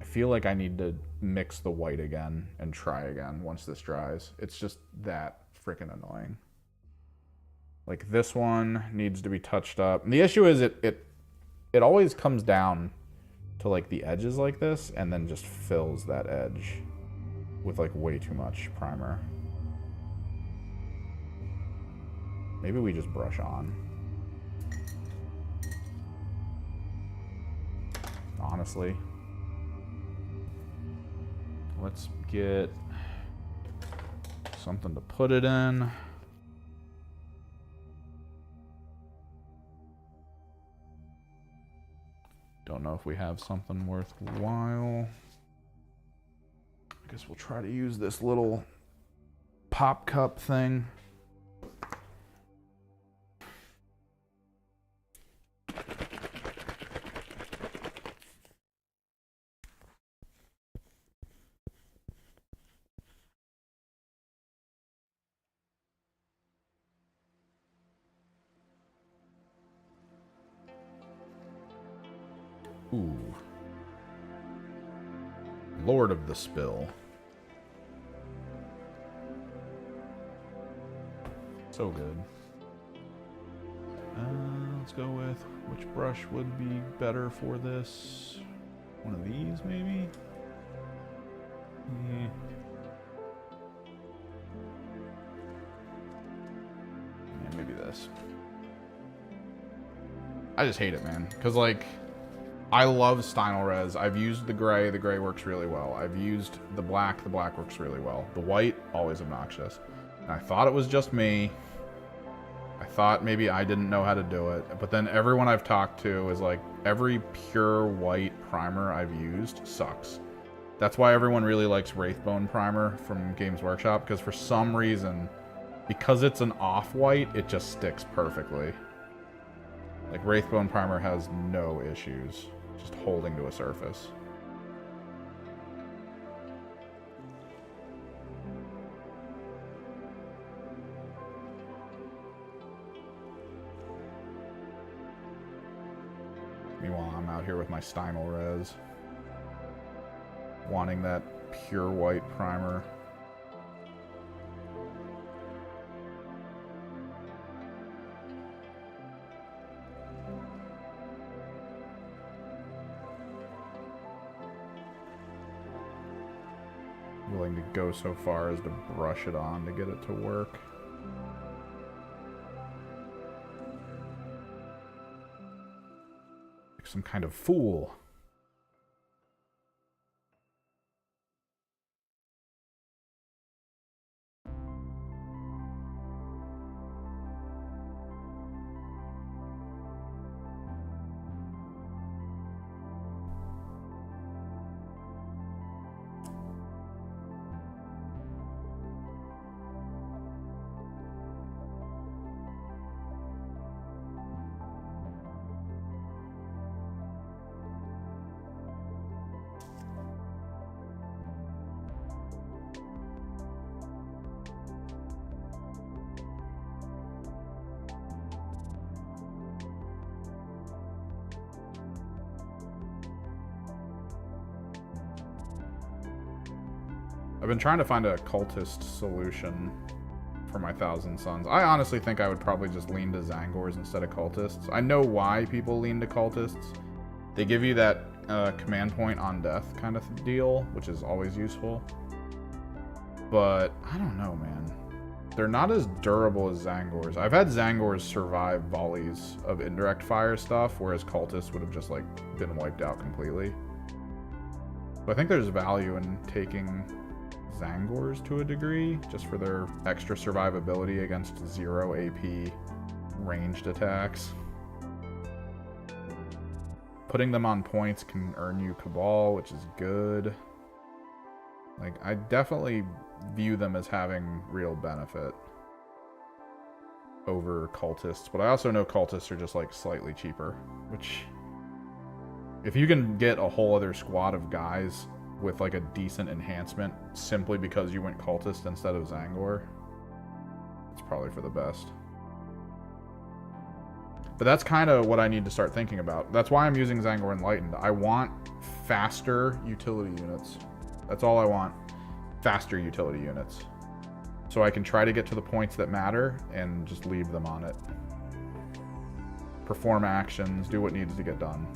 Speaker 1: I feel like I need to mix the white again and try again once this dries. It's just that freaking annoying. Like this one needs to be touched up. And the issue is it always comes down to like the edges like this and then just fills that edge with like way too much primer. Maybe we just brush on. Honestly. Let's get something to put it in. Don't know if we have something worthwhile. I guess we'll try to use this little pop cup thing. Ooh. Lord of the Spill. So good. Let's go with which brush would be better for this. One of these, maybe? Yeah. Yeah, maybe this. I just hate it, man. Because, like, I love Stynylrez. I've used the gray works really well. I've used the black works really well. The white, always obnoxious. And I thought it was just me. I thought maybe I didn't know how to do it. But then everyone I've talked to is like, every pure white primer I've used sucks. That's why everyone really likes Wraithbone primer from Games Workshop, because for some reason, because it's an off-white, it just sticks perfectly. Like, Wraithbone primer has no issues. Just holding to a surface. Meanwhile, I'm out here with my Stynylrez, wanting that pure white primer. Willing to go so far as to brush it on to get it to work. Like some kind of fool. I've been trying to find a cultist solution for my Thousand Suns. I honestly think I would probably just lean to Zangors instead of cultists. I know why people lean to cultists. They give you that command point on death kind of deal, which is always useful. But I don't know, man. They're not as durable as Zangors. I've had Zangors survive volleys of indirect fire stuff, whereas cultists would have just like been wiped out completely. But I think there's value in taking Zangors to a degree, just for their extra survivability against 0 AP ranged attacks. Putting them on points can earn you Cabal, which is good. Like, I definitely view them as having real benefit over cultists, but I also know cultists are just like slightly cheaper, which if you can get a whole other squad of guys with like a decent enhancement simply because you went cultist instead of Zangor, it's probably for the best. But that's kind of what I need to start thinking about. That's why I'm using Zangor Enlightened. I want faster utility units. That's all I want. Faster utility units. So I can try to get to the points that matter and just leave them on it. Perform actions, do what needs to get done.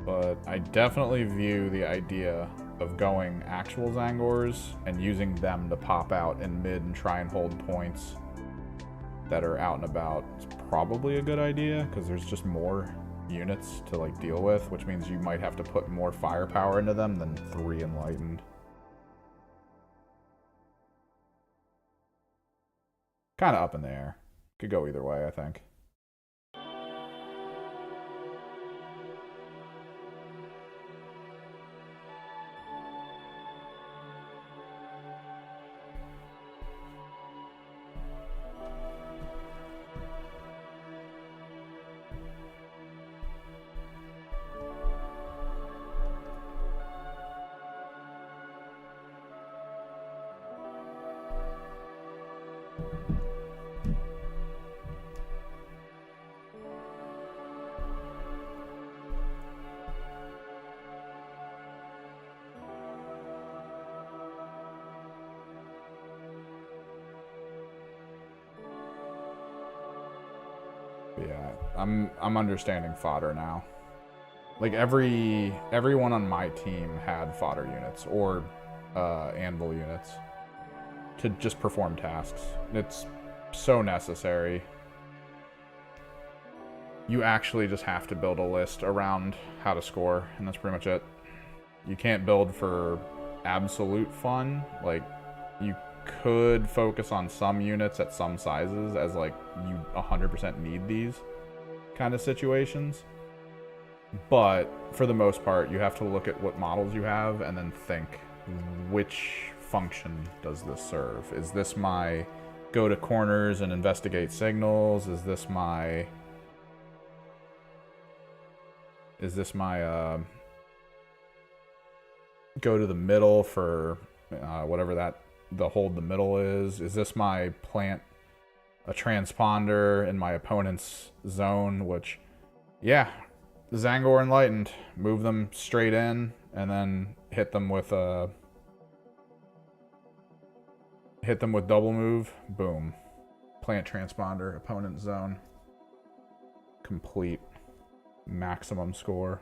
Speaker 1: But I definitely view the idea of going actual Zangors and using them to pop out in mid and try and hold points that are out and about is probably a good idea, because there's just more units to like deal with, which means you might have to put more firepower into them than 3 Enlightened. Kind of up in the air. Could go either way, I think. Yeah, I'm understanding fodder now. Like everyone on my team had fodder units or anvil units to just perform tasks. It's so necessary. You actually just have to build a list around how to score, and that's pretty much it. You can't build for absolute fun. Like, you could focus on some units at some sizes as like you 100% need these kind of situations, but for the most part you have to look at what models you have and then think, which function does this serve? Is this my go to corners and investigate signals? Is this my go to the middle for whatever that the hold the middle is? Is this my plant a transponder in my opponent's zone? Which, yeah, Zangor Enlightened, move them straight in and then hit them with double move. Boom, plant transponder, opponent zone, complete, maximum score.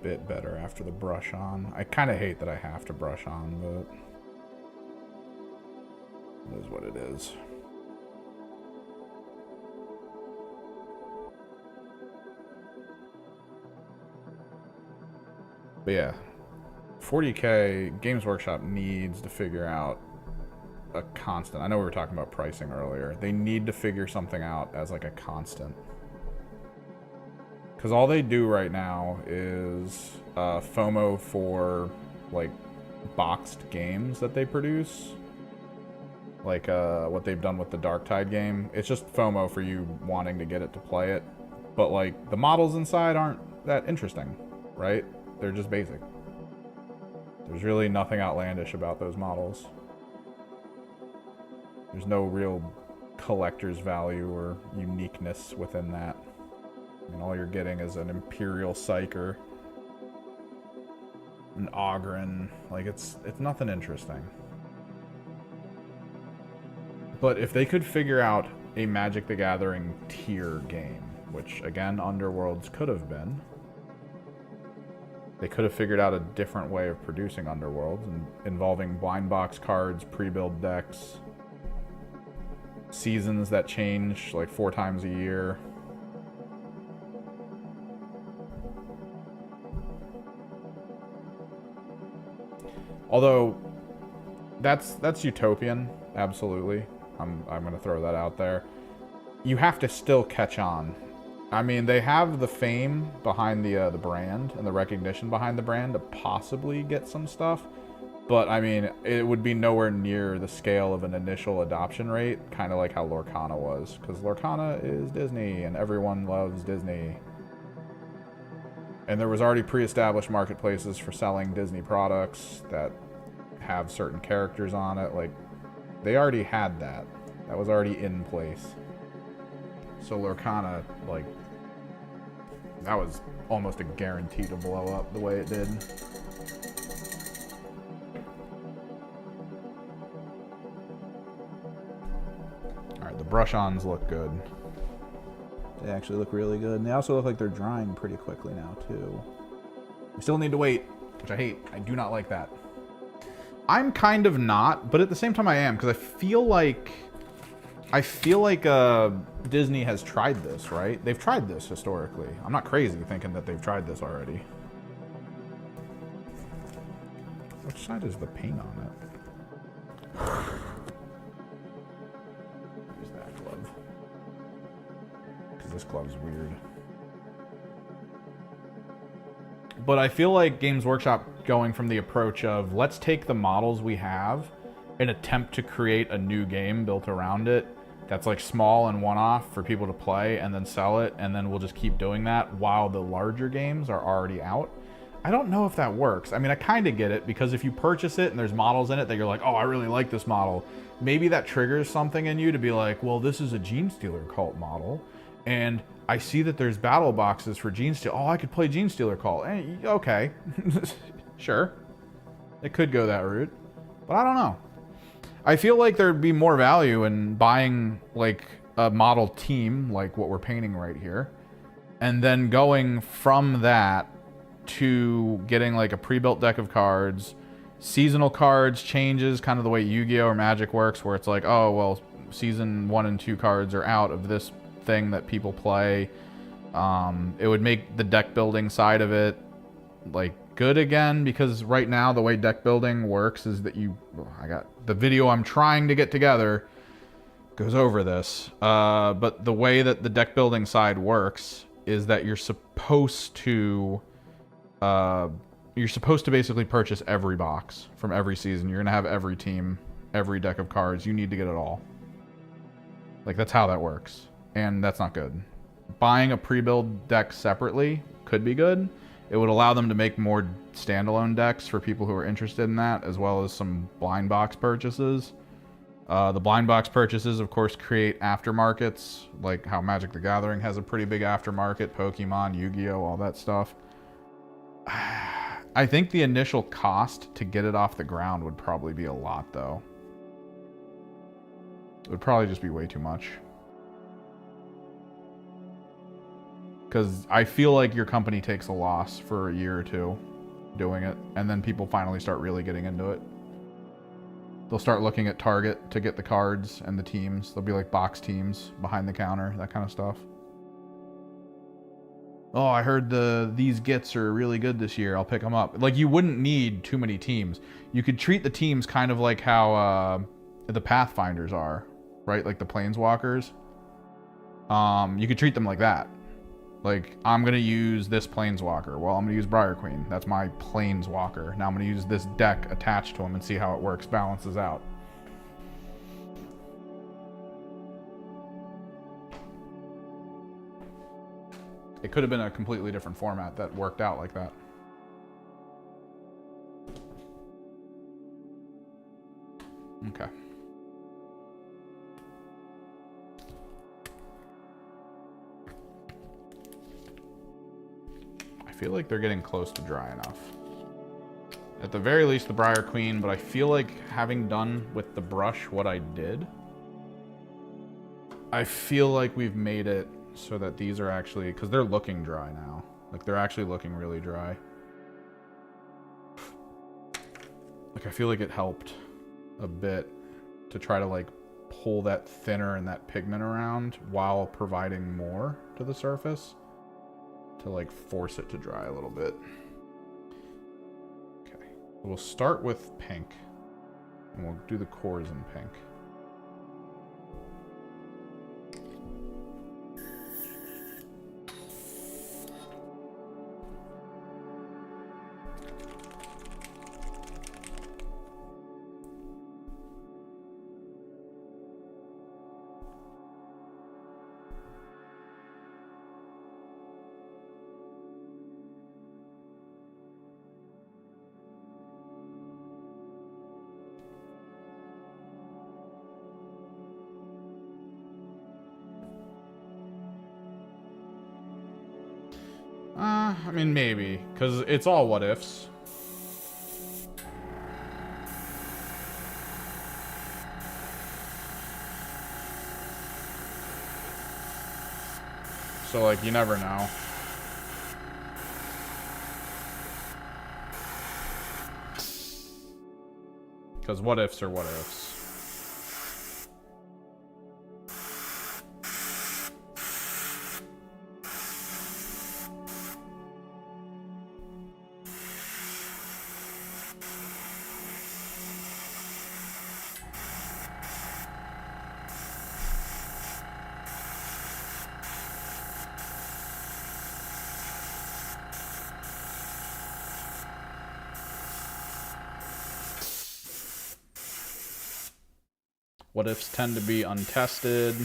Speaker 1: bit better after the brush on. I kind of hate that I have to brush on, but it is what it is. But yeah, 40K, Games Workshop needs to figure out a constant. I know we were talking about pricing earlier. They need to figure something out as like a constant. Because all they do right now is FOMO for like boxed games that they produce. Like what they've done with the Darktide game. It's just FOMO for you wanting to get it to play it. But like the models inside aren't that interesting, right? They're just basic. There's really nothing outlandish about those models. There's no real collector's value or uniqueness within that. I mean, all you're getting is an Imperial Psyker, an Ogren. Like, it's nothing interesting. But if they could figure out a Magic the Gathering tier game, which, again, Underworlds could have been, they could have figured out a different way of producing Underworlds, involving blind box cards, pre-build decks, seasons that change like 4 times a year. Although that's utopian, absolutely. I'm gonna throw that out there. You have to still catch on. I mean, they have the fame behind the brand and the recognition behind the brand to possibly get some stuff, but I mean, it would be nowhere near the scale of an initial adoption rate, kind of like how Lorcana was, because Lorcana is Disney and everyone loves Disney. And there was already pre-established marketplaces for selling Disney products that have certain characters on it. Like, they already had that. That was already in place. So Lorcana, like, that was almost a guarantee to blow up the way it did. Alright, the brush-ons look good. They actually look really good. And they also look like they're drying pretty quickly now, too. We still need to wait, which I hate. I do not like that. I'm kind of not, but at the same time I am, because I feel like Disney has tried this, right? They've tried this historically. I'm not crazy thinking that they've tried this already. Which side is the paint on it? Use that glove. Because this glove's weird. But I feel like Games Workshop going from the approach of, let's take the models we have and attempt to create a new game built around it that's like small and one-off for people to play and then sell it, and then we'll just keep doing that while the larger games are already out. I don't know if that works. I mean, I kind of get it, because if you purchase it and there's models in it that you're like, oh, I really like this model, maybe that triggers something in you to be like, well, this is a Genestealer Cult model, and I see that there's battle boxes for Genestealer. Oh, I could play Genestealer Cult. Okay. Sure. It could go that route. But I don't know. I feel like there'd be more value in buying like a model team, like what we're painting right here, and then going from that to getting like a pre-built deck of cards, seasonal cards, changes, kind of the way Yu-Gi-Oh! Or Magic works, where it's like, oh, well, season 1 and 2 cards are out of this thing that people play. It would make the deck building side of it like good again, because right now the way deck building works is that I got the video I'm trying to get together goes over this, but the way that the deck building side works is that you're supposed to basically purchase every box from every season. You're gonna have every team, every deck of cards. You need to get it all. Like, that's how that works, and that's not good. Buying a pre-build deck separately could be good. It would allow them to make more standalone decks for people who are interested in that, as well as some blind box purchases. The blind box purchases, of course, create aftermarkets, like how Magic the Gathering has a pretty big aftermarket, Pokemon, Yu-Gi-Oh!, all that stuff. I think the initial cost to get it off the ground would probably be a lot, though. It would probably just be way too much. Because I feel like your company takes a loss for a year or two doing it, and then people finally start really getting into it. They'll start looking at Target to get the cards and the teams. There'll be like box teams behind the counter, that kind of stuff. Oh, I heard these gets are really good this year. I'll pick them up. Like, you wouldn't need too many teams. You could treat the teams kind of like how the Pathfinders are, right? Like the Planeswalkers. You could treat them like that. Like, I'm going to use this Planeswalker. Well, I'm going to use Briar Queen. That's my Planeswalker. Now I'm going to use this deck attached to him and see how it works, balances out. It could have been a completely different format that worked out like that. Okay. I feel like they're getting close to dry enough. At the very least, the Briar Queen, but I feel like having done with the brush what I did, I feel like we've made it so that these are actually, because they're looking dry now. Like, they're actually looking really dry. Like, I feel like it helped a bit to try to, like, pull that thinner and that pigment around while providing more to the surface to, like, force it to dry a little bit. Okay. We'll start with pink, and we'll do the cores in pink. I mean, maybe, because it's all what ifs. So, like, you never know. Because what ifs are what ifs. What ifs tend to be untested.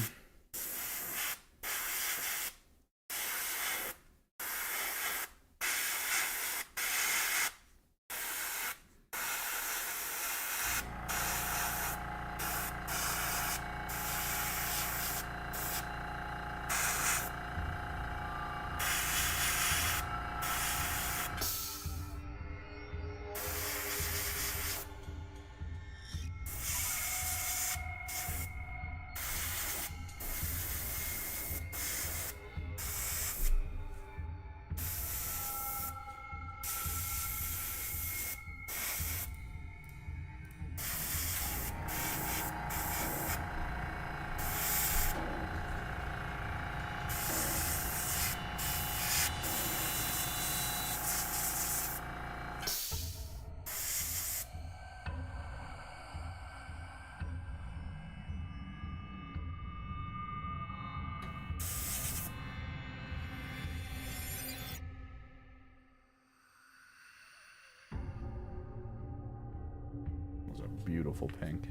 Speaker 1: Those are beautiful pink.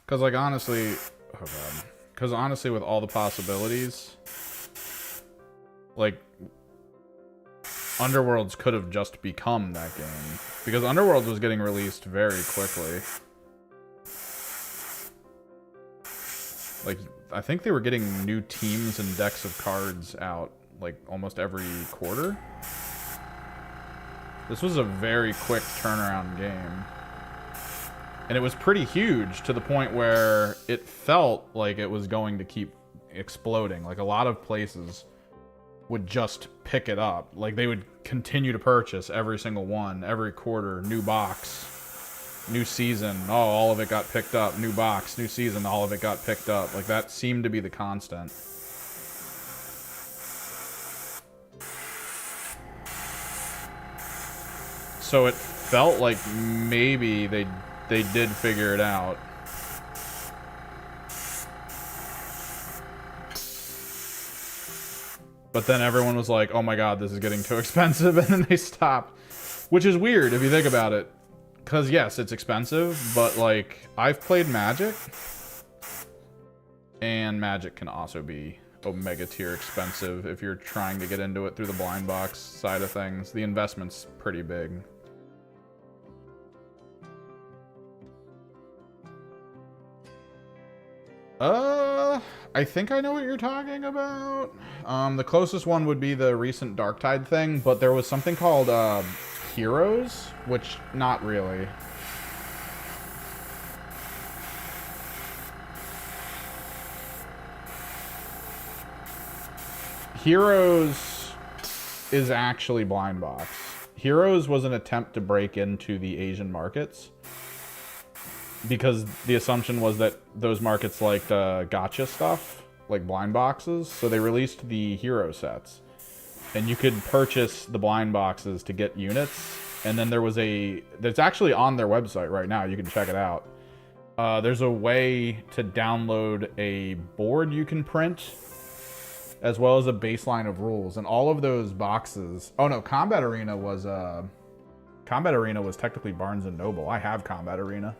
Speaker 1: Because, like, honestly, oh god. Because honestly, with all the possibilities, like, Underworlds could have just become that game. Because Underworlds was getting released very quickly. Like, I think they were getting new teams and decks of cards out, like, almost every quarter. This was a very quick turnaround game. And it was pretty huge to the point where it felt like it was going to keep exploding. Like, a lot of places would just pick it up. Like, they would continue to purchase every single one, every quarter, new box, new season. Oh, all of it got picked up. New box, new season, all of it got picked up. Like, that seemed to be the constant. So it felt like maybe they did figure it out. But then everyone was like, oh my god, this is getting too expensive, and then they stopped. Which is weird if you think about it. Because yes, it's expensive, but like, I've played Magic. And Magic can also be Omega tier expensive if you're trying to get into it through the blind box side of things. The investment's pretty big. I think I know what you're talking about. The closest one would be the recent Darktide thing, but there was something called Heroes, which not really. Heroes is actually blind box. Heroes was an attempt to break into the Asian markets, because the assumption was that those markets liked gacha stuff, like blind boxes, so they released the hero sets. And you could purchase the blind boxes to get units, and then there was that's actually on their website right now, you can check it out. There's a way to download a board you can print, as well as a baseline of rules, and all of those boxes... Oh no, Combat Arena was technically Barnes & Noble. I have Combat Arena.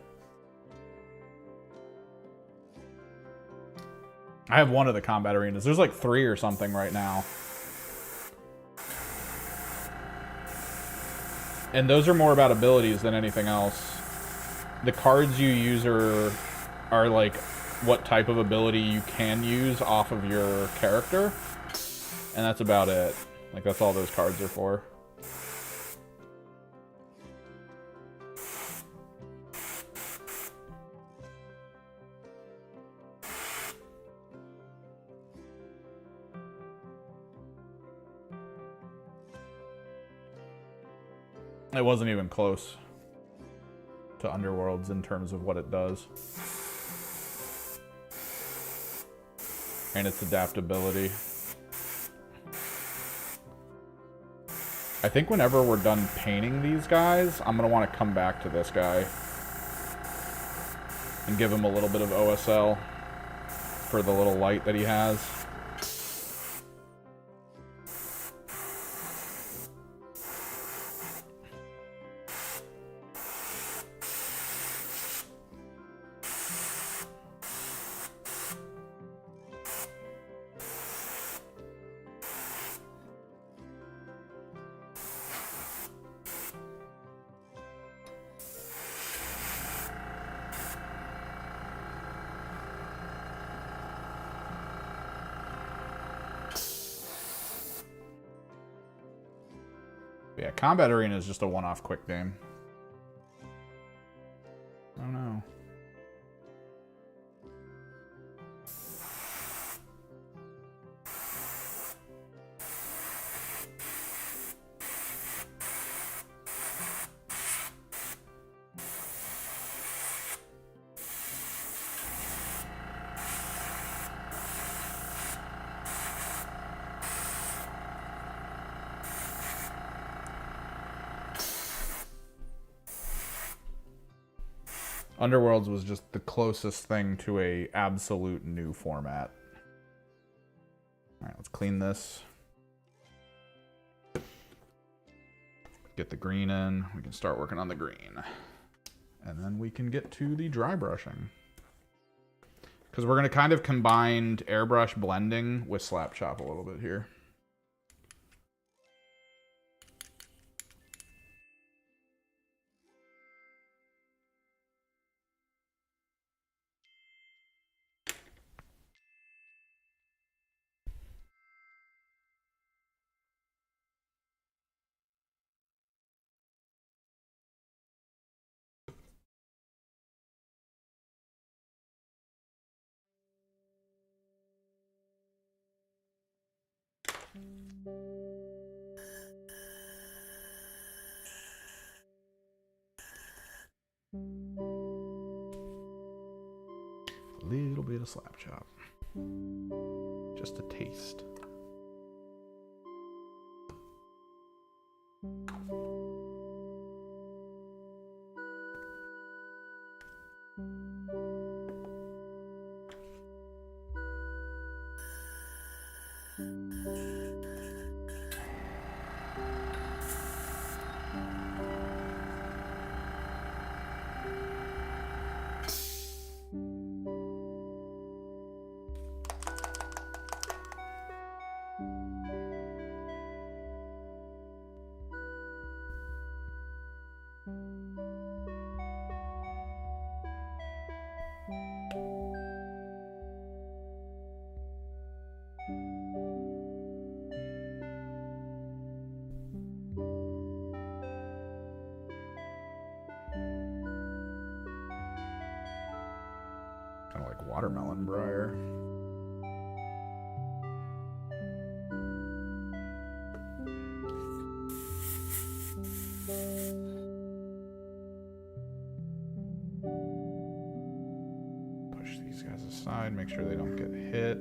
Speaker 1: I have one of the Combat Arenas. There's like 3 or something right now. And those are more about abilities than anything else. The cards you use are like what type of ability you can use off of your character. And that's about it. Like, that's all those cards are for. It wasn't even close to Underworlds in terms of what it does. And its adaptability. I think whenever we're done painting these guys, I'm going to want to come back to this guy and give him a little bit of OSL for the little light that he has. Yeah, Combat Arena is just a one-off quick game. I don't know. Underworlds was just the closest thing to a absolute new format. All right, let's clean this. Get the green in. We can start working on the green. And then we can get to the dry brushing. Because we're going to kind of combine airbrush blending with slap chop a little bit here. A little bit of slap chop. Just a taste. Kind of like watermelon Briar. Push these guys aside, make sure they don't get hit.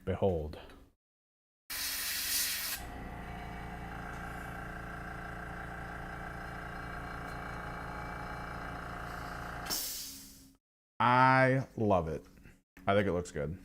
Speaker 1: Behold. I love it. I think it looks good.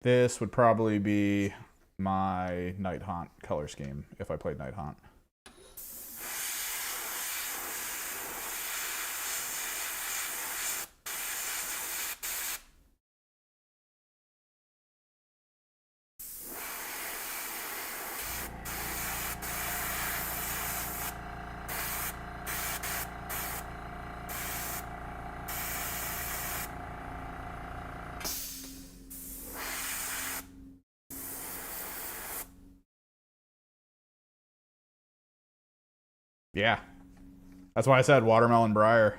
Speaker 1: This would probably be my Night Haunt color scheme if I played Night Haunt. Yeah. That's why I said watermelon Briar.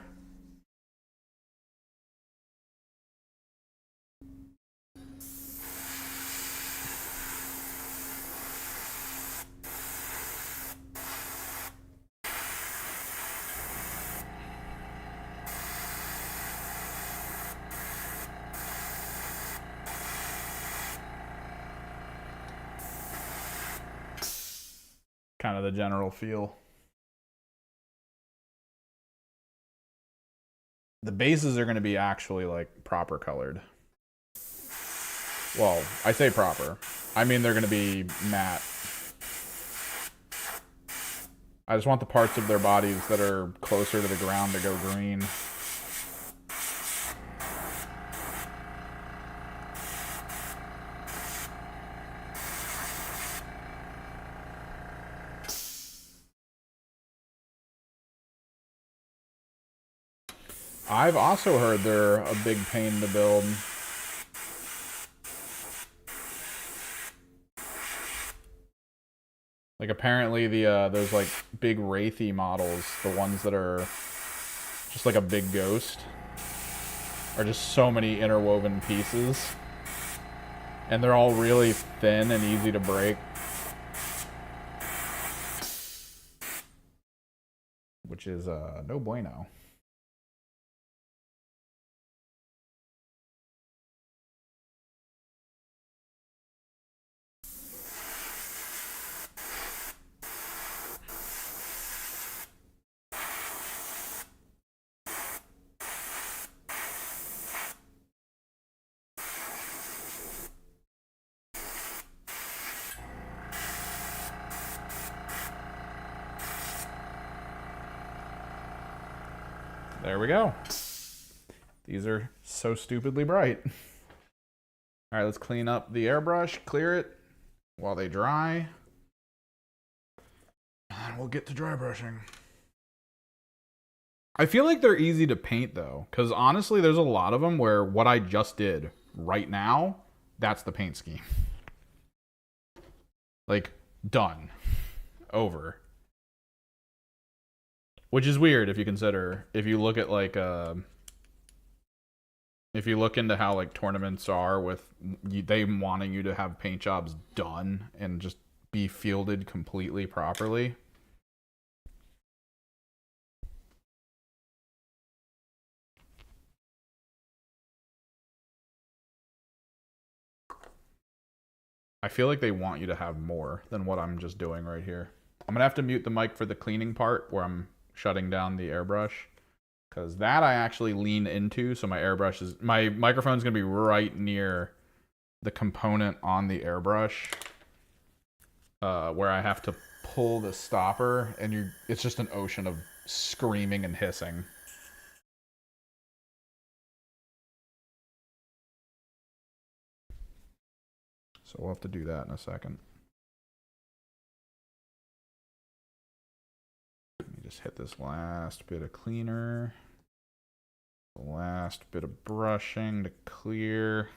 Speaker 1: Kind of the general feel. The bases are going to be actually like proper colored. Well, I say proper. I mean they're going to be matte. I just want the parts of their bodies that are closer to the ground to go green. I've also heard they're a big pain to build. Like apparently the those like big wraithy models, the ones that are just like a big ghost, are just so many interwoven pieces. And they're all really thin and easy to break. Which is no bueno. There we go. These are so stupidly bright. All right, let's clean up the airbrush, clear it while they dry. And we'll get to dry brushing. I feel like they're easy to paint though, because honestly, there's a lot of them where what I just did right now, that's the paint scheme. Like, done. Over. Which is weird if you consider, if you look at like, if you look into how like tournaments are with they wanting you to have paint jobs done and just be fielded completely properly. I feel like they want you to have more than what I'm just doing right here. I'm gonna have to mute the mic for the cleaning part where I'm shutting down the airbrush, because that I actually lean into, so my microphone's gonna be right near the component on the airbrush, where I have to pull the stopper, and it's just an ocean of screaming and hissing. So we'll have to do that in a second. Let me just hit this last bit of cleaner. The last bit of brushing to clear.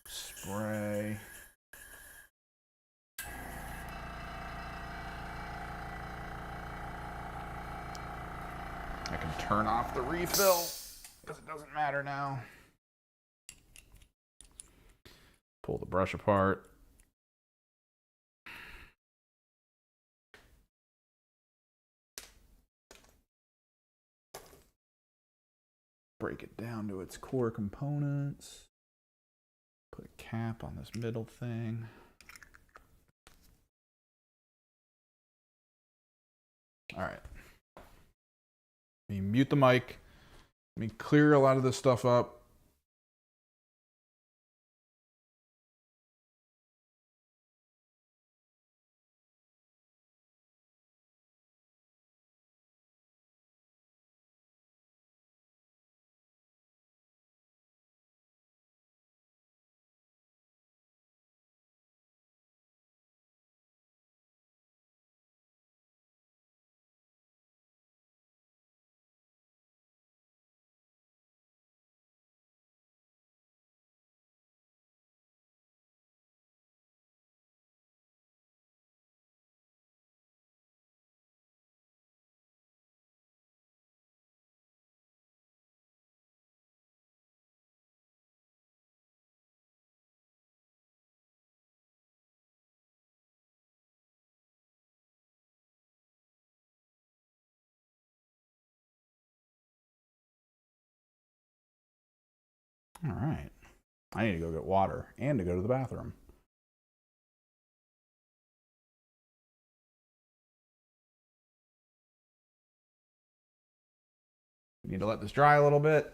Speaker 1: Spray. I can turn off the refill because it doesn't matter now. Pull the brush apart. Break it down to its core components. Put a cap on this middle thing. All right. Let me mute the mic. Let me clear a lot of this stuff up. All right. I need to go get water and to go to the bathroom. Need to let this dry a little bit.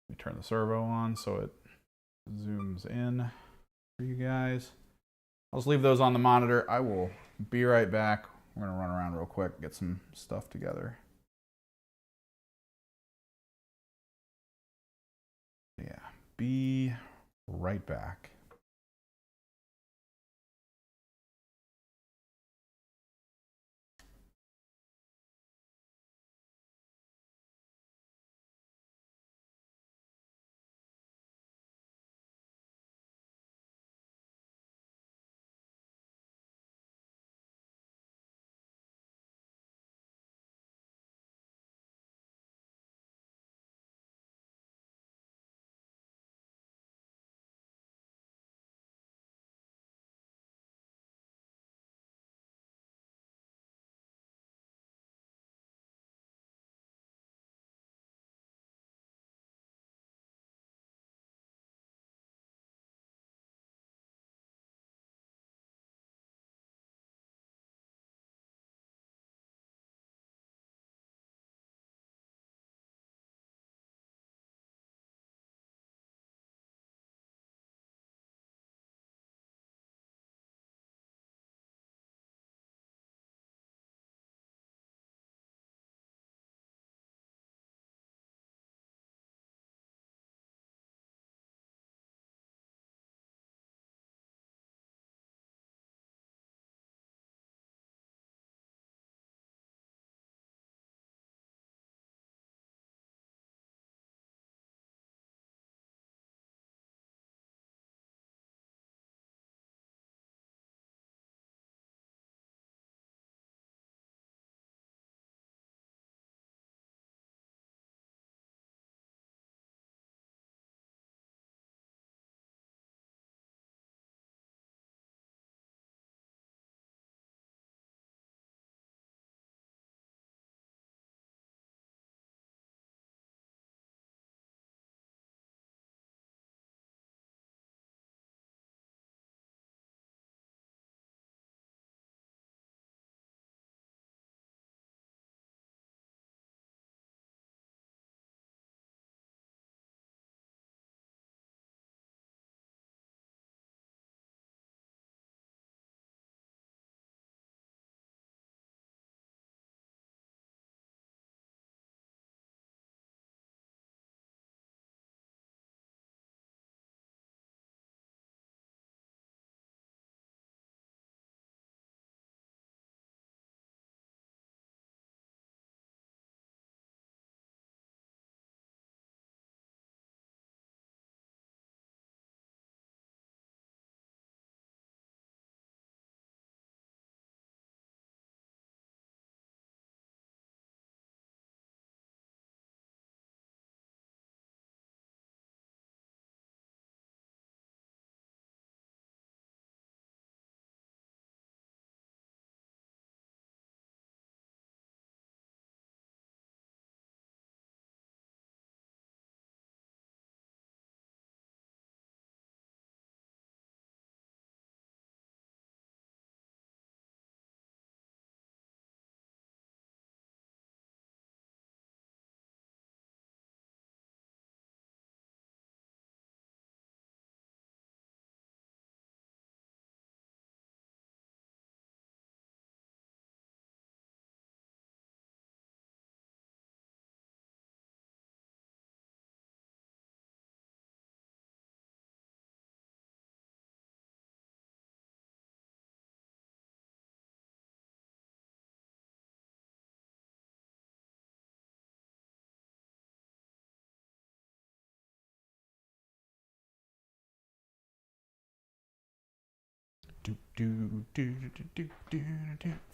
Speaker 1: Let me turn the servo on so it zooms in for you guys. I'll just leave those on the monitor. I will be right back. We're gonna run around real quick, get some stuff together. Yeah, be right back.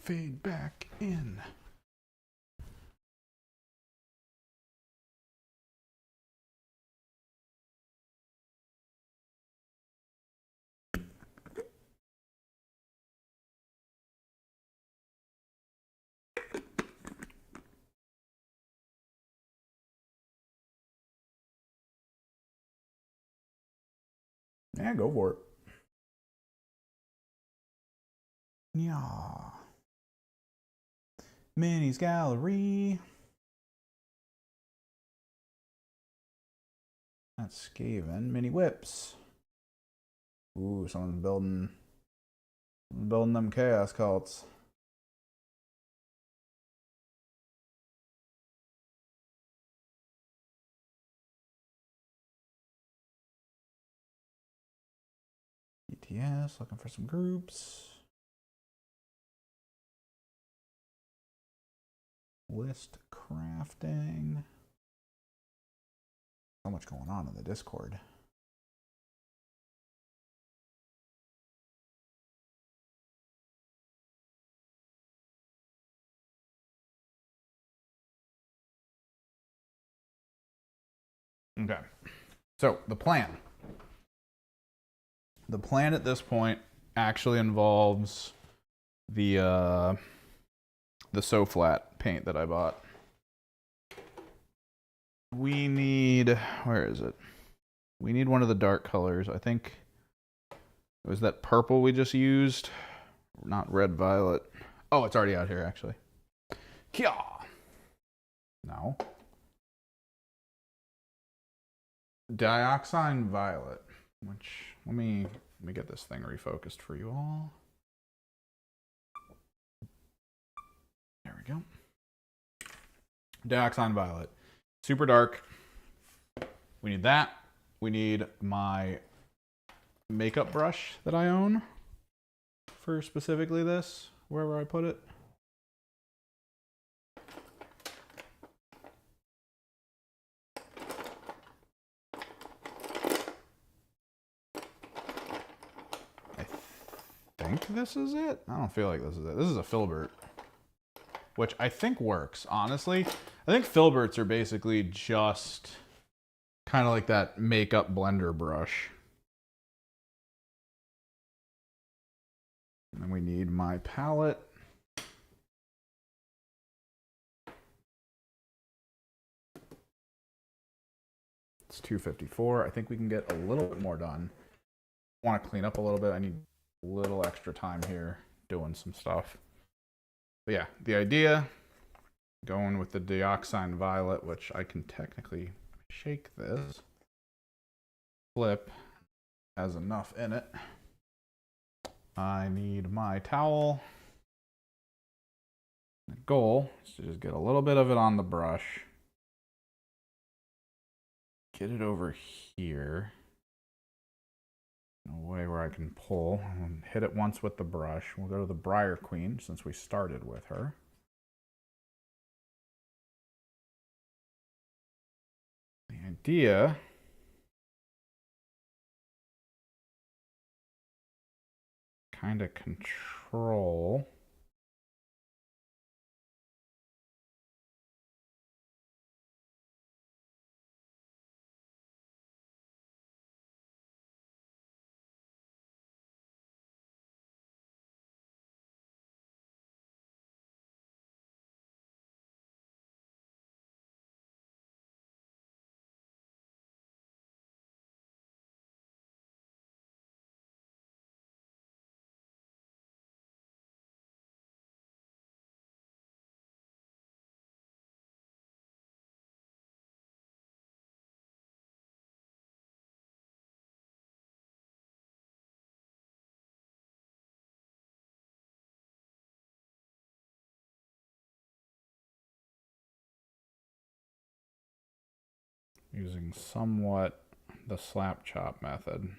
Speaker 1: Fade back in. Yeah, go for it. Yeah. Minis gallery. That's Skaven. Mini whips. Ooh, someone's building them chaos cults. ETS, looking for some groups. List crafting. So much going on in the Discord. Okay. So the plan. The plan at this point actually involves the So Flat paint that I bought. We need, where is it? We need one of the dark colors. I think it was that purple we just used. Not red violet. Oh, it's already out here actually. Kya. No. Dioxine violet. Which let me get this thing refocused for you all. There we go. Dioxine violet. Super dark. We need that. We need my makeup brush that I own for specifically this, wherever I put it. I think this is it. I don't feel like this is it. This is a filbert, which I think works, honestly. I think filberts are basically just kind of like that makeup blender brush. And then we need my palette. It's 254. I think we can get a little bit more done. I want to clean up a little bit. I need a little extra time here doing some stuff. But yeah, the idea, going with the dioxine violet, which I can technically shake this, flip, has enough in it. I need my towel. The goal is to just get a little bit of it on the brush. Get it over here. In a way where I can pull. And hit it once with the brush. We'll go to the Briar Queen since we started with her. The idea kind of control using somewhat the slap chop method.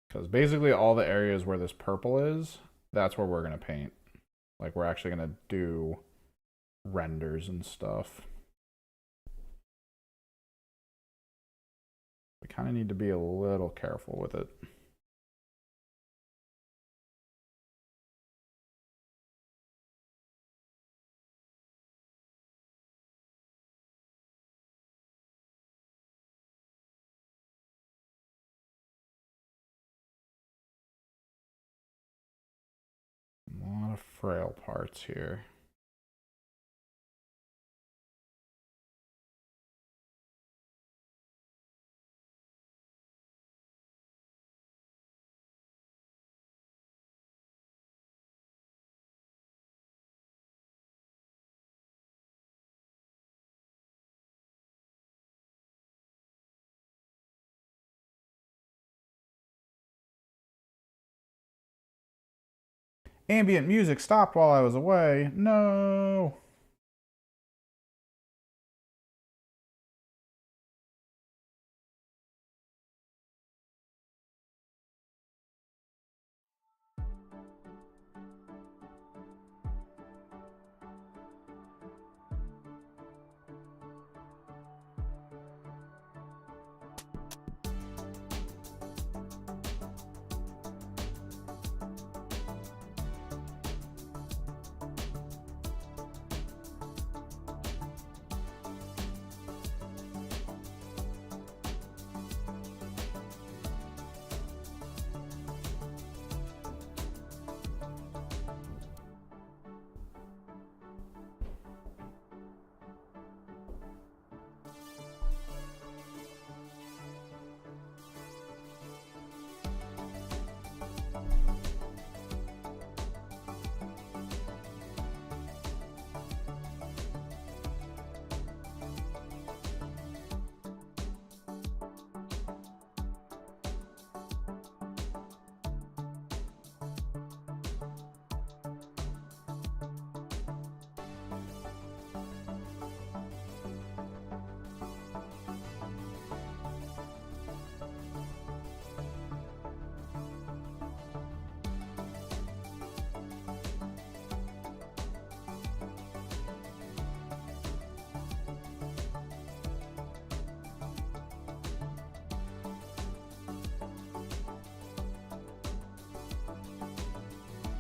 Speaker 1: Because basically all the areas where this purple is, that's where we're going to paint. Like, we're actually going to do renders and stuff. We kind of need to be a little careful with it. A lot of frail parts here. Ambient music stopped while I was away. No.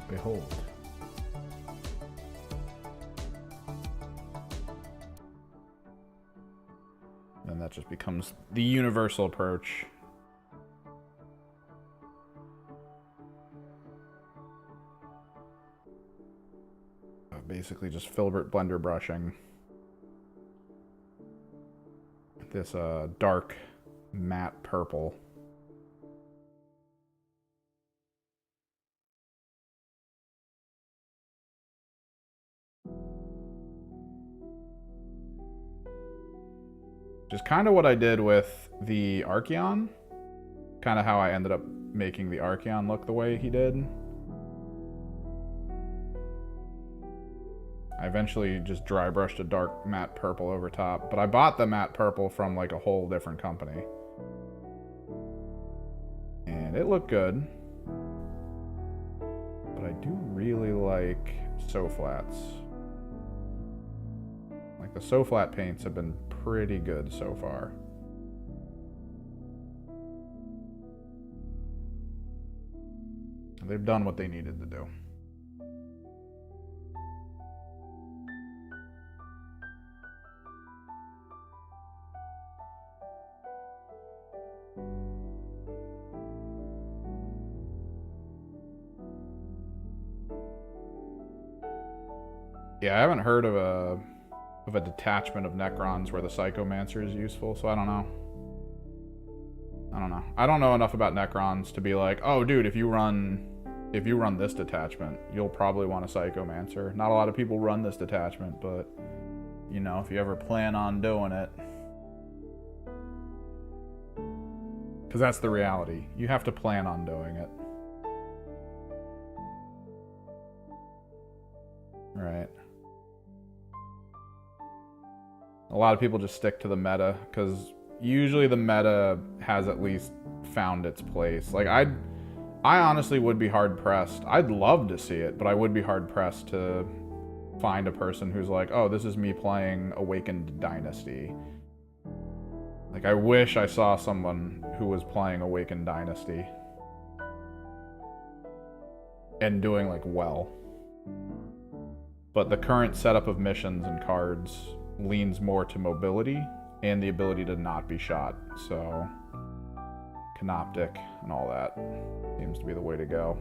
Speaker 1: Behold. And that just becomes the universal approach. Basically just filbert blender brushing. This dark matte purple. Which is kind of what I did with the Archeon. Kind of how I ended up making the Archeon look the way he did. I eventually just dry brushed a dark matte purple over top, but I bought the matte purple from like a whole different company. And it looked good. But I do really like So-Flats. Like the So-Flat paints have been pretty good so far. They've done what they needed to do. Yeah, I haven't heard of a detachment of Necrons where the Psychomancer is useful, so I don't know. I don't know enough about Necrons to be like, oh dude, if you run this detachment, you'll probably want a Psychomancer. Not a lot of people run this detachment, but you know, if you ever plan on doing it. Because that's the reality. You have to plan on doing it. Right. A lot of people just stick to the meta, because usually the meta has at least found its place. Like, I honestly would be hard-pressed. I'd love to see it, but I would be hard-pressed to find a person who's like, oh, this is me playing Awakened Dynasty. Like, I wish I saw someone who was playing Awakened Dynasty and doing, like, well. But the current setup of missions and cards leans more to mobility and the ability to not be shot. So, Canoptic and all that seems to be the way to go.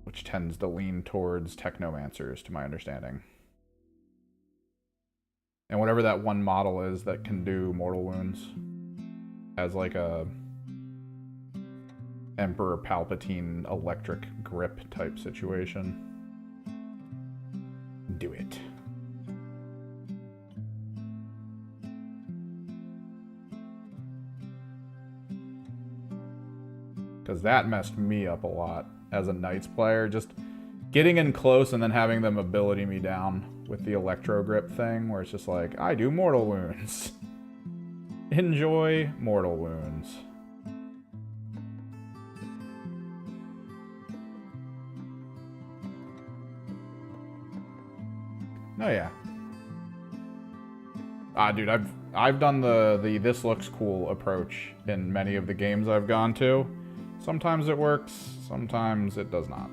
Speaker 1: Which tends to lean towards Technomancers, to my understanding. And whatever that one model is that can do Mortal Wounds as like a Emperor Palpatine electric grip type situation, do it. Because that messed me up a lot as a Knights player. Just getting in close and then having them ability me down with the electro grip thing, where it's just like, I do mortal wounds. Enjoy mortal wounds. Oh yeah. Dude, I've done the this looks cool approach in many of the games I've gone to. Sometimes it works, sometimes it does not.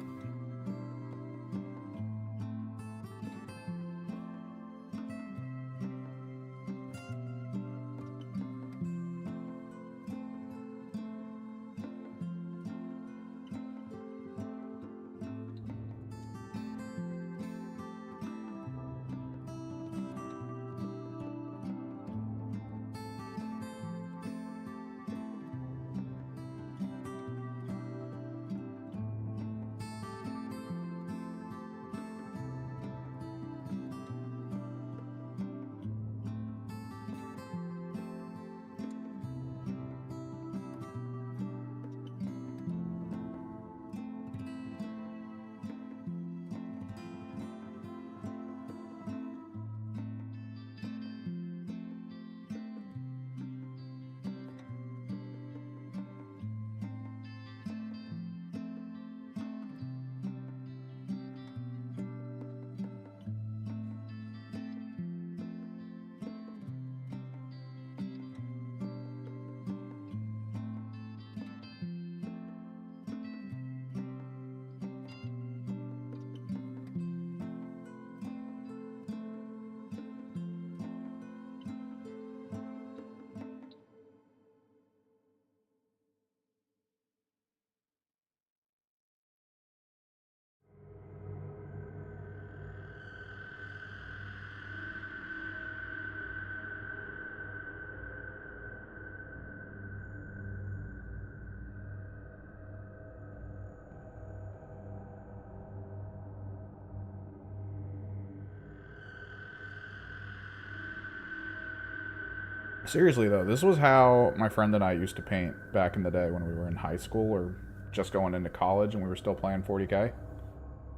Speaker 1: Seriously though, this was how my friend and I used to paint back in the day when we were in high school or just going into college and we were still playing 40K.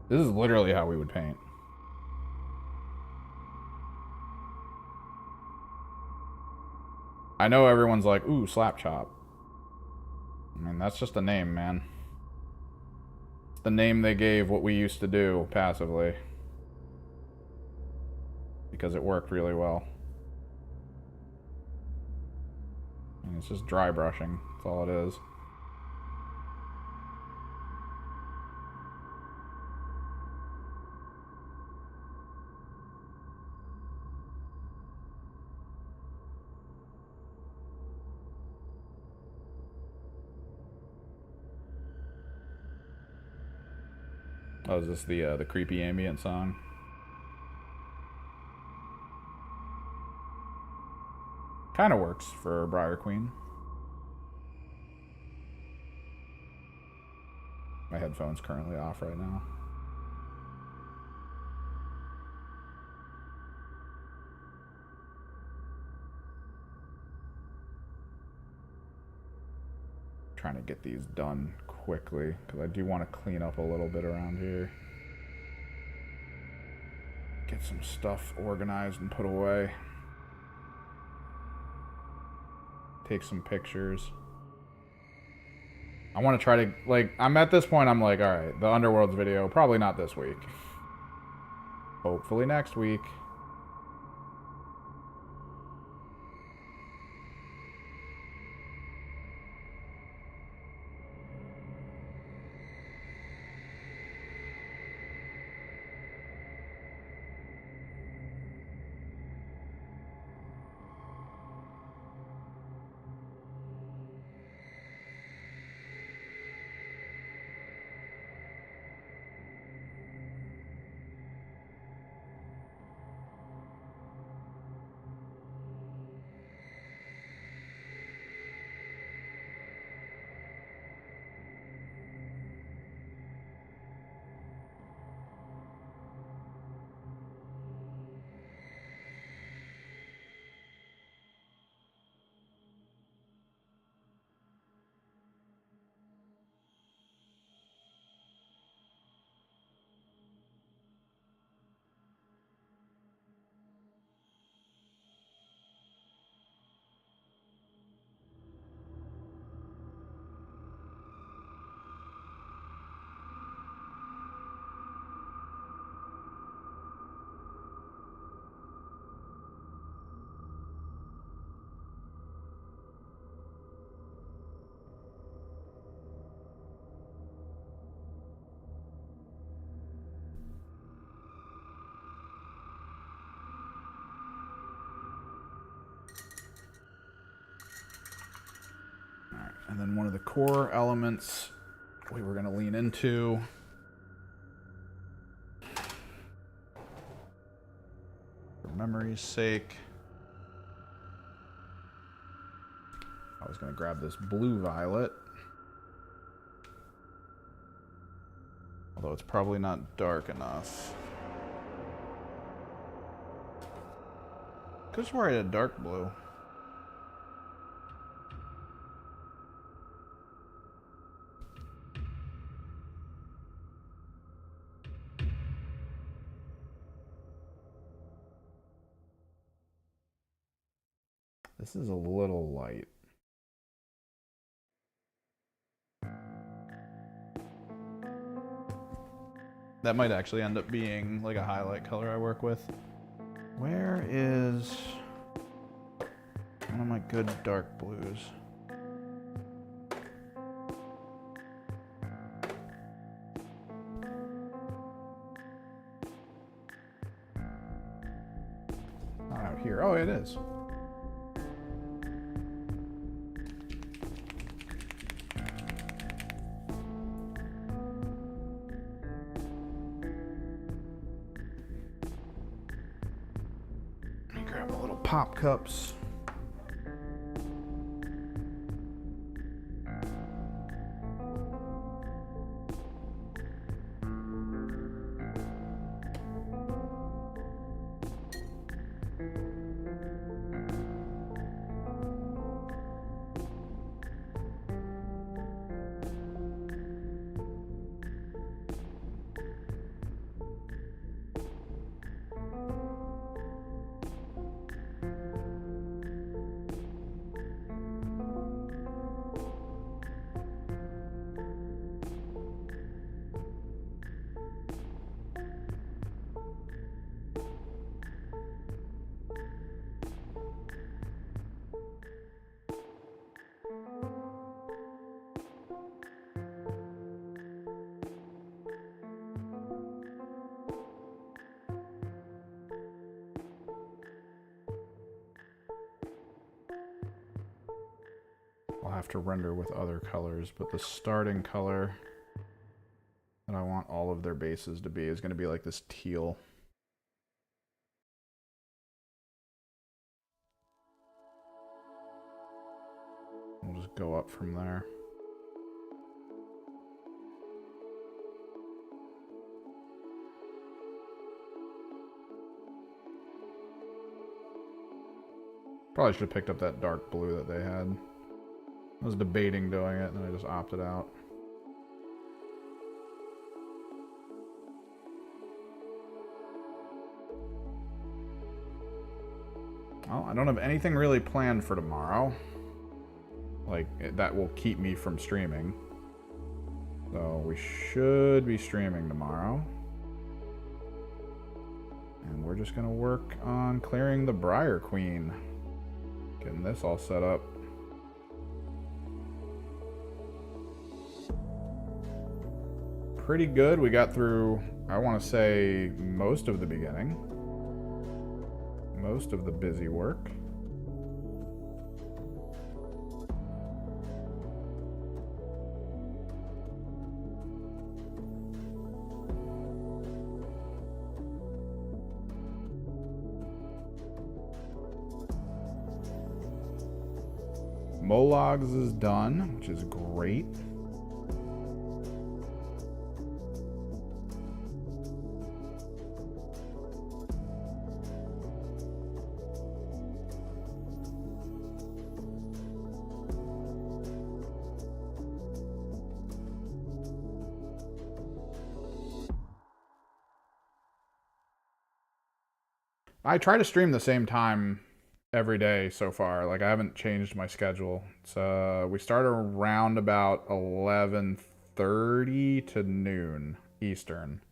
Speaker 1: This is literally how we would paint. I know everyone's like, ooh, slap chop. I mean, that's just a name, man. It's the name they gave what we used to do passively. Because it worked really well. And it's just dry brushing. That's all it is. Oh, is this the creepy ambient song? Kind of works for Briar Queen. My headphone's currently off right now. Trying to get these done quickly because I do want to clean up a little bit around here. Get some stuff organized and put away. take some pictures. I want to try to, like, I'm at this point, I'm like, alright, the Underworlds video, probably not this week. Hopefully next week. And then one of the core elements we were going to lean into. For memory's sake. I was going to grab this blue violet. Although it's probably not dark enough. Could swear I had a dark blue. This is a little light. That might actually end up being like a highlight color I work with. Where is one of my good dark blues? Not out here. Oh, it is. Pop cups. I'll have to render with other colors, but the starting color that I want all of their bases to be is going to be like this teal. We'll just go up from there. Probably should have picked up that dark blue that they had. I was debating doing it, and then I just opted out. Well, I don't have anything really planned for tomorrow. Like, that will keep me from streaming. So we should be streaming tomorrow. And we're just going to work on clearing the Briar Queen. Getting this all set up. Pretty good. We got through, I want to say, most of the beginning. Most of the busy work. Mollogs is done, which is great. I try to stream the same time every day so far. Like, I haven't changed my schedule. It's we start around about 11:30 to noon Eastern.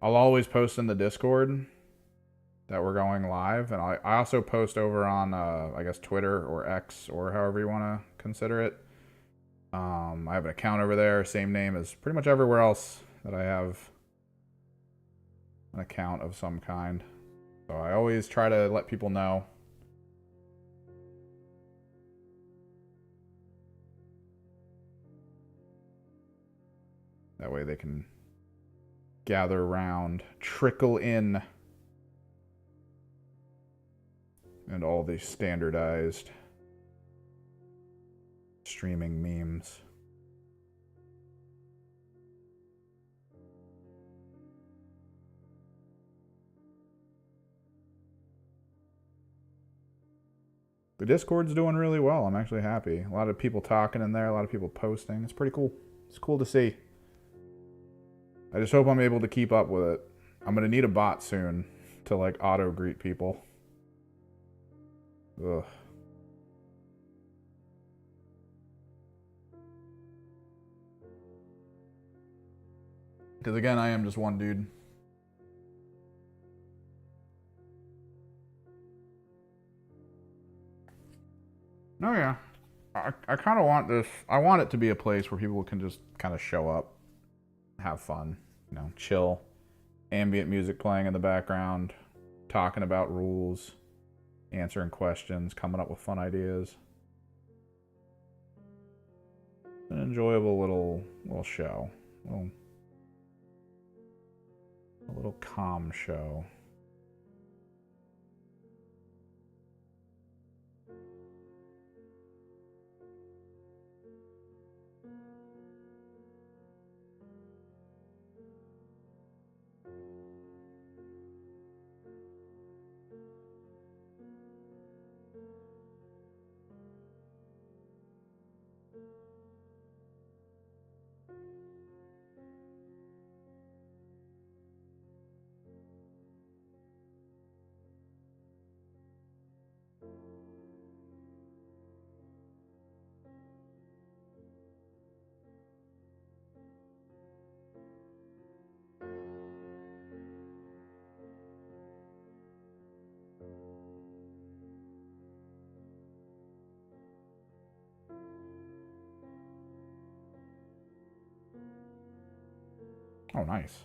Speaker 1: I'll always post in the Discord that we're going live, and I also post over on I guess Twitter or X or however you want to consider it. I have an account over there, same name as pretty much everywhere else that I have an account of some kind. So I always try to let people know. That way they can gather around, trickle in, and all these standardized streaming memes. The Discord's doing really well. I'm actually happy. A lot of people talking in there, a lot of people posting. It's pretty cool. It's cool to see. I just hope I'm able to keep up with it. I'm going to need a bot soon to, like, auto-greet people. Ugh. Because, again, I am just one dude. Oh, yeah. I kind of want this. I want it to be a place where people can just kind of show up, have fun, you know, chill, ambient music playing in the background, talking about rules, answering questions, coming up with fun ideas. An enjoyable little show. A little calm show. Oh, nice.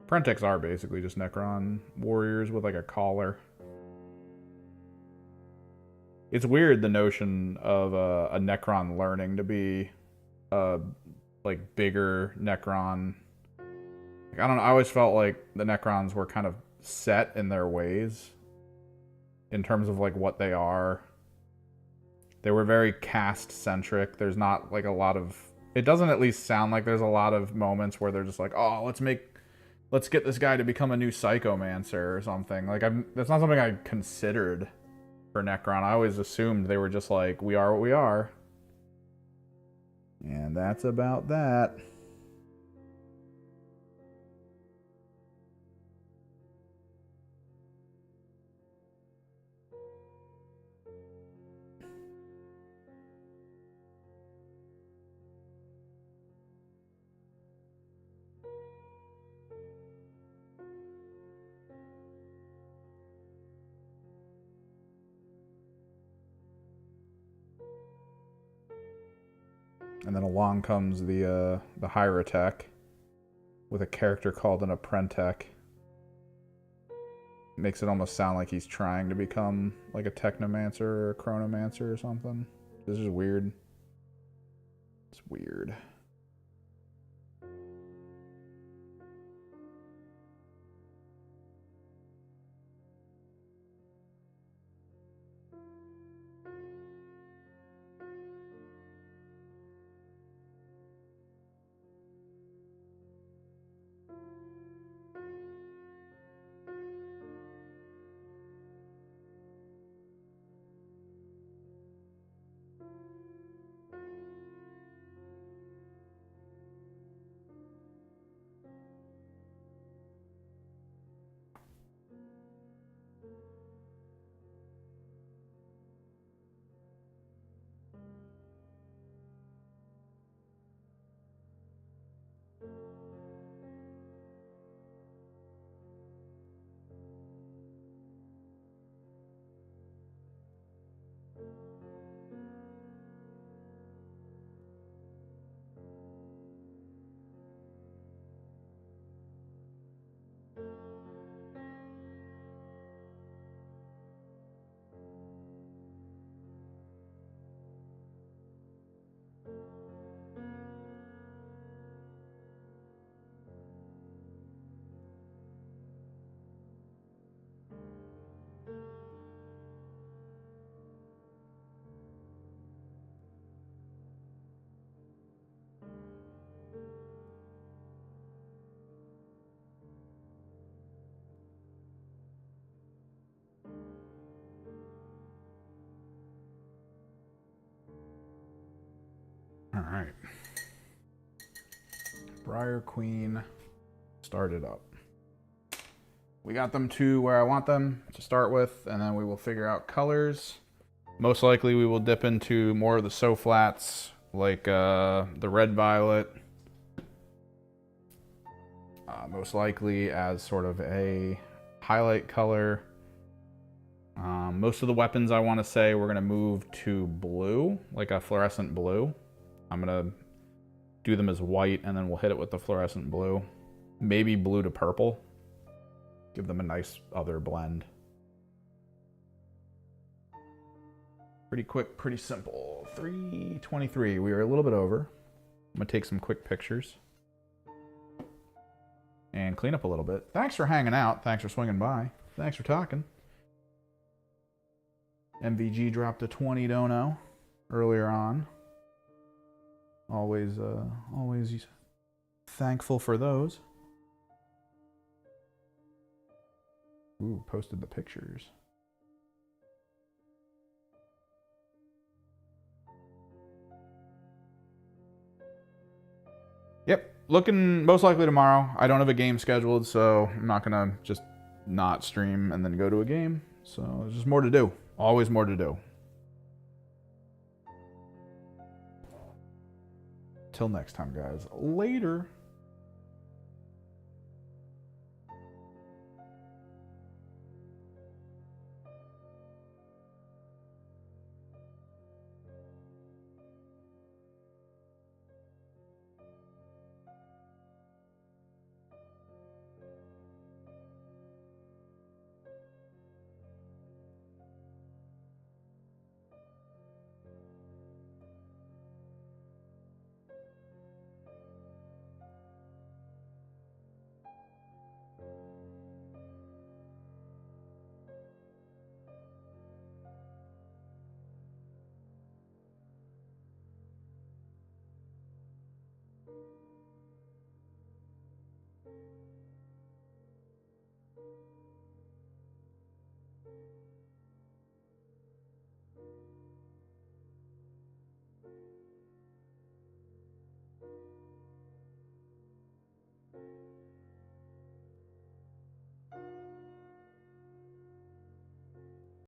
Speaker 1: Prentex are basically just Necron warriors with like a collar. It's weird, the notion of a Necron learning to be a like bigger Necron. Like, I don't know. I always felt like the Necrons were kind of set in their ways in terms of like what they are. They were very caste centric. There's not like a lot of. It doesn't at least sound like there's a lot of moments where they're just like, oh, let's get this guy to become a new psychomancer or something. Like, that's not something I considered for Necron. I always assumed they were just like, we are what we are. And that's about that. And then along comes the Hieratech with a character called an Apprentech. Makes it almost sound like he's trying to become like a Technomancer or a Chronomancer or something. This is weird. It's weird. All right. Briar Queen started up. We got them to where I want them to start with, and then we will figure out colors. Most likely we will dip into more of the so-flats, like the red violet. Most likely as sort of a highlight color. Most of the weapons I want to say we're going to move to blue, like a fluorescent blue. I'm going to do them as white, and then we'll hit it with the fluorescent blue. Maybe blue to purple. Give them a nice other blend. Pretty quick, pretty simple. 3:23. We are a little bit over. I'm going to take some quick pictures. And clean up a little bit. Thanks for hanging out. Thanks for swinging by. Thanks for talking. MVG dropped a 20 dono earlier on. Always thankful for those. Ooh, posted the pictures. Yep, looking most likely tomorrow. I don't have a game scheduled, so I'm not gonna just not stream and then go to a game. So there's just more to do. Always more to do. Till next time, guys. Later.